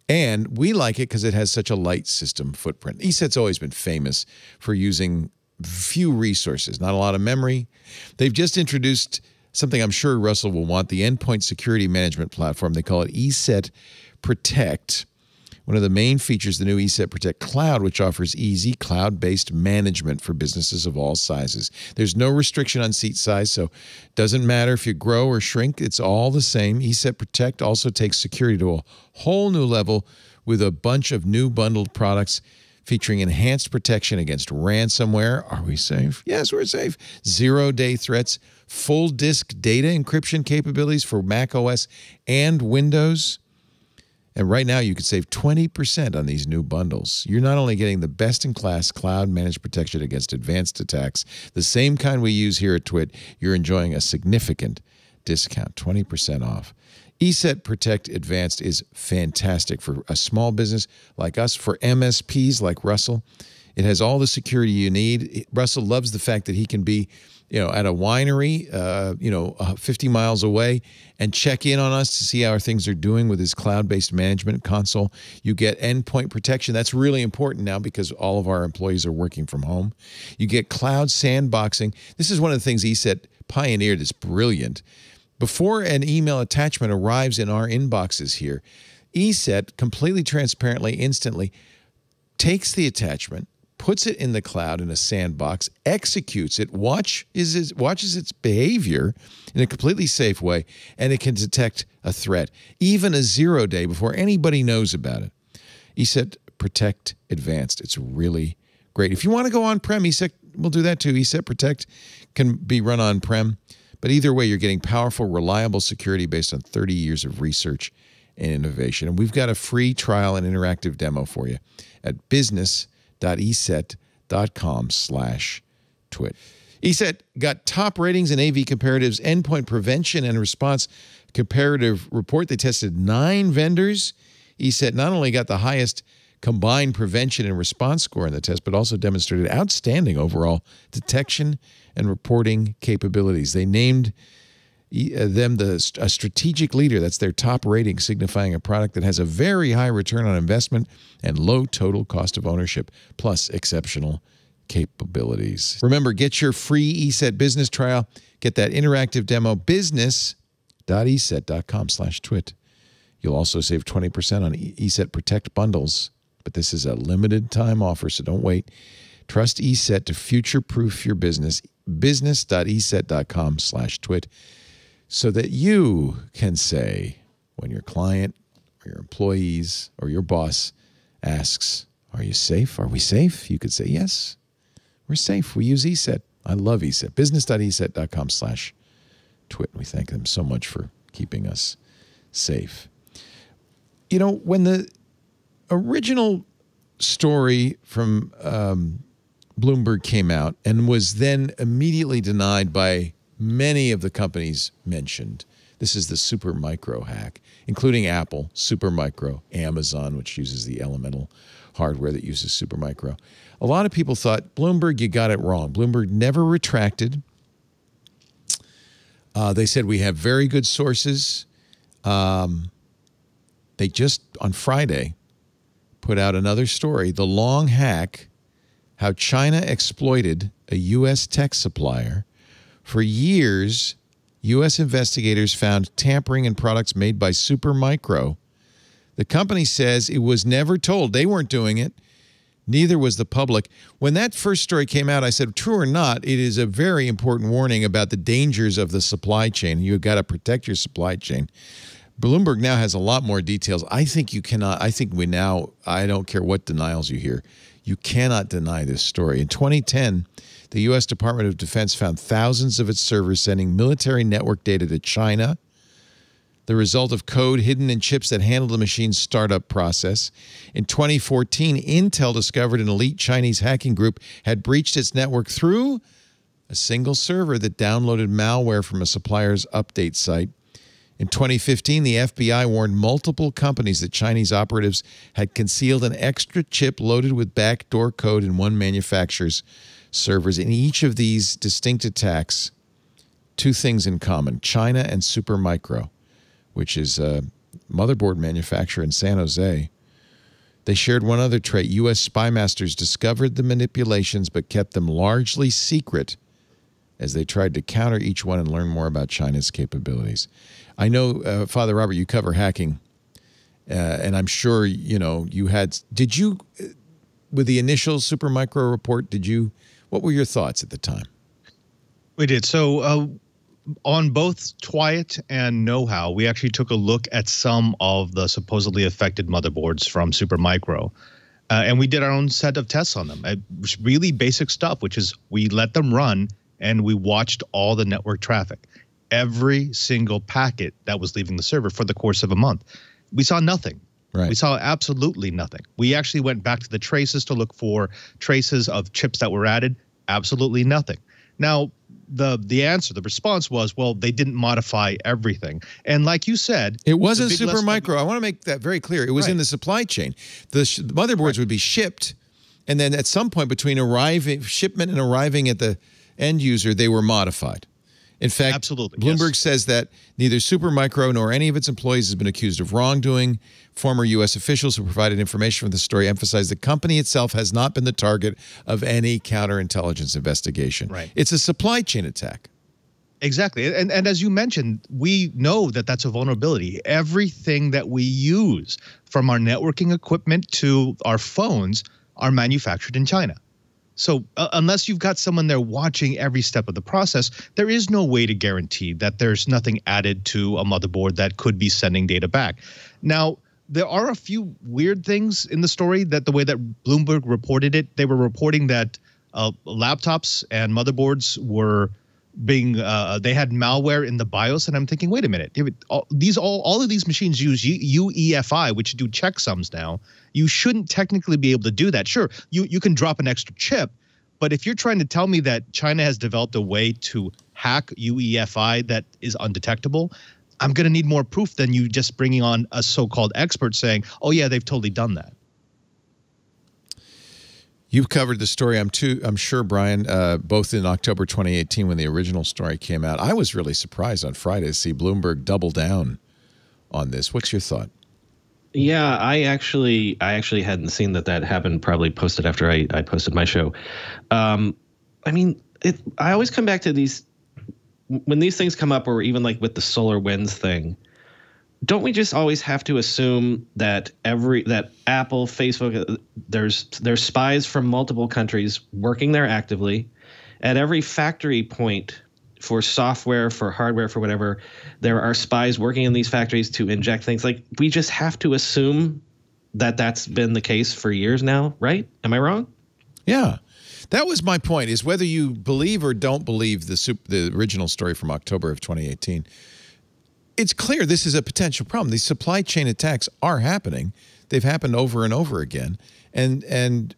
And we like it because it has such a light system footprint. ESET's always been famous for using few resources, not a lot of memory. They've just introduced something I'm sure Russell will want, the endpoint security management platform. They call it ESET Protect. One of the main features, the new ESET Protect Cloud, which offers easy cloud-based management for businesses of all sizes. There's no restriction on seat size, so it doesn't matter if you grow or shrink. It's all the same. ESET Protect also takes security to a whole new level with a bunch of new bundled products featuring enhanced protection against ransomware. Are we safe? Yes, we're safe. Zero-day threats, full disk data encryption capabilities for Mac OS and Windows. And right now, you can save 20% on these new bundles. You're not only getting the best-in-class cloud-managed protection against advanced attacks, the same kind we use here at TWiT, you're enjoying a significant discount, 20% off. ESET Protect Advanced is fantastic for a small business like us, for MSPs like Russell. It has all the security you need. Russell loves the fact that he can be, at a winery, 50 miles away and check in on us to see how things are doing with his cloud-based management console. You get endpoint protection. That's really important now because all of our employees are working from home. You get cloud sandboxing. This is one of the things ESET pioneered that's brilliant. Before an email attachment arrives in our inboxes here, ESET completely transparently, instantly takes the attachment, puts it in the cloud in a sandbox, executes it, watches its behavior in a completely safe way, and it can detect a threat, even a 0-day before anybody knows about it. ESET Protect Advanced. It's really great. If you want to go on-prem, ESET will do that too. ESET Protect can be run on-prem. But either way, you're getting powerful, reliable security based on 30 years of research and innovation. And we've got a free trial and interactive demo for you at business.eset.com/twit. ESET got top ratings in AV Comparative's Endpoint Prevention and Response Comparative Report. They tested 9 vendors. ESET not only got the highest combined prevention and response score in the test, but also demonstrated outstanding overall detection and reporting capabilities. They named a strategic leader. That's their top rating, signifying a product that has a very high return on investment and low total cost of ownership, plus exceptional capabilities. Remember, get your free ESET business trial. Get that interactive demo, business.eset.com/twit. You'll also save 20% on ESET Protect bundles, but this is a limited time offer, so don't wait. Trust ESET to future-proof your business, business.eset.com/twit, so that you can say when your client or your employees or your boss asks, are you safe? Are we safe? You could say, yes, we're safe. We use ESET. I love ESET. Business.eset.com/twit. We thank them so much for keeping us safe. You know, when the original story from Bloomberg came out and was then immediately denied by many of the companies mentioned, this is the Supermicro hack, including Apple, Supermicro, Amazon, which uses the elemental hardware that uses Supermicro. A lot of people thought, Bloomberg, you got it wrong. Bloomberg never retracted. They said we have very good sources. They just, on Friday, put out another story, The Long Hack, how China exploited a U.S. tech supplier. For years, U.S. investigators found tampering in products made by Supermicro. The company says it was never told. They weren't doing it. Neither was the public. When that first story came out, I said, true or not, it is a very important warning about the dangers of the supply chain. You've got to protect your supply chain. Bloomberg now has a lot more details. I think you cannot, I don't care what denials you hear, you cannot deny this story. In 2010, the U.S. Department of Defense found thousands of its servers sending military network data to China, the result of code hidden in chips that handle the machine's startup process. In 2014, Intel discovered an elite Chinese hacking group had breached its network through a single server that downloaded malware from a supplier's update site. In 2015, the FBI warned multiple companies that Chinese operatives had concealed an extra chip loaded with backdoor code in one manufacturer's servers. In each of these distinct attacks, two things in common: China and Supermicro, which is a motherboard manufacturer in San Jose. They shared one other trait. U.S. spy masters discovered the manipulations but kept them largely secret as they tried to counter each one and learn more about China's capabilities. I know, Father Robert, you cover hacking, and I'm sure, you had, did you, with the initial Supermicro report, what were your thoughts at the time? We did. So on both TWiT and Know How, we actually took a look at some of the supposedly affected motherboards from Supermicro. And we did our own set of tests on them. It was really basic stuff, which is we let them run and we watched all the network traffic, every single packet that was leaving the server for the course of a month. We saw nothing. Right. We saw absolutely nothing. We actually went back to the traces to look for traces of chips that were added. Absolutely nothing. Now, the answer, the response was, well, they didn't modify everything. And like you said, it wasn't Supermicro. I want to make that very clear. It was right in the supply chain. The motherboards would be shipped, and then at some point between shipment and arriving at the end user, they were modified. In fact, absolutely, Bloomberg says that neither Supermicro nor any of its employees has been accused of wrongdoing. Former U.S. officials who provided information from the story emphasized the company itself has not been the target of any counterintelligence investigation. Right. It's a supply chain attack. Exactly. And as you mentioned, we know that that's a vulnerability. Everything that we use, from our networking equipment to our phones, are manufactured in China. So unless you've got someone there watching every step of the process, there is no way to guarantee that there's nothing added to a motherboard that could be sending data back. Now, there are a few weird things in the story that the way that Bloomberg reported it, they were reporting that laptops and motherboards were being, they had malware in the BIOS. And I'm thinking, wait a minute, all of these machines use UEFI, which do checksums now. You shouldn't technically be able to do that. Sure, you can drop an extra chip, but if you're trying to tell me that China has developed a way to hack UEFI that is undetectable, I'm going to need more proof than you just bringing on a so-called expert saying, oh, yeah, they've totally done that. You've covered the story, I'm sure, Brian, both in October 2018 when the original story came out. I was really surprised on Friday to see Bloomberg double down on this. What's your thought? Yeah, I actually hadn't seen that happened. Probably posted after I posted my show. I mean, I always come back to these when these things come up, or even like with the SolarWinds thing. Don't we just always have to assume that that Apple, Facebook, there's spies from multiple countries working there actively at every factory point for software, for hardware, for whatever? There are spies working in these factories to inject things. Like, we just have to assume that that's been the case for years now, right? Am I wrong? Yeah. That was my point, is whether you believe or don't believe the original story from October of 2018, it's clear this is a potential problem. These supply chain attacks are happening. They've happened over and over again. And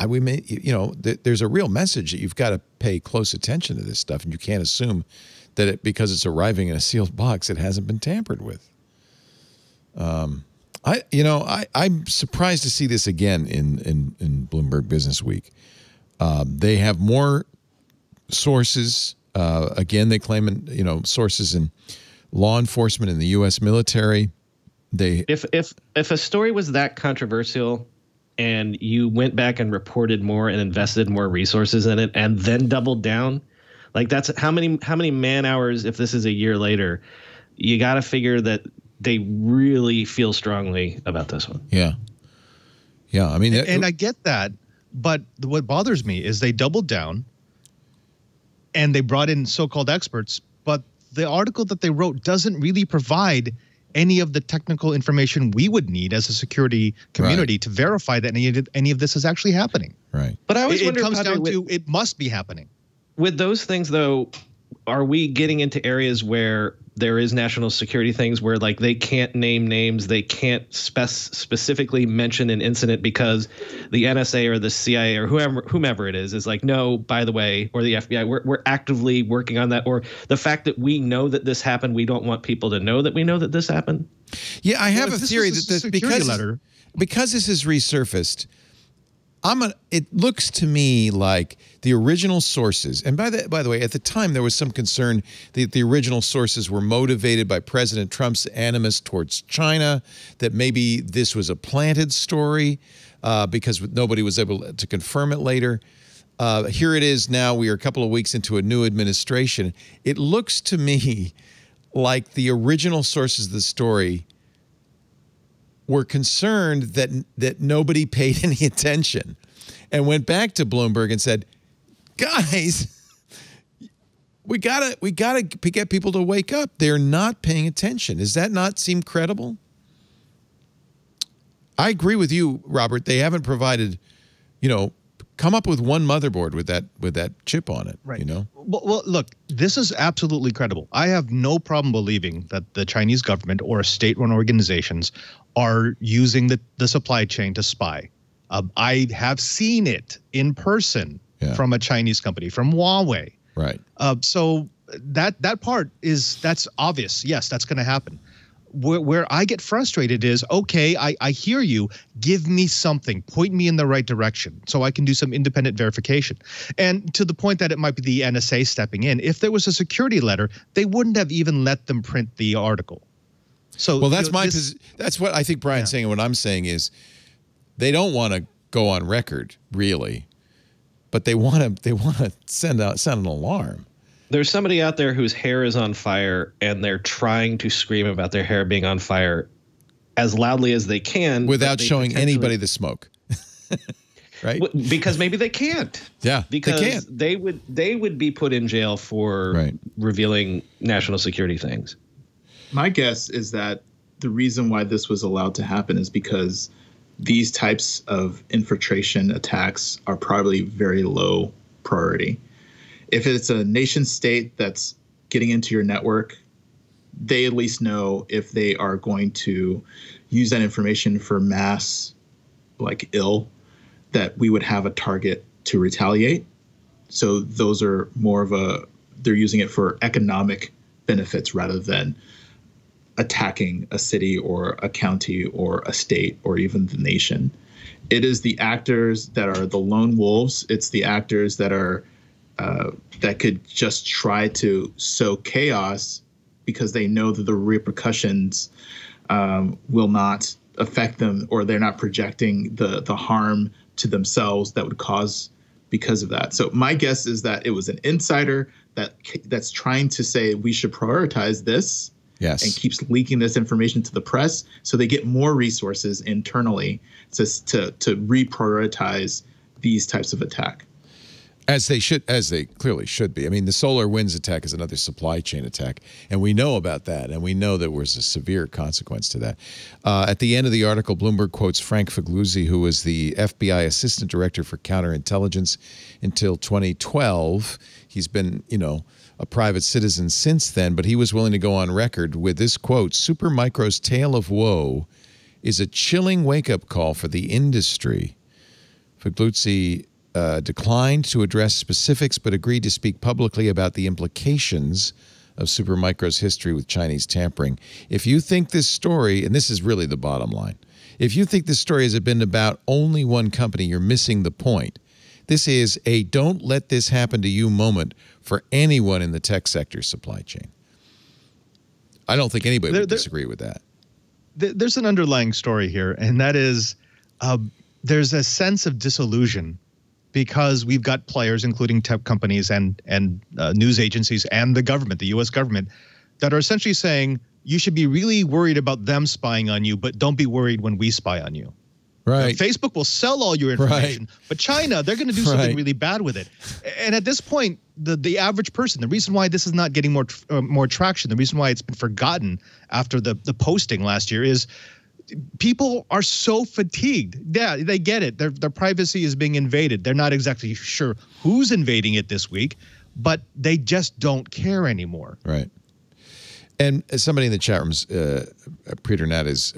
we may, there's a real message that you've got to pay close attention to this stuff, and you can't assume that because it's arriving in a sealed box, it hasn't been tampered with. I'm surprised to see this again in Bloomberg Business Week. They have more sources. Again, they claim, sources in law enforcement and the U.S. military. If a story was that controversial and you went back and reported more and invested more resources in it and then doubled down, like, that's how many man hours, if this is a year later, you got to figure that they really feel strongly about this one. Yeah. Yeah. I mean, and I get that. But what bothers me is they doubled down and they brought in so-called experts, but the article that they wrote doesn't really provide any of the technical information we would need as a security community to verify that any of this is actually happening. Right. But I always wonder, it comes down to it must be happening. With those things, though, are we getting into areas where there is national security things where, like, they can't name names, they can't specifically mention an incident because the NSA or the CIA or whomever it is like, no, by the way, or the FBI, we're actively working on that, or the fact that we know that this happened, we don't want people to know that we know that this happened? Yeah, I have a theory that because this is resurfaced, it looks to me like the original sources, and by the way, at the time there was some concern that the original sources were motivated by President Trump's animus towards China, that maybe this was a planted story because nobody was able to confirm it later. Here it is now. We are a couple of weeks into a new administration. It looks to me like the original sources of the story were concerned that nobody paid any attention and went back to Bloomberg and said, guys, we gotta get people to wake up. They're not paying attention. Does that not seem credible? I agree with you, Robert. They haven't provided, come up with one motherboard with that chip on it, right? Well, look, this is absolutely credible. I have no problem believing that the Chinese government or state-run organizations are using the supply chain to spy. I have seen it in person from a Chinese company, from Huawei. Right. So that part that's obvious. Yes, that's going to happen. Where I get frustrated is, okay, I hear you. Give me something. Point me in the right direction so I can do some independent verification. And to the point that it might be the NSA stepping in, if there was a security letter, they wouldn't have even let them print the article. So, well, that's that's what I think Brian's saying. And what I'm saying is they don't want to go on record, really, but they want to sound an alarm. There's somebody out there whose hair is on fire, and they're trying to scream about their hair being on fire as loudly as they can without showing anybody the smoke. Right? Because maybe they can't. Yeah, because they can't. They would be put in jail for revealing national security things. My guess is that the reason why this was allowed to happen is because these types of infiltration attacks are probably very low priority. If it's a nation state that's getting into your network, they at least know if they are going to use that information for mass, like that we would have a target to retaliate. So those are more of they're using it for economic benefits rather than attacking a city or a county or a state or even the nation. It is the actors that are the lone wolves. It's the actors that are that could just try to sow chaos because they know that the repercussions will not affect them, or they're not projecting the harm to themselves that would cause because of that. So my guess is that it was an insider that's trying to say we should prioritize this. Yes. And keeps leaking this information to the press so they get more resources internally to reprioritize these types of attack. As they clearly should be. I mean, the SolarWinds attack is another supply chain attack, and we know about that, and we know there was a severe consequence to that. At the end of the article, Bloomberg quotes Frank Figliuzzi, who was the FBI Assistant Director for Counterintelligence until 2012. He's been, a private citizen since then, but he was willing to go on record with this quote: Supermicro's tale of woe is a chilling wake-up call for the industry. Figliuzzi declined to address specifics, but agreed to speak publicly about the implications of Supermicro's history with Chinese tampering. If you think this story, and this is really the bottom line, if you think this story has been about only one company, you're missing the point. This is a don't let this happen to you moment for anyone in the tech sector supply chain. I don't think anybody would disagree with that. There's an underlying story here, and that is there's a sense of disillusion because we've got players, including tech companies and news agencies and the government, the U.S. government, that are essentially saying you should be really worried about them spying on you, but don't be worried when we spy on you. Right. Facebook will sell all your information, but China, they're going to do something really bad with it. And at this point, the average person, the reason why this is not getting more traction, the reason why it's been forgotten after the posting last year is people are so fatigued. Yeah, they get it. Their privacy is being invaded. They're not exactly sure who's invading it this week, but they just don't care anymore. Right. And somebody in the chat rooms, Peter Nat, is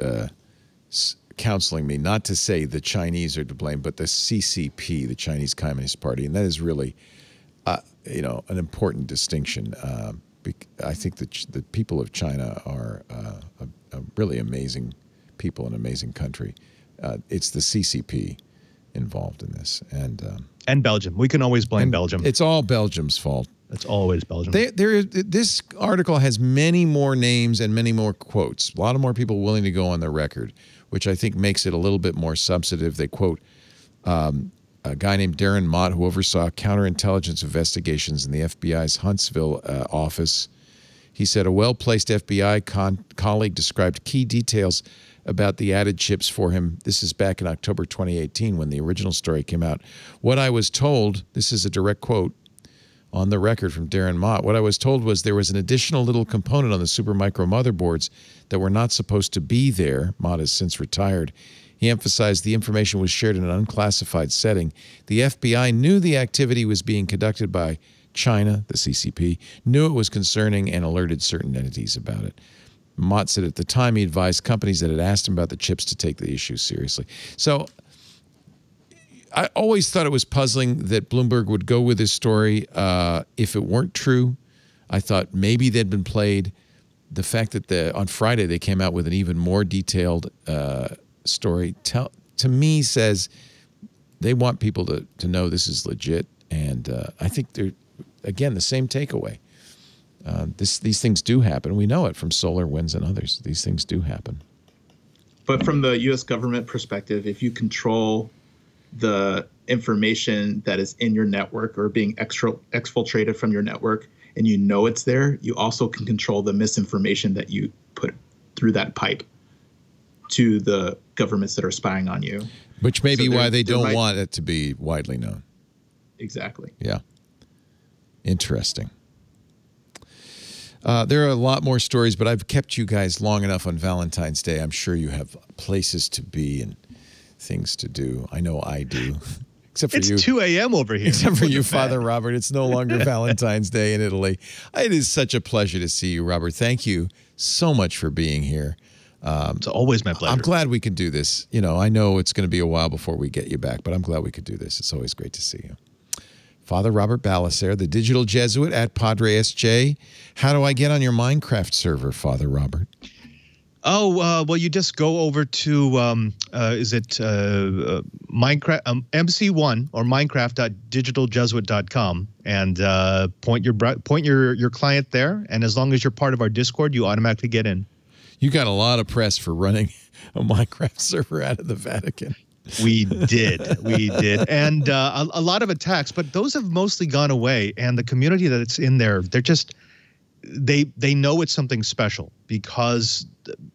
counseling me not to say the Chinese are to blame, but the CCP, the Chinese Communist Party. And that is really, an important distinction. I think the people of China are a really amazing people, an amazing country. It's the CCP involved in this. And Belgium. We can always blame Belgium. It's all Belgium's fault. It's always Belgium. This article has many more names and many more quotes. A lot of more people willing to go on the record, which I think makes it a little bit more substantive. They quote a guy named Darren Mott, who oversaw counterintelligence investigations in the FBI's Huntsville office. He said a well-placed FBI colleague described key details about the added chips for him. This is back in October 2018 when the original story came out. What I was told, this is a direct quote on the record from Darren Mott, what I was told was there was an additional little component on the Supermicro motherboards that were not supposed to be there. Mott has since retired. He emphasized the information was shared in an unclassified setting. The FBI knew the activity was being conducted by China, the CCP, knew it was concerning and alerted certain entities about it. Mott said at the time he advised companies that had asked him about the chips to take the issue seriously. So I always thought it was puzzling that Bloomberg would go with this story if it weren't true. I thought maybe they'd been played. The fact that on Friday they came out with an even more detailed story to me says they want people to know this is legit. And I think they're, again, the same takeaway. These things do happen. We know it from SolarWinds and others. These things do happen. But from the U.S. government perspective, if you control the information that is in your network or being exfiltrated from your network and you know it's there, you also can control the misinformation that you put through that pipe to the governments that are spying on you. Which may be why they don't want it to be widely known. Exactly. Yeah. Interesting. There are a lot more stories, but I've kept you guys long enough on Valentine's Day. I'm sure you have places to be and things to do. I know I do. Except for you. It's 2 a.m. over here. Except for you, Father Robert. It's no longer Valentine's Day in Italy. It is such a pleasure to see you, Robert. Thank you so much for being here. It's always my pleasure. I'm glad we could do this. I know it's going to be a while before we get you back, but I'm glad we could do this. It's always great to see you. Father Robert Ballecer, the digital Jesuit at Padre SJ. How do I get on your Minecraft server, Father Robert? Oh, well, you just go over to Minecraft MC1 or Minecraft.digitaljesuit.com and point your client there, and as long as you're part of our Discord, you automatically get in. You got a lot of press for running a Minecraft server out of the Vatican. We did, and a lot of attacks, but those have mostly gone away. And the community that's in there, they're just they know it's something special because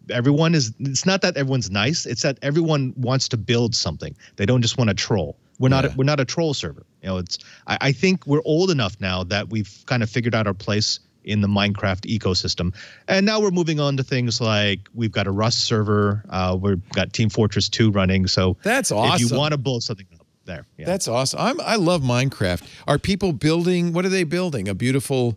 everyone is. It's not that everyone's nice; it's that everyone wants to build something. They don't just want to troll. We're not a troll server. You know, it's. I think we're old enough now that we've kind of figured out our place in the Minecraft ecosystem. And now we're moving on to things like we've got a Rust server. We've got Team Fortress 2 running. So that's awesome. If you want to build something up there. Yeah. That's awesome. I love Minecraft. Are people building, what are they building? A beautiful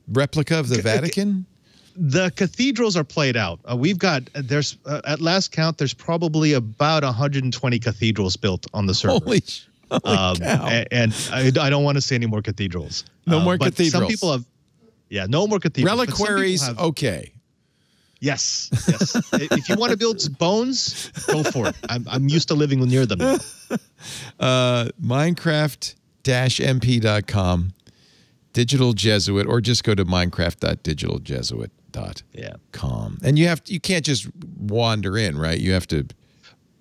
replica of the Vatican? The cathedrals are played out. We've got, there's at last count, there's probably about 120 cathedrals built on the server. Holy cow. And I don't want to see any more cathedrals. No more cathedrals. Some people have, no more cathedrals. Reliquaries, okay. Yes. If you want to build bones, go for it. I'm used to living near them now. Minecraft-mp.com, Digital Jesuit, or just go to minecraft.digitaljesuit.com. And you can't just wander in, right? You have to.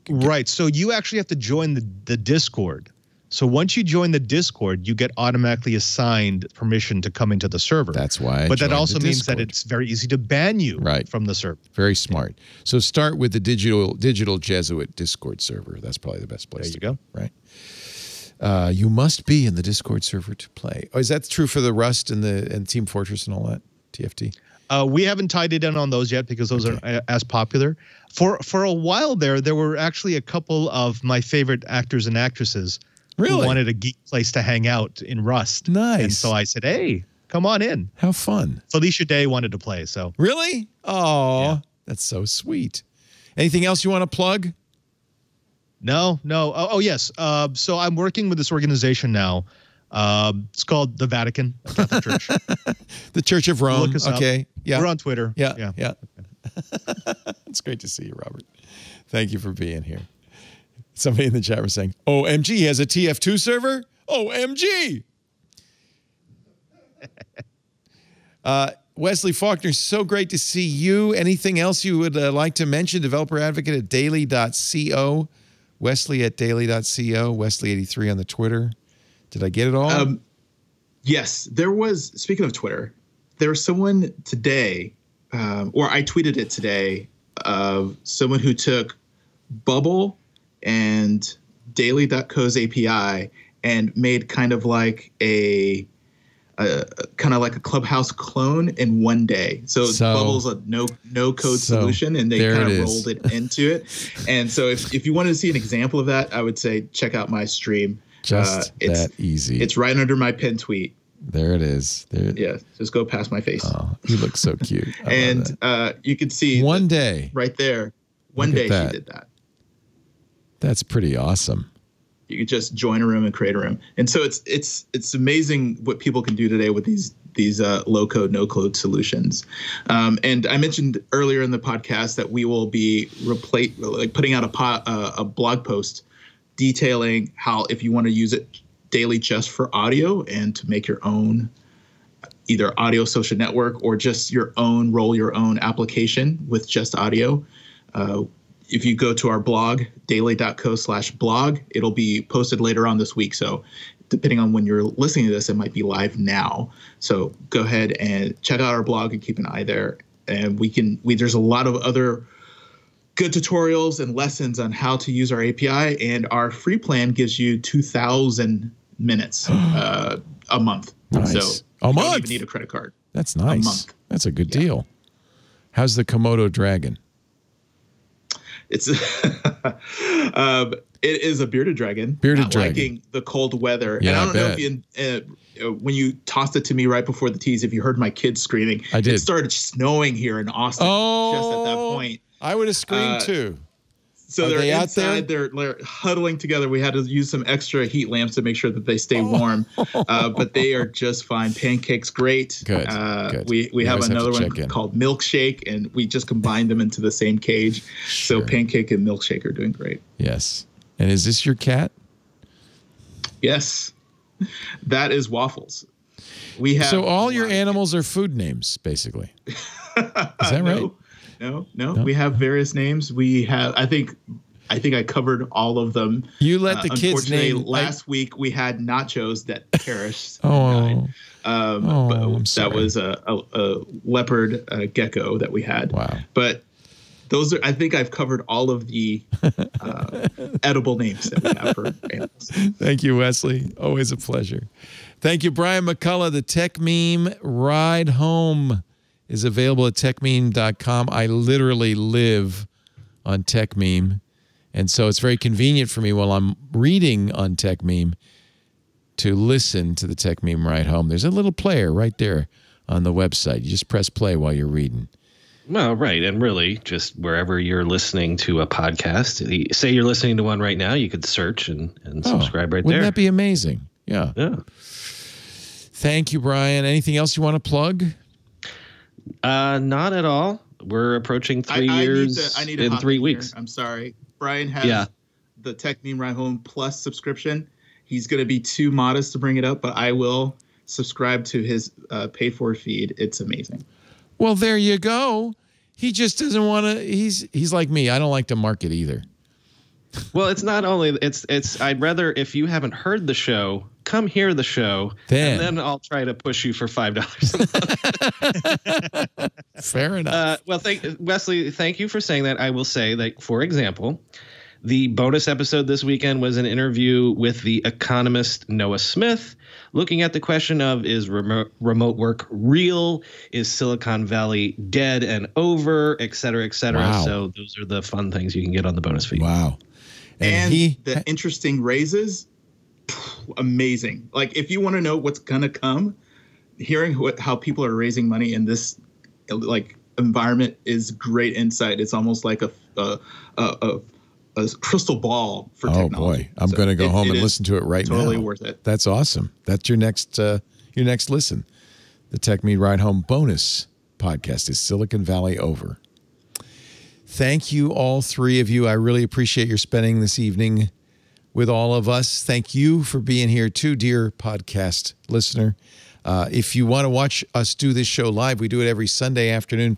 Right. So you actually have to join the Discord. So once you join the Discord, you get automatically assigned permission to come into the server. That's why. But that also means that it's very easy to ban you from the server. Very smart. So start with the Digital Jesuit Discord server. That's probably the best place. There you go. Right. You must be in the Discord server to play. Oh, is that true for the Rust and Team Fortress and all that? TFT? We haven't tied it in on those yet because those aren't as popular. For a while there were actually a couple of my favorite actors and actresses who wanted a geek place to hang out in Rust. Nice. And so I said, hey, come on in. How fun. Felicia Day wanted to play. So really? Oh, that's so sweet. Anything else you want to plug? No. Oh, yes. So I'm working with this organization now. It's called the Vatican, a Catholic Church. The Church of Rome. Look us Okay. up. Yeah. We're on Twitter. Yeah. It's great to see you, Robert. Thank you for being here. Somebody in the chat was saying, OMG, he has a TF2 server? OMG! Wesley Faulkner, so great to see you. Anything else you would like to mention? Developer advocate at daily.co. Wesley at daily.co. Wesley83 on the Twitter. Did I get it all? Yes. There was, speaking of Twitter, there was someone today, or I tweeted it today, of someone who took Bubble and daily.co's API and made kind of like a Clubhouse clone in one day. So Bubble's a no code solution, and they kind of rolled it into it. And so if you wanted to see an example of that, I would say check out my stream. Just that easy. It's right under my pinned tweet. There it is. Yeah, just go past my face. Oh, you look so cute. And you can see one day right there. One day she did that. That's pretty awesome. You could just join a room and create a room. And so it's amazing what people can do today with these low code, no code solutions. And I mentioned earlier in the podcast that we will be putting out a blog post detailing how, if you want to use it daily just for audio and to make your own either audio social network or just your own application with just audio. If you go to our blog, daily.co/blog, it'll be posted later on this week. So depending on when you're listening to this, it might be live now. So go ahead and check out our blog and keep an eye there. And there's a lot of other good tutorials and lessons on how to use our API. And our free plan gives you 2,000 minutes a month. Nice. So a month? You don't even need a credit card. That's nice. A month. That's a good deal. How's the Komodo dragon? It's it is a bearded dragon. Liking the cold weather. Yeah, and I don't know if when you tossed it to me right before the tease, if you heard my kids screaming. I did. It started snowing here in Austin just at that point. I would have screamed too. So Are they're they out inside. They're huddling together. We had to use some extra heat lamps to make sure that they stay warm. But they are just fine. Pancake's great. Good. We have another one called Milkshake, and we just combined them into the same cage. Sure. So Pancake and Milkshake are doing great. Yes. And is this your cat? Yes. That is Waffles. We have so all your animals are food names, basically. Is that right? No. We have various names. We have. I think I covered all of them. You let the kids name. Last week we had Nachos that perished. I'm that was a leopard gecko that we had. Wow. But those are. I think I've covered all of the edible names that we have for animals. Thank you, Wesley. Always a pleasure. Thank you, Brian McCullough. The Tech Meme Ride Home is available at techmeme.com. I literally live on Tech Meme, and so it's very convenient for me while I'm reading on Tech Meme to listen to the Tech Meme Ride Home. There's a little player right there on the website. You just press play while you're reading. Well, right. And really, just wherever you're listening to a podcast, say you're listening to one right now, you could search and subscribe right there. Wouldn't that be amazing? Yeah. Thank you, Brian. Anything else you want to plug? Not at all. We're approaching 3 years I need in 3 weeks. Here. I'm sorry. Brian has the Tech Meme Ride Home Plus subscription. He's going to be too modest to bring it up, but I will subscribe to his paid-for feed. It's amazing. Well, there you go. He just doesn't want to. He's like me. I don't like to market either. Well, it's not only it's. I'd rather, if you haven't heard the show, come hear the show, and then I'll try to push you for $5 a month. Fair enough. Well, Wesley, thank you for saying that. I will say that, for example, the bonus episode this weekend was an interview with the economist Noah Smith, looking at the question of, is remote work real? Is Silicon Valley dead and over, et cetera, et cetera. Wow. So those are the fun things you can get on the bonus feed. Wow. And the interesting raises, amazing. Like, if you want to know what's going to come, hearing how people are raising money in this environment is great insight. It's almost like a crystal ball for technology. Oh boy, I'm going to go home and listen to it right now. Totally worth it. That's awesome. That's your next listen. The Tech Meme Ride Home bonus podcast is Silicon Valley Over. Thank you, all three of you. I really appreciate your spending this evening with all of us. Thank you for being here too, dear podcast listener. If you want to watch us do this show live, we do it every Sunday afternoon.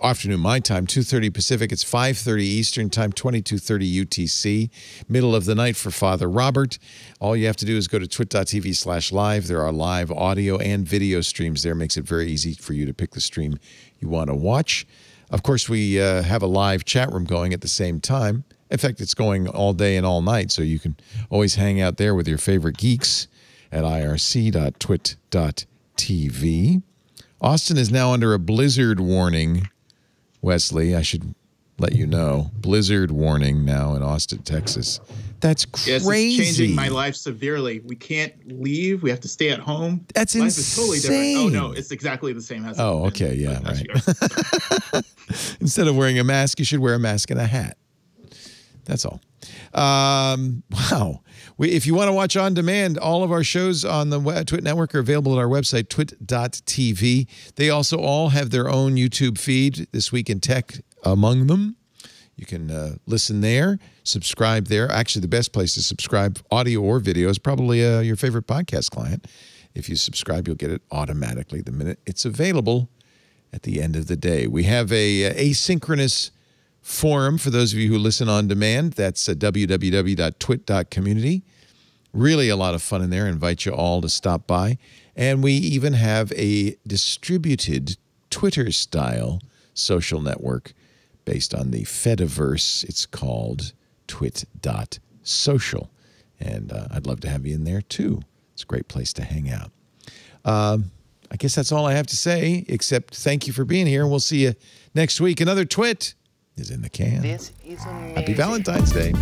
Afternoon my time, 2:30 Pacific. It's 5:30 Eastern time, 22:30 UTC. Middle of the night for Father Robert. All you have to do is go to twit.tv/live. There are live audio and video streams there. Makes it very easy for you to pick the stream you want to watch. Of course, we have a live chat room going at the same time. In fact, it's going all day and all night, so you can always hang out there with your favorite geeks at irc.twit.tv. Austin is now under a blizzard warning, Wesley. I should let you know. Blizzard warning now in Austin, Texas. That's crazy. Yes, it's changing my life severely. We can't leave. We have to stay at home. That's life insane. Is totally different. Oh, no, it's exactly the same as okay, yeah, right. Instead of wearing a mask, you should wear a mask and a hat. That's all. Wow. If you want to watch on demand, all of our shows on the TWiT network are available at our website, twit.tv. They also all have their own YouTube feed, This Week in Tech among them. You can listen there, subscribe there. Actually, the best place to subscribe, audio or video, is probably your favorite podcast client. If you subscribe, you'll get it automatically the minute it's available at the end of the day. We have a asynchronous forum for those of you who listen on demand. That's www.twit.community. Really a lot of fun in there. I invite you all to stop by. And we even have a distributed Twitter-style social network based on the Fediverse. It's called twit.social. And I'd love to have you in there, too. It's a great place to hang out. I guess that's all I have to say, except thank you for being here. We'll see you next week. Another TWiT is in the can. Happy Valentine's Day.